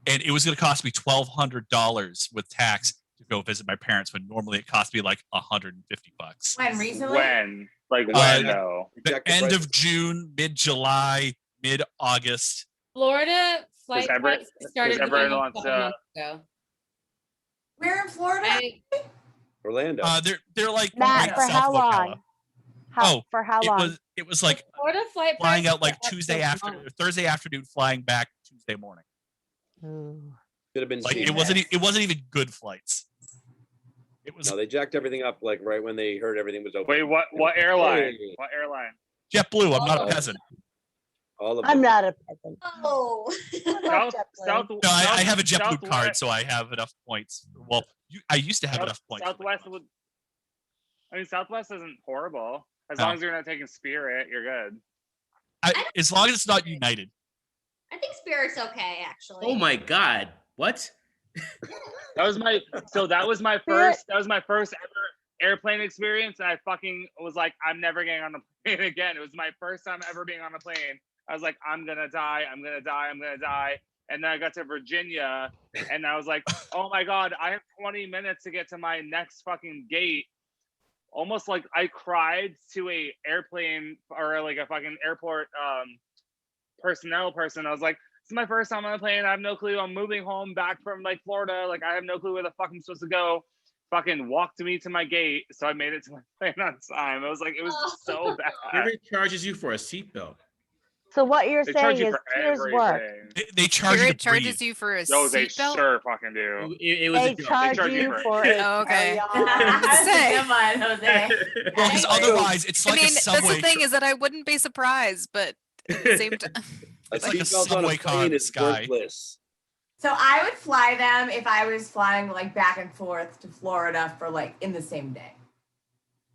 and it was going to cost me $1,200 with tax to go visit my parents, when normally it cost me like $150. When recently? When? Like when? Uh, though? The Check the end prices. of June, mid-July, mid-August. Florida flight every- prices started everyone going up a wants couple to- months ago. We're in Florida. Orlando. They're like Matt, right for south how of Ocala. long? For how long? It was like Florida flight flying prices out like were up Tuesday so afternoon, much. Thursday afternoon, flying back Tuesday morning. Ooh. Should have been Like cheap. it wasn't even good flights. It was No, they jacked everything up like right when they heard everything was open. Wait, what airline? Hey. What airline? JetBlue. I'm not a Oh. peasant. All of I'm them. not a peasant. Oh. South, South, No, I have a JetBlue Southwest- card, so I have enough points. Well, I used to have South- enough points. for the Southwest club. would. I mean, Southwest isn't horrible. As No. long as you're not taking Spirit, you're good. As long as it's not United. I think Spirit's okay, actually. Oh my God. What? That was my first ever airplane experience, and I fucking was like, I'm never getting on a plane again. It was my first time ever being on a plane. I was like, I'm gonna die. And then I got to Virginia, and I was like, oh my God, I have 20 minutes to get to my next fucking gate. Almost like I cried to a airplane or like a fucking airport personnel person. I was like, this is my first time on a plane. I have no clue. I'm moving home back from like Florida. Like I have no clue where the fuck I'm supposed to go. Fucking walked me to my gate, so I made it to my plane on time. It was like, it was so bad. Spirit charges you for a seatbelt. So what you're They charge saying you is for tears work. everything. They charge Spirit you to charges breathe. you for a No, they seatbelt. sure fucking do. It was They a joke. charge charge you you for for it. a Oh, okay. carry-on. That's Say. a good one, Jose. Well, because Anyway. otherwise it's like I mean, a that's subway. the thing is that I wouldn't be surprised, but at the same time, A It's like a seatbelt on subway a car in plane the is sky. worthless. So I would fly them if I was flying like back and forth to Florida for like in the same day.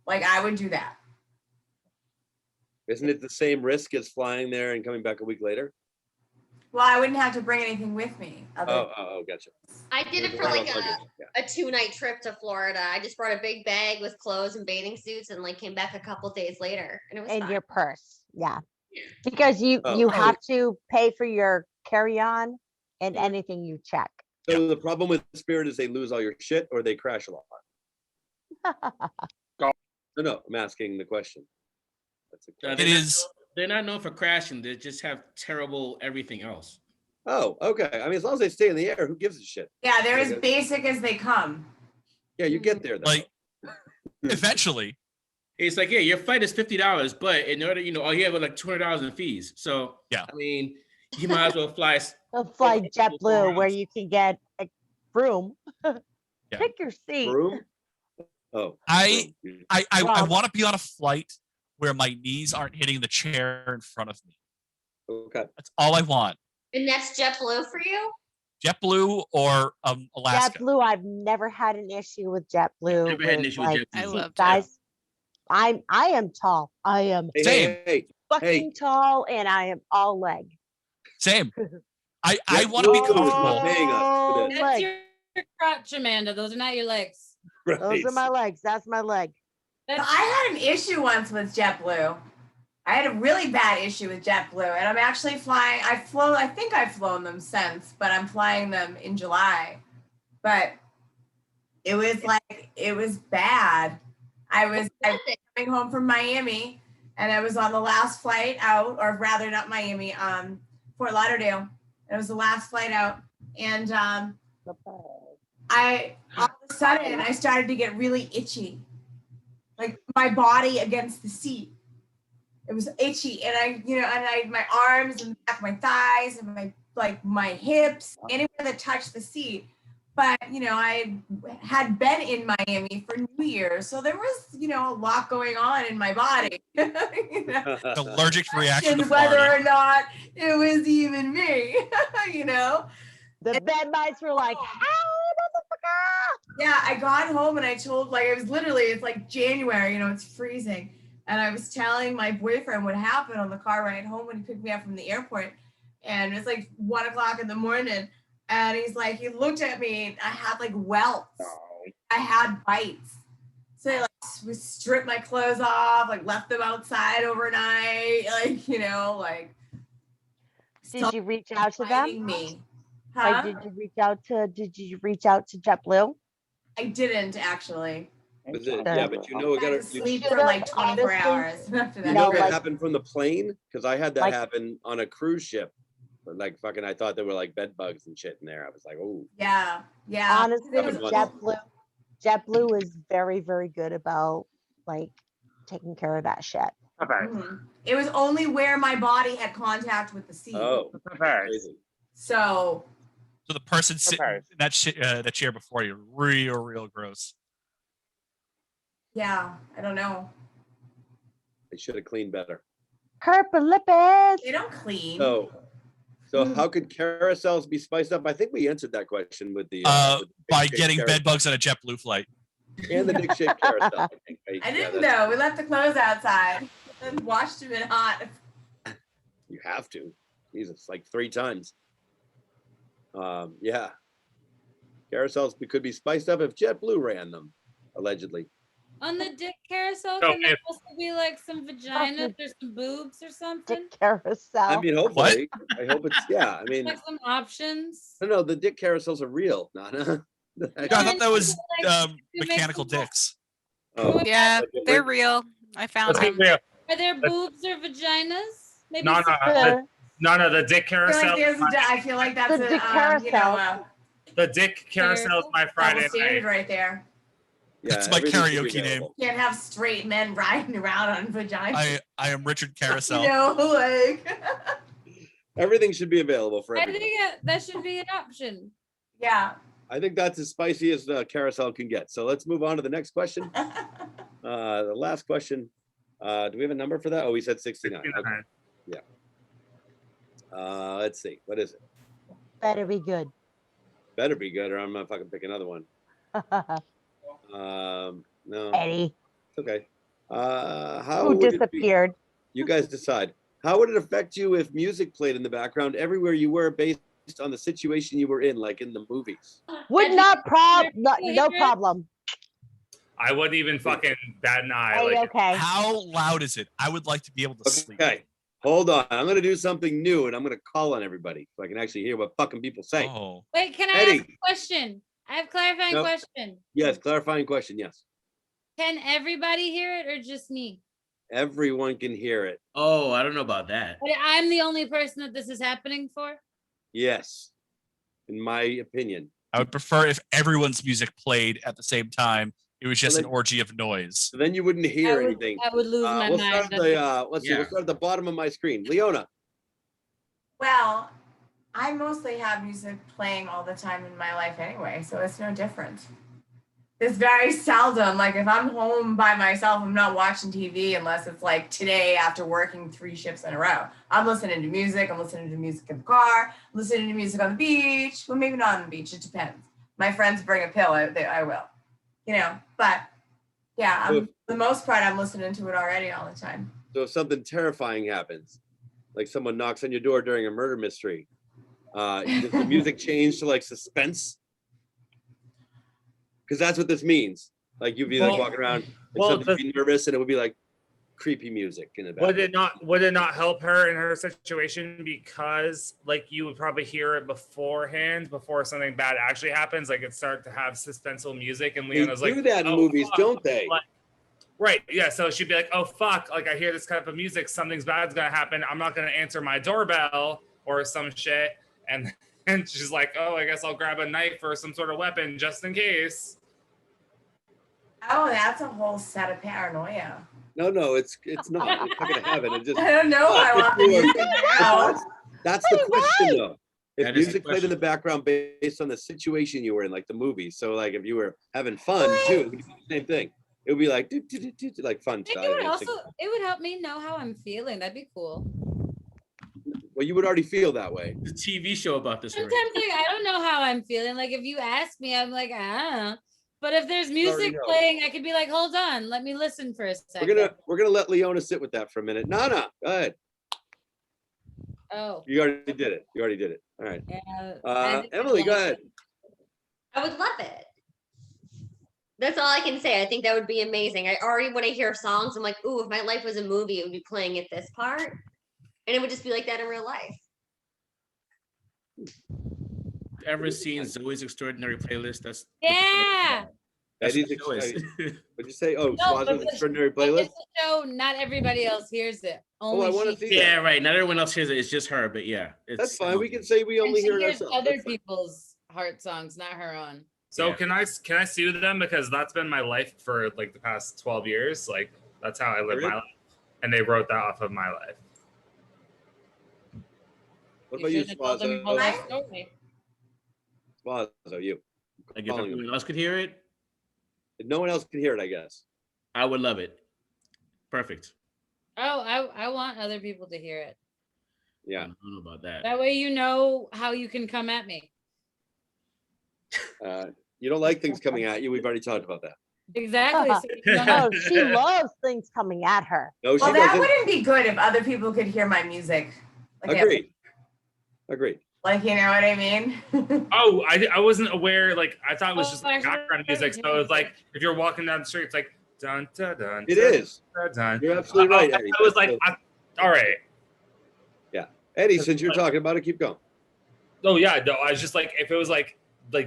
Like I would do that. Isn't it the same risk as flying there and coming back a week later? Well, I wouldn't have to bring anything with me. Gotcha. I did it for Right like on luggage, yeah. a 2-night trip to Florida. I just brought a big bag with clothes and bathing suits and like came back a couple days later and it was In fine. your purse, yeah. Because you Oh. have to pay for your carry-on and Mhm. anything you check. So the problem with Spirit is they lose all your shit or they crash a lot. No, I'm asking the question. That's a question. It is. They're not known for crashing. They just have terrible everything else. Oh, okay. I mean, as long as they stay in the air, who gives a shit? Yeah, they're as Okay. basic as they come. Yeah, you get there though. Like, eventually, It's like, yeah, your flight is $50, but in order, all you have like $200 in fees. So Yeah. I mean, you might as well fly. They'll fly JetBlue where you can get a room. Pick your seat. Room? Oh. I room. I Rob. want to be on a flight where my knees aren't hitting the chair in front of me. Okay. That's all I want. And that's JetBlue for you? JetBlue or Alaska. JetBlue, I've never had an issue with JetBlue. Never had an issue with like, JetBlue. I seat love size. I am tall. I am Hey, Same. hey, fucking tall, and I am all leg. Same. I JetBlue want to be is comfortable. paying us for All this. That's leg. your crotch, Amanda. Those are not your legs. Those Right. are my legs. That's my leg. So I had an issue once with JetBlue. I had a really bad issue with JetBlue, and I'm actually flying. I think I've flown them since, but I'm flying them in July. But it was bad. I was coming home from Miami, and I was on the last flight out, or rather, not Miami, Fort Lauderdale. It was the last flight out, and I all of a sudden I started to get really itchy, like my body against the seat. It was itchy, and my arms and back of my thighs and my hips, anywhere that touched the seat. But I had been in Miami for New Year's, so there was a lot going on in my body. Allergic reaction to And whether Florida. or not it was even me, The bed mites were like, "How, motherfucker!" Yeah, I got home and I told, it's like January, it's freezing. And I was telling my boyfriend what happened on the car ride home when he picked me up from the airport. And it's like 1 o'clock in the morning. And he's like, he looked at me and I had like welts. I had bites. So I stripped my clothes off, left them outside overnight, Did you reach out to them? me. Like, Huh? did you reach out to JetBlue? I didn't actually. But Should've. yeah, but I gotta had to sleep should've, for like 24 honestly. hours after that. you know No, that like- happened from the plane? Because I had that Like- happen on a cruise ship. Like fucking, I thought there were like bed bugs and shit in there. I was like, oh, Yeah, yeah. Honestly, It was- JetBlue is very, very good about taking care of that shit. Okay. Mhm. It was only where my body had contact with the seat. oh, Okay. crazy. So So the person sitting Okay. in that chair before you, real gross. yeah, I don't know. They should have cleaned better. Purple lipids. They don't clean. So how could carousels be spiced up? I think we answered that question with the with the By dick-shaped getting carousel bed bugs on a JetBlue flight. and the dick-shaped carousel. I think. I didn't that's- know. We left the clothes outside and washed them in hot. You have to. Jesus, like 3 times. Yeah. Carousels could be spiced up if JetBlue ran them, allegedly. On the dick carousel, So can there if- also be like some vaginas or some boobs or something? Dick carousel. I mean, hopefully. I hope it's, yeah. I mean, Like some options. no, the dick carousels are real, Nana. I thought that was Like, you make mechanical some- dicks. Oh, Yeah, like a they're rig- real. I found Let's be them. real. Are there boobs or vaginas? Maybe No, some- no, the dick I feel carousel. I feel like that's The a, dick The dick carousel is my Friday double standard night. right there. yeah, That's my everything should be karaoke name. available. Can't have straight men riding around on vaginas. I am Richard Carousel. Everything should be available for I everybody. think that should be an option. Yeah. I think that's as spicy as the carousel can get. So let's move on to the next question. The last question. Do we have a number for that? Oh, we said 69. Okay. Let's see. What is it? Better be good. Better be good, or I'm not fucking pick another one. No, Eddie, it's okay. How who would it be? disappeared. You guys decide. How would it affect you if music played in the background everywhere you were, based on the situation you were in, like in the movies? Would Eddie, not no hear it? problem. I wouldn't even fucking bat an eye. Eddie, Like, okay. How loud is it? I would like to be able to sleep. Okay, hold on. I'm gonna do something new, and I'm gonna call on everybody so I can actually hear what fucking people say. Oh, Wait, can I Eddie. ask a question? I have a clarifying Nope. question. Yes, clarifying question. Yes, Can everybody hear it or just me? everyone can hear it. Oh, I don't know about that. But I'm the only person that this is happening for? Yes, in my opinion. I would prefer if everyone's music played at the same time. It was just an then- orgy of noise. So then you wouldn't hear anything. I would lose my We'll mind. start at the, let's see. Yeah. We'll start at the bottom of my screen. Leona. Well, I mostly have music playing all the time in my life anyway, so it's no different. It's very seldom. Like if I'm home by myself, I'm not watching TV unless it's like today after working 3 shifts in a row. I'm listening to music. I'm listening to music in the car, listening to music on the beach. Well, maybe not on the beach. It depends. My friends bring a pill. I will, but yeah, So- for the most part, I'm listening to it already all the time. So if something terrifying happens, like someone knocks on your door during a murder mystery, does the music change to like suspense? Because that's what this means. Like you'd be like walking around and something be nervous, and it would be like creepy music in the background. would it not help her in her situation, because like you would probably hear it beforehand before something bad actually happens, like it start to have suspenseful music, and They Leona's like, do that in "Oh, movies, fuck," don't they? like- right, yeah, so she'd be like, oh fuck, like I hear this type of music, something's bad's gonna happen, I'm not gonna answer my doorbell or some shit, and she's like, oh, I guess I'll grab a knife or some sort of weapon just in case. Oh, that's a whole set of paranoia. No, it's not. It's not gonna happen. It just I don't know. I want the music now. that's the question though. If That is the music played in the background based on the situation you were in, like the movie. So like if you were having fun too, it would be the same thing. It would be like like fun I think stuff. it would help me know how I'm feeling. That'd be cool. Well, you would already feel that way. The TV show about this. Sometimes like, I don't know how I'm feeling. Like if you ask me, I'm like, ah. But if there's music know. playing, I could be like, hold on, let me listen for a second. We're gonna let Leona sit with that for a minute. Nana, go ahead. Oh, You already did it. All right. yeah. I think I Emily, go like ahead. it. I would love it. That's all I can say. I think that would be amazing. I already, when I hear songs, I'm like, ooh, if my life was a movie, it would be playing at this part. And it would just be like that in real life. Ever seen Zoe's Extraordinary Playlist? That's Yeah. That's Eddie's what the show is. What'd you say? Oh, No, but Suazo's the- Extraordinary But Playlist. it's a show, not everybody else hears it. Only I wanna she see hears Yeah, right. Not everyone else hears it. It's just her, but yeah, That's fine. We can say we And only she hear it hears ourselves. other That's fine. people's heart songs, not her own. So Yeah. can I sue them, because that's been my life for like the past 12 years. Like that's how I live Really? my life, and they wrote that off of my life. What about you, shouldn't have told them your whole Suazo? life story. Suazo, you. Like if Following everyone else could hear it, If no one else can hear it, I guess. I would love it. Perfect. Oh, I want other people to hear it. I Yeah. don't know about that. That way you know how you can come at me. You don't like things coming at you. We've already talked about that. Exactly. So you know, Oh, she loves things coming at her. No, she Well, that doesn't. wouldn't be good if other people could hear my music. Like, Agreed. Agreed. Like, you know what I mean? Oh, I wasn't aware. Like I thought it was just Oh, I like, background heard music. it. So it's like if you're walking down the street, it's like dun dun dun. It dun, is. dun, dun. You're absolutely right, Eddie. I was like, all right. Eddie, since you're talking about it, keep going. Oh yeah, no. I was just like, if it was like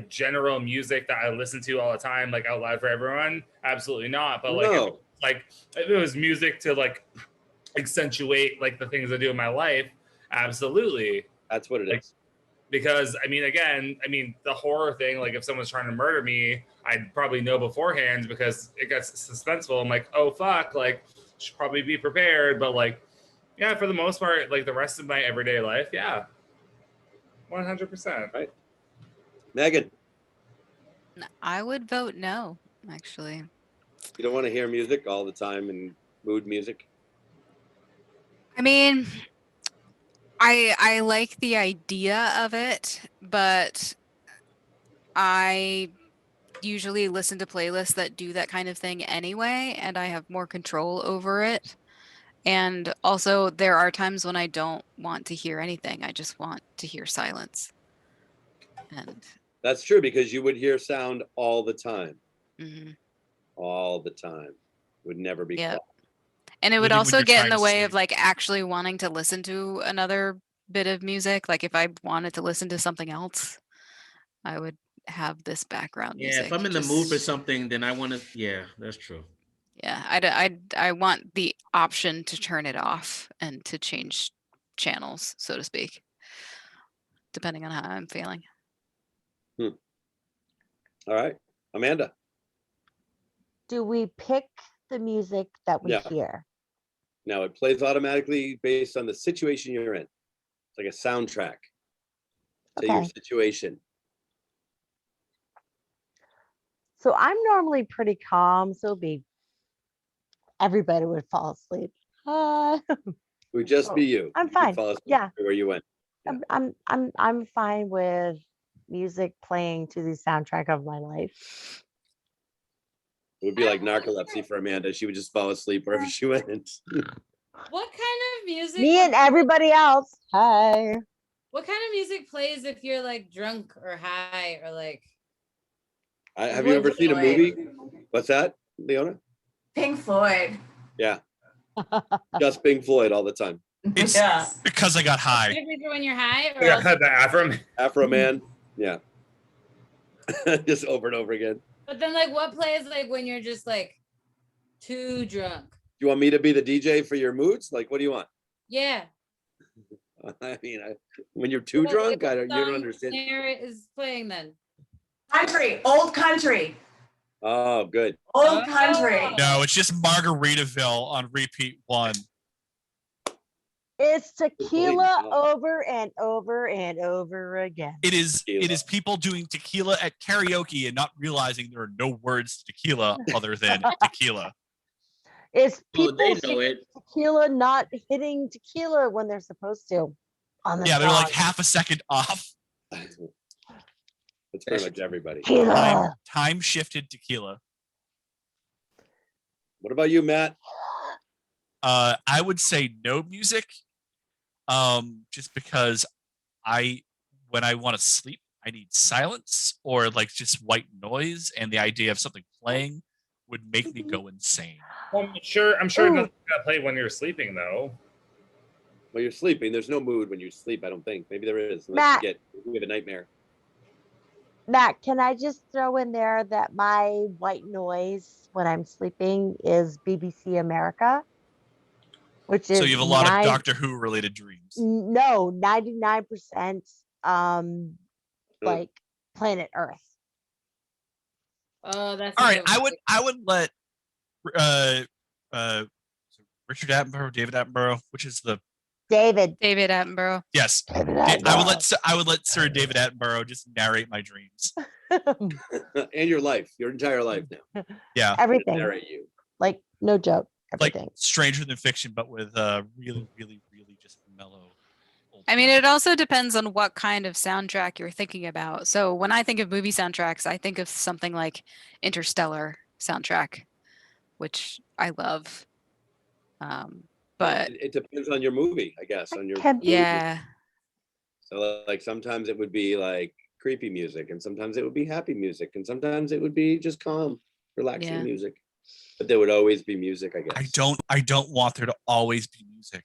general music that I listen to all the time, like out loud for everyone, absolutely not. But like, No. if it was music to like accentuate like the things I do in my life, absolutely. That's what it Like, is. Because the horror thing, like if someone's trying to murder me, I'd probably know beforehand because it gets suspenseful. I'm like, oh fuck, like should probably be prepared. But like, yeah, for the most part, like the rest of my everyday life, yeah, 100%. Right. Megan, I would vote no, actually. you don't want to hear music all the time and mood music? I mean, I like the idea of it, but I usually listen to playlists that do that kind of thing anyway, and I have more control over it. And also, there are times when I don't want to hear anything. I just want to hear silence. And That's true, because you would hear sound all the time. mhm. All the time. Would never be Yep. quiet. And it would Living when also you're get in trying the to way of sleep. like actually wanting to listen to another bit of music. Like if I wanted to listen to something else, I would have this background Yeah, music. if I'm in the mood for just- something, then I want to. Yeah, that's true. Yeah, I want the option to turn it off and to change channels, so to speak, depending on how I'm feeling. All right, Amanda. Do we pick the music that we No. hear? Now it plays automatically based on the situation you're in. It's like a soundtrack to your Okay. situation. So I'm normally pretty calm, so it'd be everybody would fall asleep. It would just be you. I'm You could fine. fall asleep Yeah. where you went. Yeah. I'm fine with music playing to the soundtrack of my life. It would be like narcolepsy for Amanda. She would just fall asleep wherever she went. What kind of music? Me and everybody else. Hi. What kind of music plays if you're like drunk or high or like? Have you ever seen a movie? What's that, Leona? Pink Floyd. Yeah. Just Pink Floyd all the time. It's Yeah. because I got high. Maybe when you're high, or Yeah, else, the Afro. Afro Man. Yeah. Just over and over again. but then like what plays like when you're just like too drunk? Do you want me to be the DJ for your moods? Like, what do you want? Yeah. I mean, when you're too What, like, drunk, what you don't song understand. there is playing then? Country. Old country. Oh, good. Old country. No, it's just Margaritaville on repeat one. It's tequila God. over and over and over again. It is Tequila. people doing tequila at karaoke and not realizing there are no words to tequila other than tequila. It's Oh, people they know singing it. tequila not hitting tequila when they're supposed to. On the Yeah, they're like song. half a second off. That's pretty much everybody. Tequila. Time shifted tequila. What about you, Matt? I would say no music. Just because when I want to sleep, I need silence or like just white noise, and the idea of something playing would make me go insane. Well, I'm sure Ooh. it's gonna play when you're sleeping though. Well, you're sleeping. There's no mood when you sleep, I don't think. Maybe there is, unless Matt. you have a nightmare. Matt, can I just throw in there that my white noise when I'm sleeping is BBC America, which is So you have a lot of Doctor Who related dreams. No, 99% like planet Earth. Oh, that's All right, I would let Richard Attenborough, David Attenborough, which is the David. David Attenborough. yes. David I would let Sir David Attenborough just narrate my dreams. And your life, your entire life now. Yeah. Everything. Narrate you. Like no joke. Like Everything. Stranger Than Fiction, but with really, really, really just mellow. I mean, it also depends on what kind of soundtrack you're thinking about. So when I think of movie soundtracks, I think of something like Interstellar soundtrack, which I love. But it depends on your movie, I guess. On your yeah. So like sometimes it would be like creepy music, and sometimes it would be happy music, and sometimes it would be just calm, relaxing music. But there would always be music, I guess. I don't want there to always be music.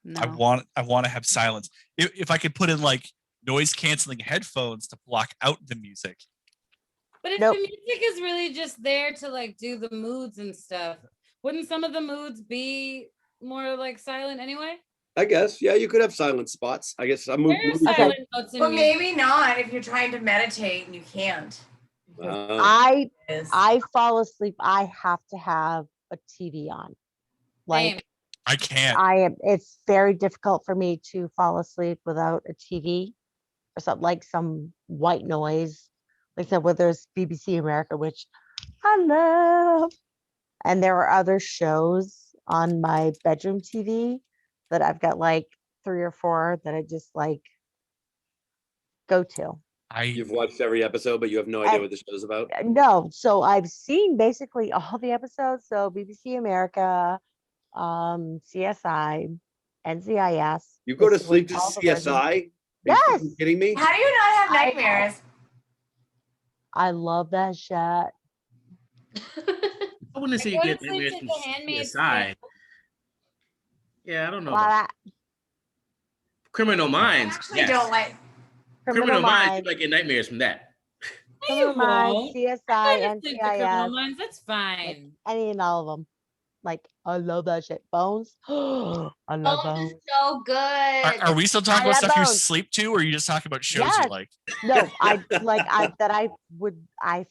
No. I want to have silence. If I could put in like noise canceling headphones to block out the music. But if the music is really just there to like do the moods and stuff, wouldn't some of the moods be more like silent anyway? I guess, yeah, you could have silent spots. I guess I'm There's silent notes in But music. maybe not if you're trying to meditate and you can't. I fall asleep. I have to have a TV on. Like I can't. It's very difficult for me to fall asleep without a TV or something like some white noise. Like I said, whether it's BBC America, which I love. And there are other shows on my bedroom TV that I've got like 3 or 4 that I just like go to. You've watched every episode, but you have no idea what the show's about. No, so I've seen basically all the episodes. So BBC America, CSI, NCIS. You go to basically sleep to all the versions. CSI? Are you Yes. fucking kidding me? How do you not have nightmares? I love that shit. I wouldn't say you Go to get sleep nightmares to from The Handmaid's CSI. Tale. Yeah, I don't know. Well, about Criminal I Minds. actually yes. don't like. Criminal Minds. You Minds, might get nightmares from that. No, you Criminal Minds, won't. CSI, I go to sleep to Criminal NCIS, Minds. That's fine. any and all of them. Like, I love that shit. Bones. I love Bones is Bones. so good. Are we still talking I about love stuff you Bones. sleep to, or are you just talking about shows Yes. you like? No, I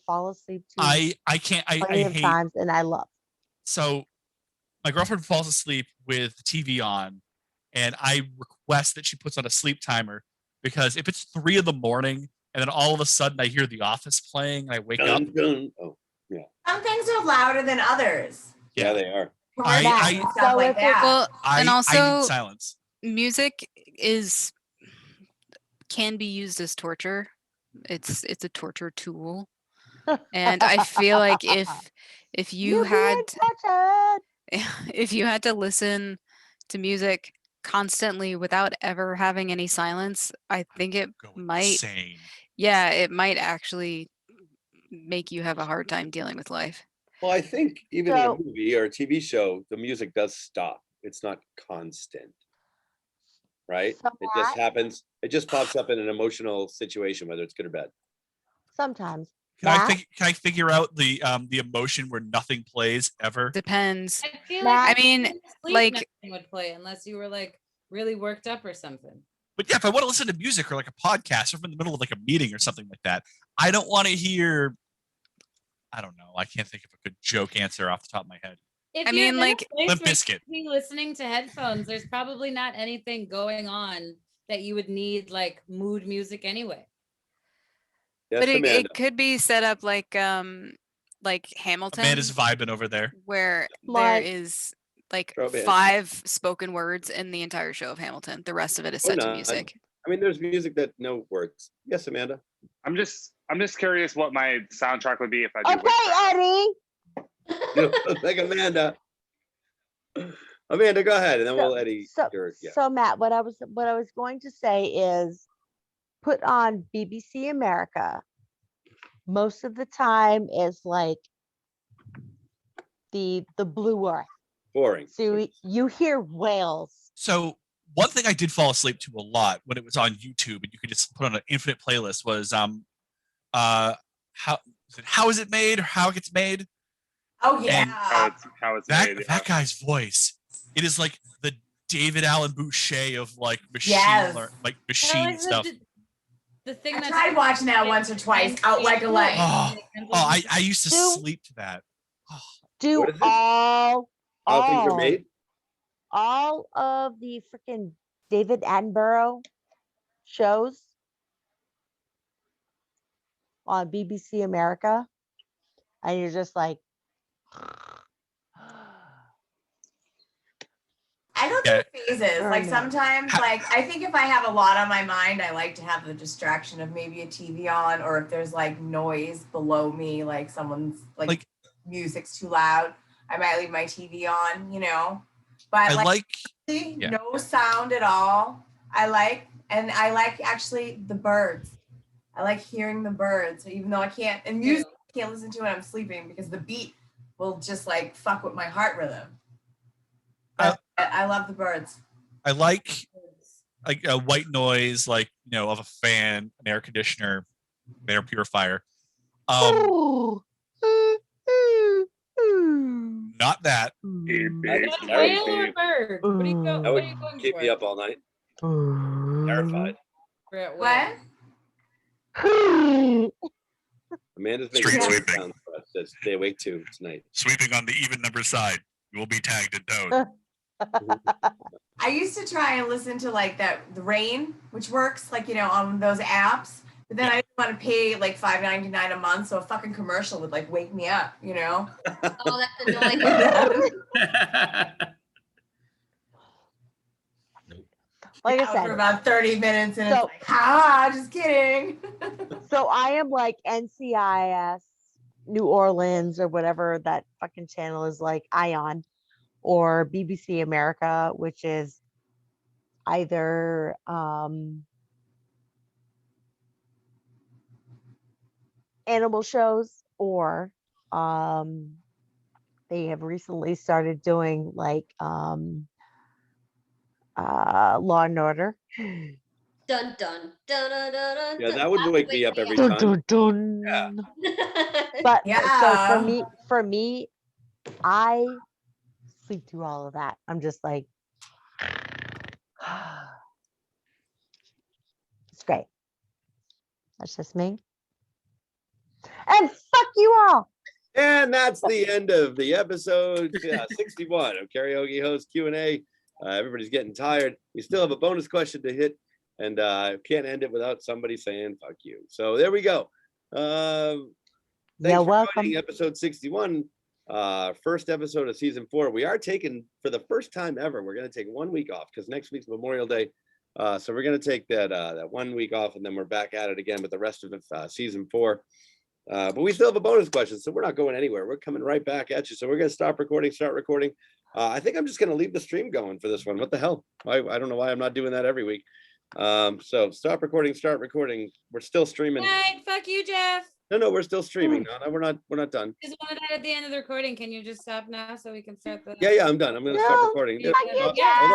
fall asleep to I can't. plenty I of hate. times, and I love. So my girlfriend falls asleep with the TV on, and I request that she puts on a sleep timer because if it's 3 in the morning and then all of a sudden I hear The Office playing, and I wake up. Dun, dun. Oh, Some things are louder than others. yeah, they are. Commercials I- and so stuff like if it- that. Well, and I also need silence. music can be used as torture. It's a torture tool. And I feel like if you You're had being tortured. if you had to listen to music constantly without ever having any silence, I think it Go might insane. it might actually make you have a hard time dealing with life. Well, I think even in a So- movie or a TV show, the music does stop. It's not constant, right? So It just Matt- happens. It just pops up in an emotional situation, whether it's good or bad. Sometimes. Can I figure out the emotion where nothing plays ever? Depends. I feel Matt- like I mean, sleep like- nothing would play unless you were like really worked up or something. But yeah, if I want to listen to music or like a podcast or if I'm in the middle of like a meeting or something like that, I don't want to hear. I don't know. I can't think of a good joke answer off the top of my head. If I you're mean, in a like, place Limp where you Bizkit. could be listening to headphones, there's probably not anything going on that you would need like mood music anyway. Yes, But Amanda. it could be set up like Hamilton, Amanda's vibing over there. where there Like- is like Throw it in. 5 spoken words in the entire show of Hamilton. The rest of it is Or set to none. music. I mean, there's music that no words. Yes, Amanda. I'm just curious what my soundtrack would be if I do. Okay, witchcraft. Eddie. You know, like Amanda. Amanda, go ahead, and then we'll Eddie. So, Yeah. so Matt, what I was going to say is put on BBC America. Most of the time is like the Blue Earth. Boring. So you hear whales. So one thing I did fall asleep to a lot when it was on YouTube and you could just put on an infinite playlist was how is it made or how it gets made? Oh And yeah. How it's That made. yeah. that guy's voice. It is like the David Allen Boucher of like machine Yes. like But I machine like stuff. The thing I that's tried watching that once or twice, out like a light. Oh, I used to Do- sleep to that. Do What is it? all How things are made. all of the freaking David Attenborough shows on BBC America, and you're just like, I go Yeah. through phases. Oh, Like no. sometimes, Ha- like I think if I have a lot on my mind, I like to have the distraction of maybe a TV on, or if there's like noise below me, like someone's like music's too loud, I might leave my TV on, you know. But I like yeah. no sound at all. I like actually the birds. I like hearing the birds, even though I can't, and music I can't listen to when I'm sleeping because the beat will just like fuck with my heart rhythm. But I love the birds. I like a white noise, like of a fan, an air conditioner, an air purifier. Not that. Beep, beep, That's beep, whale or beep. bird? What are you, That That what would are you going keep for? me up all night. Terrified. For a whale? What? Amanda's making Street noise sweeping. sounds for us to stay awake to tonight. Sweeping on the even number side. You will be tagged and towed. I used to try and listen to like the rain, which works like on those apps. But then I didn't want to pay like $5.99 a month, so a fucking commercial would like wake me up, Oh, that's annoying. Like I for said, about 30 minutes, and So- it's like, ha, just kidding. so I am like NCIS, New Orleans, or whatever that fucking channel is, like Ion, or BBC America, which is either animal shows, or they have recently started doing like Law and Order. Dun dun dun dun dun dun. Yeah, dun. that would That wake me up every Dun, time. dun, Yeah. dun. But so Yeah. for me, I sleep through all of that. I'm just like, it's great. That's just me. And fuck you all. And that's the end of the episode 61 of Karaoke Host Q&A. Everybody's getting tired. We still have a bonus question to hit, and can't end it without somebody saying fuck you. So there we go. Thanks You're for welcome. joining episode 61, first episode of season 4. We are taking, for the first time ever, we're going to take 1 week off because next week's Memorial Day. So we're going to take that 1 week off, and then we're back at it again with the rest of season 4. But we still have a bonus question, so we're not going anywhere. We're coming right back at you. So we're going to stop recording, start recording. I think I'm just going to leave the stream going for this one. What the hell? I don't know why I'm not doing that every week. So stop recording, start recording. We're still streaming. Night. Fuck you, Jeff. No, we're still streaming. No, we're not done. Just wanted that at the end of the recording. Can you just stop now so we can start the? Yeah, I'm done. I'm going to stop No, recording. fuck you, Hold on. Jeff.